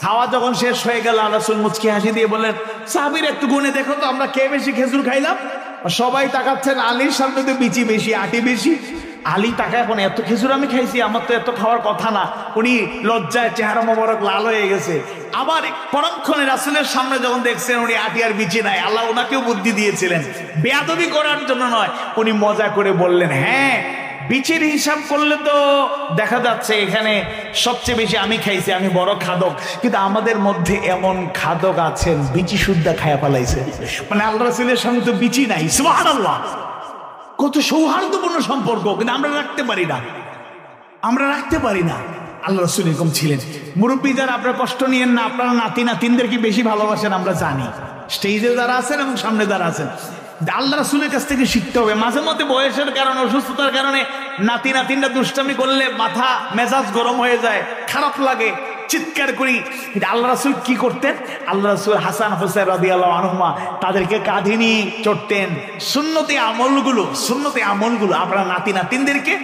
খাওয়া যখন শেষ হয়ে গেল আল্লাহ রাসূল মুচকি হাসি দিয়ে বললেন, সাহাবীরা একটু গুনে দেখো তো আমরা কে বেশি খেজুর খাইলাম। সবাই তাকাচ্ছেন, আলীর সামনে তো বিচি বেশি, আটি বেশি। আলী তাকায়, এখন এত খেজুর আমি খাইছি, আমার তো এত খাওয়ার কথা না। উনি লজ্জায় চেহারা মোবারক লাল হয়ে গেছে। আবার পরক্ষণে রাসূলের সামনে যখন দেখছেন উনি আটিয়ার বিচি নাই, আল্লাহ ওনাকেও বুদ্ধি দিয়েছিলেন, বেয়াদবি করার জন্য নয়। উনি মজা করে বললেন, হ্যাঁ বিচির হিসাব করলে তো দেখা যাচ্ছে এখানে সবচেয়ে বেশি আমি খাইছি, আমি বড় খাদক। কিন্তু আমাদের মধ্যে এমন খাদক আছেন বিচি শুদ্ধা খায়া পালাইছে, মানে আল্লাহ রাসূলের সামনে তো বিচি নাই। সুবহানাল্লাহ, কত সৌহার্দ্যপূর্ণ সম্পর্ক, কিন্তু আমরা রাখতে পারি না, আমরা রাখতে পারি না। আল্লাহ রাসূল এরকম ছিলেন। মুরব্বী যারা, আপনারা কষ্ট নিয়েন না, আপনারা নাতি নাতিনদেরকে বেশি ভালোবাসেন, আমরা জানি। স্টেজে যারা আছেন এবং সামনে যারা আছেন, আল্লাহ রাসূলের কাছ থেকে শিখতে হবে। মাঝে মধ্যে বয়সের কারণে, অসুস্থতার কারণে নাতি নাতিনরা দুষ্টামি করলে মাথা মেজাজ গরম হয়ে যায়, খারাপ লাগে, চিৎকার করি। আল্লাহ রাসূল কি করতেন? আল্লাহ রাসূল হাসান হোসেন রাদিয়াল্লাহু আনহুমা তাদেরকে কাঁধে নিয়ে চড়তেন। সুন্নতি আমলগুলো আপনারা নাতি নাতিনদেরকে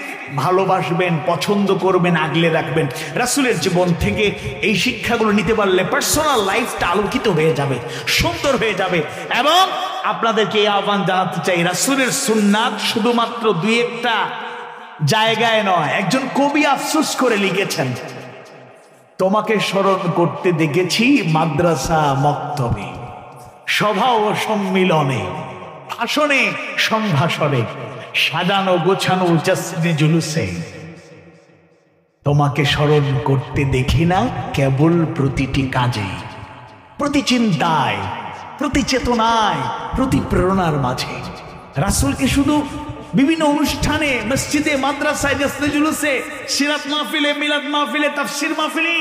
ভালোবাসবেন, পছন্দ করবেন, আগলে রাখবেন। রাসূলের জীবন থেকে এই শিক্ষাগুলো নিতে পারলে পার্সোনাল লাইফটা আলোকিত হয়ে যাবে, সুন্দর হয়ে যাবে। এবং আপনাদেরকে এই আহ্বান জানাতে চাই, রাসূলের সুন্নাত শুধুমাত্র দুই একটা জায়গায় নয়। একজন কবি আফসোস করে লিখেছেন, তোমাকে স্মরণ করতে দেখেছি মাদ্রাসা মক্তবে, সভা ও সম্মিলনে, ভাষণে সংভাষণে, সাজানো গোছানো জশ্নে জুলুসে। তোমাকে স্মরণ করতে দেখি না কেবল প্রতিটি কাজে, প্রতি চিন্তায়, প্রতি চেতনায়, প্রতি প্রেরণার মাঝে। রাসূলকে শুধু বিভিন্ন অনুষ্ঠানে, মসজিদে, মাদ্রাসায়, জশ্নে জুলুসে, সিরাত মাহফিলে, মিলাদ মাহফিলে, তাফসীর মাহফিলে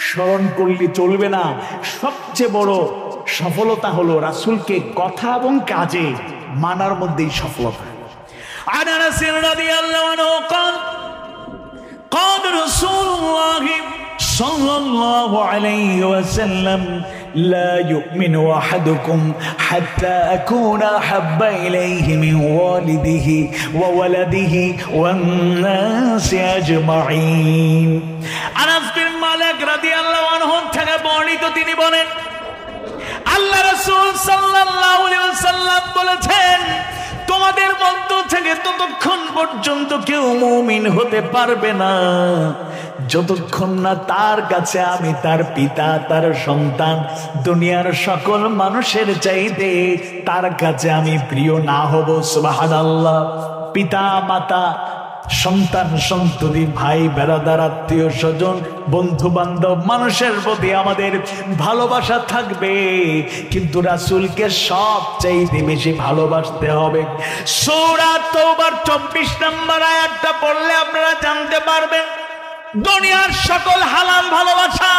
স্মরণ করলে চলবে না। সবচেয়ে বড় সফলতা হলো রাসূলকে কথা এবং কাজে মানার মধ্যেই সফলতা। আনাস রাদিয়াল্লাহু আনহু قال قال رسول الله صلى الله عليه وسلم لا يؤمن أحدكم حتى أكون أحب إليه من والده وولده والناس أجمعين। আনাস বিন মালিক রাদিয়াল্লাহু আনহু থেকে বর্ণিত, তিনি বলেন আল্লাহ রাসূল সাল্লাল্লাহু আলাইহি ওয়াসাল্লাম বলেছেন, তোমাদের মধ্য থেকে ততক্ষণ পর্যন্ত কেউ মুমিন হতে পারবে না যতক্ষণ না তার কাছে আমি তার পিতা, তার সন্তান, দুনিয়ার সকল মানুষের চাইতে তার কাছে আমি প্রিয় না হব। সুবহানাল্লাহ। পিতা মাতা, সন্তান সন্ততি, ভাই বেরাদার, আত্মীয় স্বজন, বন্ধু বান্ধব, মানুষের প্রতি আমাদের ভালোবাসা থাকবে, কিন্তু রাসূলকে সবচাইতে বেশি ভালোবাসতে হবে। সূরা তাওবার 24 নম্বর আয়াতটা পড়লে আপনারা জানতে পারবেন, দুনিয়ার সকল হালাল ভালোবাসা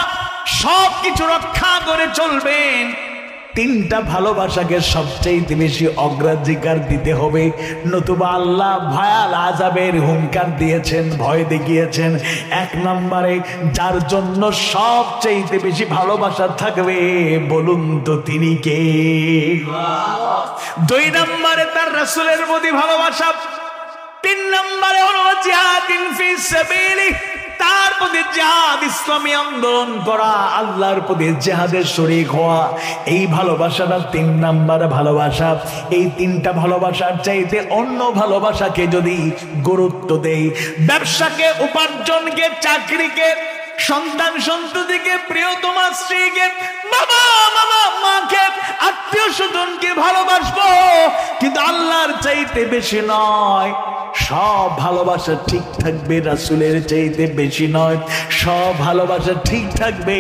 সবকিছু রক্ষা করে চলবেন, তিনটা ভালোবাসাকে সবচেয়ে বেশি অগ্রাধিকার দিতে হবে, নতুবা আল্লাহ ভয়াল আযাবের হুঙ্কার দিয়েছেন, ভয় দেখিয়েছেন। এক নম্বরে যার জন্য সবচেয়ে বেশি ভালোবাসা থাকবে বলুন তো তিনি কে? দুই নম্বরে তার রাসূলের প্রতি ভালোবাসা। তিন নম্বরে হলো জিহাদিন ফি সাবিলিহি, তার প্রতি জিহাদ, ইসলামী আন্দোলন করা, আল্লাহর প্রতি জিহাদের শরীক হওয়া। এই ভালোবাসাটা 3 নাম্বার ভালোবাসা। এই তিনটা ভালোবাসার চাইতে অন্য ভালোবাসাকে যদি গুরুত্ব দেই, ব্যবসাকে, উপার্জনকে, চাকরিকে, সন্তান সন্ততিকে, প্রিয়তমা স্ত্রীকে, বাবা মাকে, আত্মীয় স্বজনকে ভালোবাসবো, কিন্তু আল্লাহর চাইতে বেশি নয়। সব ভালোবাসা ঠিক থাকবে রাসূলের চাইতে বেশি নয়। সব ভালোবাসা ঠিক থাকবে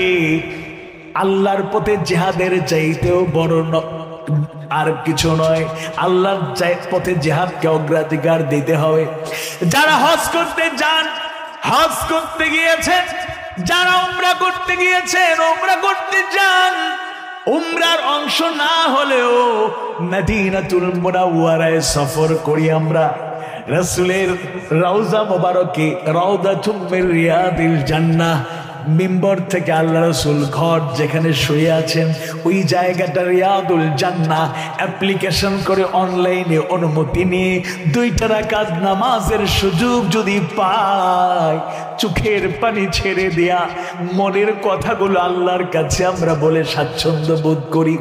আল্লাহর পথে জিহাদের চাইতেও বড় আর কিছু নয়। আল্লাহর পথে জিহাদকে অগ্রাধিকার দিতে হবে। যারা হজ করতে যান, হজ করতে গিয়েছেন, যারা উমরা করতে গিয়েছেন, উমরা করতে যান, উমরার অংশ না হলেও মদিনাতুল মুনাওয়ারায় সফর করি আমরা। রাসূলের রওজা মোবারকে, রাউদাতুম মির রিয়াদিল জান্নাহ, মিম্বর থেকে আল্লাহ রাসূল ঘর যেখানে শুয়ে আছেন ওই জায়গাটা রিয়াদুল জান্নাহ। অ্যাপ্লিকেশন করে অনলাইনে অনুমতি নিয়ে 2 রাকাত নামাজের সুযোগ যদি পাই, চোখের পানি ছেড়ে দেয়া মনের কথাগুলো আল্লাহর কাছে আমরা বলে স্বাচ্ছন্দ্য বোধ করি।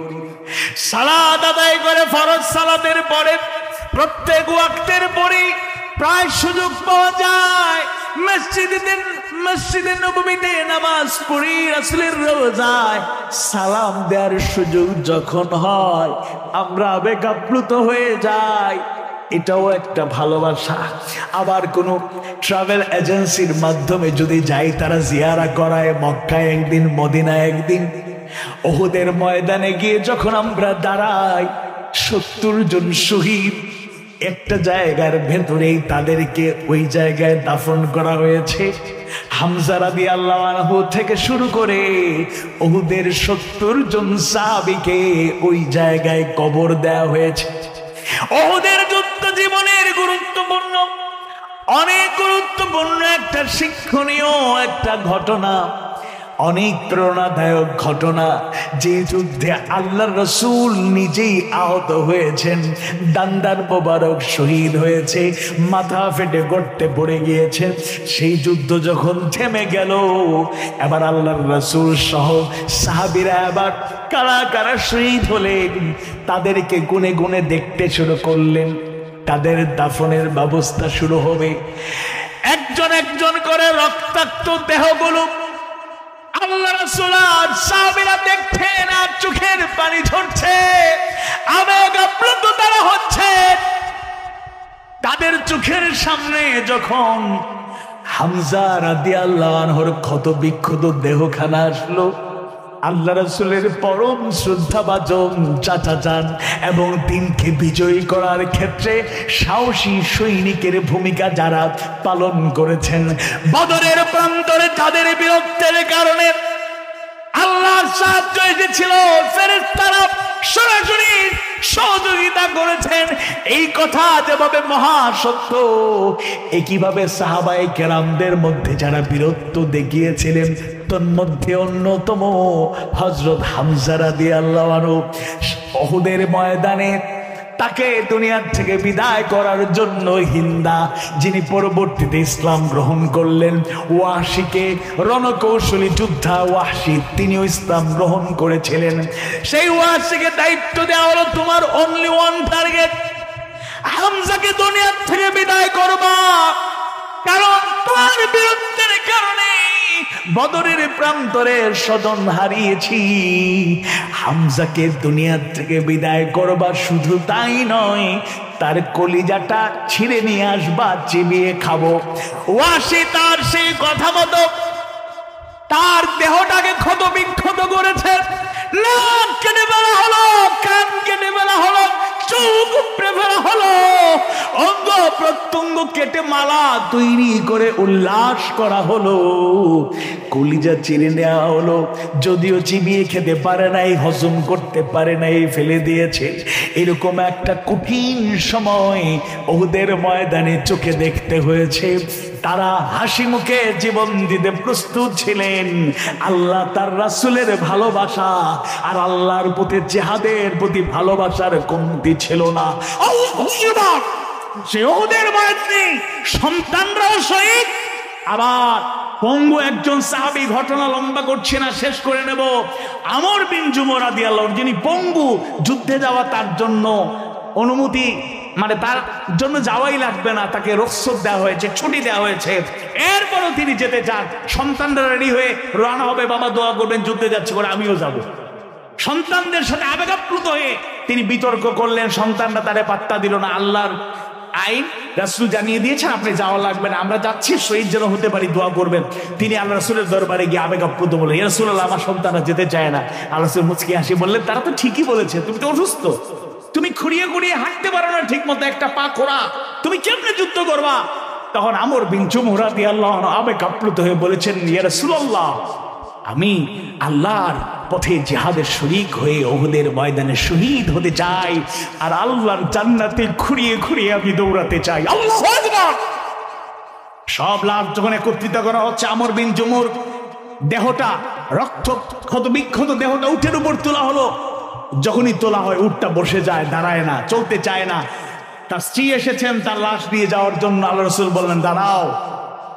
সালাত আদায় করে ফরজ সালাতের পরে, প্রত্যেক ওয়াক্তের পরে প্রায় সুযোগ পাওয়া যায় মসজিদে নববীতে নামাজ পড়ি, রাসূলের রওজায় সালাম দেওয়ার সুযোগ যখন হয় আমরা আবেগাপ্লুত হয়ে যাই। এটাও একটা ভালোবাসা। আবার কোনো ট্রাভেল এজেন্সির মাধ্যমে যদি যাই, তারা জিয়ারা করায় মক্কায় একদিন, মদিনায় একদিন। উহুদের ময়দানে গিয়ে যখন আমরা দাঁড়াই, 70 জন শহীদ একটা জায়গার ভেতরেই তাদেরকে ওই জায়গায় দাফন করা হয়েছে। হামজা রাদিয়াল্লাহু আনহু থেকে শুরু করে উহুদের 70 জন সাহাবীকে ওই জায়গায় কবর দেওয়া হয়েছে। উহুদের যুদ্ধ জীবনের গুরুত্বপূর্ণ, অনেক গুরুত্বপূর্ণ একটা শিক্ষণীয় একটা ঘটনা, অনেক প্রেরণাদায়ক ঘটনা। যে যুদ্ধে আল্লাহর রাসূল নিজেই আহত হয়েছেন, দান্দার মোবারক শহীদ হয়েছে, মাথা ফেটে গর্তে পড়ে গিয়েছে। সেই যুদ্ধ যখন থেমে গেল, এবার আল্লাহর রাসূল সহ সাহাবীরা এবার কারা কারা শহীদ হলেন তাদেরকে গুনে গুনে দেখতে শুরু করলেন। তাদের দাফনের ব্যবস্থা শুরু হবে। একজন একজন করে রক্তাক্ত দেহগুলো আল্লাহ রাসূল আর সাহাবীরা দেখছেন, আর চোখের পানি ঝরছে, আবেগ আপ্লুত তারা হচ্ছে। তাদের চোখের সামনে যখন হামজা রাদিয়াল্লাহু আনহুর ক্ষত বিক্ষত দেহখানা আসলো, আল্লাহ রাসূলের পরম শ্রদ্ধাভাজন চাচা যান এবং দিনকে বিজয়ী করার ক্ষেত্রে সাহসী সৈনিকের ভূমিকা যারা পালন করেছেন, বদরের প্রান্তরে তাদের বীরত্বের কারণে আল্লাহর সাহায্য এসেছিল, ফেরেশতারা সরাসরি সহযোগিতা করেছেন। এই কথা যেভাবে মহাসত্য, একইভাবে সাহাবায়ে কেরামদের মধ্যে যারা বীরত্ব দেখিয়েছিলেন, তন্মধ্যে অন্যতম হযরত হামজা রাদিয়াল্লাহু আনহু উহুদের ময়দানে তাকে দুনিয়ার থেকে বিদায় করার জন্য হিন্দা, যিনি পরবর্তীতে ইসলাম গ্রহণ করলেন, ওয়াহশীকে রণকৌশলী যোদ্ধা ওয়াহশী, তিনিও ইসলাম গ্রহণ করেছিলেন। সেই ওয়াহশীকে দায়িত্ব দেওয়া হলো, তোমার অনলি ওয়ান টার্গেট, হামজাকে দুনিয়ার থেকে বিদায় করবা, কারণ তোমার বীরত্বের কারণে বদরের প্রান্তরে স্বজন হারিয়েছি। হামজাকে দুনিয়ার থেকে বিদায় করবা, শুধু তাই নয়, তার কলিজাটা ছিঁড়ে নিয়ে আসবা, চিবিয়ে খাবো। ওয়াহশী তার সেই কথা মতো তার দেহটাকে ক্ষত বিক্ষত করেছে। নাক কেটে ফেলা হলো, কান কেটে ফেলা হলো, চোখ উপড়ে ফেলা হলো, অঙ্গ প্রত্যঙ্গ কেটে মালা তৈরি করে উল্লাস করা হলো, কলিজা চিরে নেওয়া হলো। যদিও চিবিয়ে খেতে পারে নাই, হজম করতে পারে নাই, ফেলে দিয়েছে। এরকম একটা কঠিন সময় উহুদের ময়দানে চোখে দেখতে হয়েছে। তারা হাসি মুখে জীবন দিতে প্রস্তুত ছিলেন। আল্লাহ তার রাসূলের ভালোবাসা আর আল্লাহর প্রতি জিহাদের প্রতি ভালোবাসার কমতি ছিল না। সে উহুদের ময়দানে সন্তানরাও শহীদ। আবার পঙ্গু একজন সাহাবী, ঘটনা লম্বা করছে না, শেষ করে নেব। আমর বিন জুমহ রাদিয়াল্লাহু আনহু, যিনি পঙ্গু, যুদ্ধে যাওয়া তার জন্য অনুমতি, মানে তার জন্য যাওয়াই লাগবে না, তাকে রুখসত দেওয়া হয়েছে, ছুটি দেওয়া হয়েছে। এরপরও তিনি যেতে চান। সন্তানরা রেডি হয়ে রওনা হবে, বাবা দোয়া করবেন, যুদ্ধে যাচ্ছে করে আমিও যাব। সন্তানদের সাথে আবেগাপ্লুত হয়ে তিনি বিতর্ক করলেন, সন্তানরা তারে পাত্তা দিল না। আল্লাহর আইন রাসূল জানিয়ে দিয়েছেন, আপনি যাওয়া লাগবে না, আমরা যাচ্ছি, শহীদ যেন হতে পারি, দোয়া করবেন। তিনি আল্লাহ রাসূলের দরবারে গিয়ে আবেগাপ্লুত বললেন, ইয়া রাসূলুল্লাহ, আমার সন্তানরা যেতে চায় না। আল্লাহ রাসূল মুচকি হাসি বললেন, তারা তো ঠিকই বলেছে, তুমি তো অসুস্থ, তুমি খুঁড়িয়ে খুঁড়িয়ে হাঁটতে পারো না ঠিক মতো, একটা পা খোড়া, তুমি কেমনে যুদ্ধ করবা? তখন আমর বিন জুমহ রাদিয়াল্লাহু আনহু আবেগাপ্লুত হয়ে বলেছেন, ইয়া রাসূলুল্লাহ, আমি আল্লাহর পথে জিহাদের শরীক হয়ে উহুদের ময়দানে শহীদ হতে চাই, আর আল্লাহর জান্নাতে খুঁড়িয়ে খুঁড়িয়ে আমি দৌড়াতে চাই। আল্লাহু আকবার। সব লাশ যখন একত্রিত করা হচ্ছে, আমর বিন জুমহুর দেহটা, রক্ত ক্ষত বিক্ষত দেহটা উটের উপর তোলা হলো। যখনই তোলা হয়, উটটা বসে যায়, দাঁড়ায় না, চলতে চায় না। তার স্ত্রী এসেছেন তার লাশ দিয়ে যাওয়ার জন্য। আল্লাহ রাসূল বললেন, দাঁড়াও।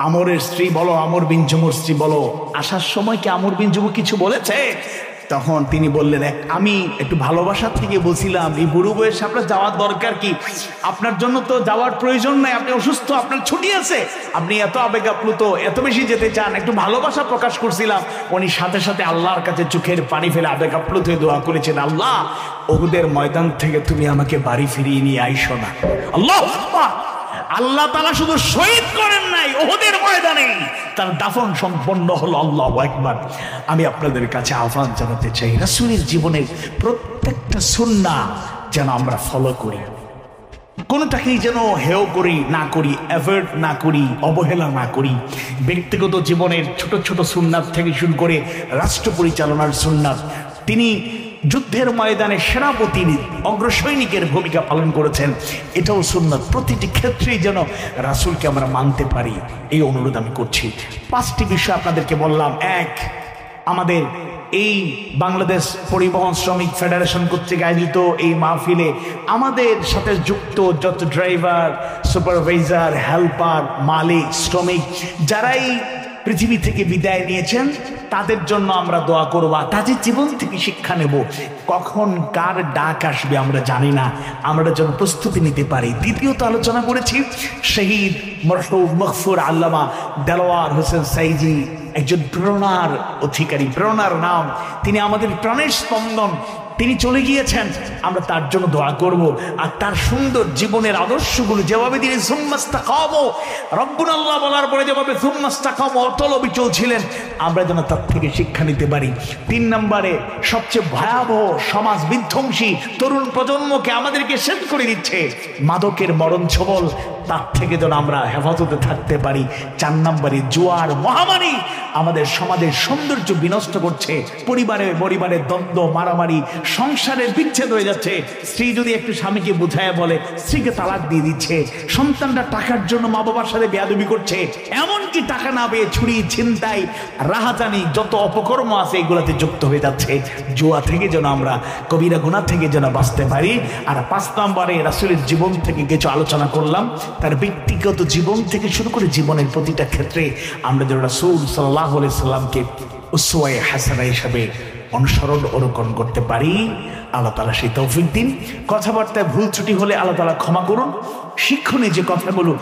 আমরের স্ত্রী বলো, আমর বিন জুমহুর স্ত্রী বলো, আসার সময় কি আমর বিন জুমহ কিছু বলেছে? তখন তিনি বললেন, আমি একটু ভালোবাসা থেকে বলছিলাম এই বুড়ো বয়সে আপনার যাওয়ার দরকার কি, আপনার জন্য তো যাওয়ার প্রয়োজন নাই, আপনি অসুস্থ, আপনার ছুটি আছে, আপনি এত আবেগাপ্লুত, এত বেশি যেতে চান, একটু ভালোবাসা প্রকাশ করছিলাম। উনি সাথে সাথে আল্লাহর কাছে চোখের পানি ফেলে আবেগাপ্লুত হয়ে দোয়া করেছেন, আল্লাহ উহুদের ময়দান থেকে তুমি আমাকে বাড়ি ফিরিয়ে নিয়ে আইসো না। আল্লাহ আল্লাহ তাআলা শুধু শহীদ করেন নাই, উহুদের ময়দানে তার দাফন সম্পন্ন হলো। আল্লাহু আকবার। আমি আপনাদের কাছে আহ্বান জানাতে চাই, রাসূলের জীবনের প্রত্যেকটা সুন্নাহ যেন আমরা ফলো করি, কোনটাকেই যেন হেয় করি না করি, অ্যাভয়েড না করি, অবহেলা না করি। ব্যক্তিগত জীবনের ছোট ছোট সুন্নাত থেকে শুরু করে রাষ্ট্র পরিচালনার সুন্নাত, তিনি যুদ্ধের ময়দানে সেনাপতির অগ্রসৈনিকের ভূমিকা পালন করেছেন, এটাও সুন্নাত। প্রতিটি ক্ষেত্রেই যেন রাসূলকে আমরা মানতে পারি, এই অনুরোধ আমি করছি। 5টি বিষয় আপনাদেরকে বললাম। 1, আমাদের এই বাংলাদেশ পরিবহন শ্রমিক ফেডারেশন কর্তৃক আয়োজিত এই মাহফিলে আমাদের সাথে যুক্ত যত ড্রাইভার, সুপারভাইজার, হেল্পার, মালিক, শ্রমিক যারাই পৃথিবী থেকে বিদায় নিয়েছেন, তাদের জন্য আমরা দোয়া করব, তাদের জীবন থেকে শিক্ষা নেব। কখন কার ডাক আসবে আমরা জানি না, আমরা যেন প্রস্তুতি নিতে পারি। দ্বিতীয়ত আলোচনা করেছি শহীদ মরহুম মগফুর আল্লামা দেলোয়ার হোসেন সাইজি, একজন প্রেরণার অধিকারী, প্রেরণার নাম, তিনি আমাদের প্রাণের স্পন্দন। তিনি চলে গিয়েছেন, আমরা তার জন্য দোয়া করব। আর তার সুন্দর জীবনের আদর্শগুলো যেভাবে তিনি সুম্মাস্তাকামু রব্বুনা আল্লাহ বলার পরে যেভাবে সুম্মাস্তাকামু অটল অবিচল ছিলেন, আমরা যেন তার থেকে শিক্ষা নিতে পারি। 3 নম্বরে সবচেয়ে ভয়াবহ সমাজ বিধ্বংসী তরুণ প্রজন্মকে আমাদেরকে শেষ করে দিচ্ছে মাদকের মরণ ছবল, তার থেকে যেন আমরা হেফাজতে থাকতে পারি। 4 নম্বরে জুয়ার মহামারী আমাদের সমাজের সৌন্দর্য বিনষ্ট করছে, পরিবারে দ্বন্দ্ব, মারামারি, সংসারের বিচ্ছেদ হয়ে যাচ্ছে। স্ত্রী যদি একটু স্বামীকে বুঝায় বলে, স্ত্রীকে তালাক দিয়ে দিচ্ছে। সন্তানরা টাকার জন্য মা বাবার সাথে বেয়াদবি করছে, এমনকি টাকা না পেয়ে চুরি, ছিনতাই, রাহাজানি, যত অপকর্ম আছে এগুলাতে যুক্ত হয়ে যাচ্ছে। জুয়া থেকে যেন আমরা, কবিরা গুনাহ থেকে যেন বাঁচতে পারি। আর 5 নম্বরে রাসূলের জীবন থেকে কিছু আলোচনা করলাম, তার ব্যক্তিগত জীবন থেকে শুরু করে জীবনের প্রতিটা ক্ষেত্রে আমরা যেন রাসূল সাল্লাল্লাহু আলাইহি সাল্লামকে উসওয়ায়ে হাসানা হিসেবে অনুকরণ করতে পারি। আল্লাহ তাআলা সেই তৌফিক দিন। কথাবার্তায় ভুল ত্রুটি হলে আল্লাহ তাআলা ক্ষমা করুন। শিক্ষণীয় যে কথাগুলো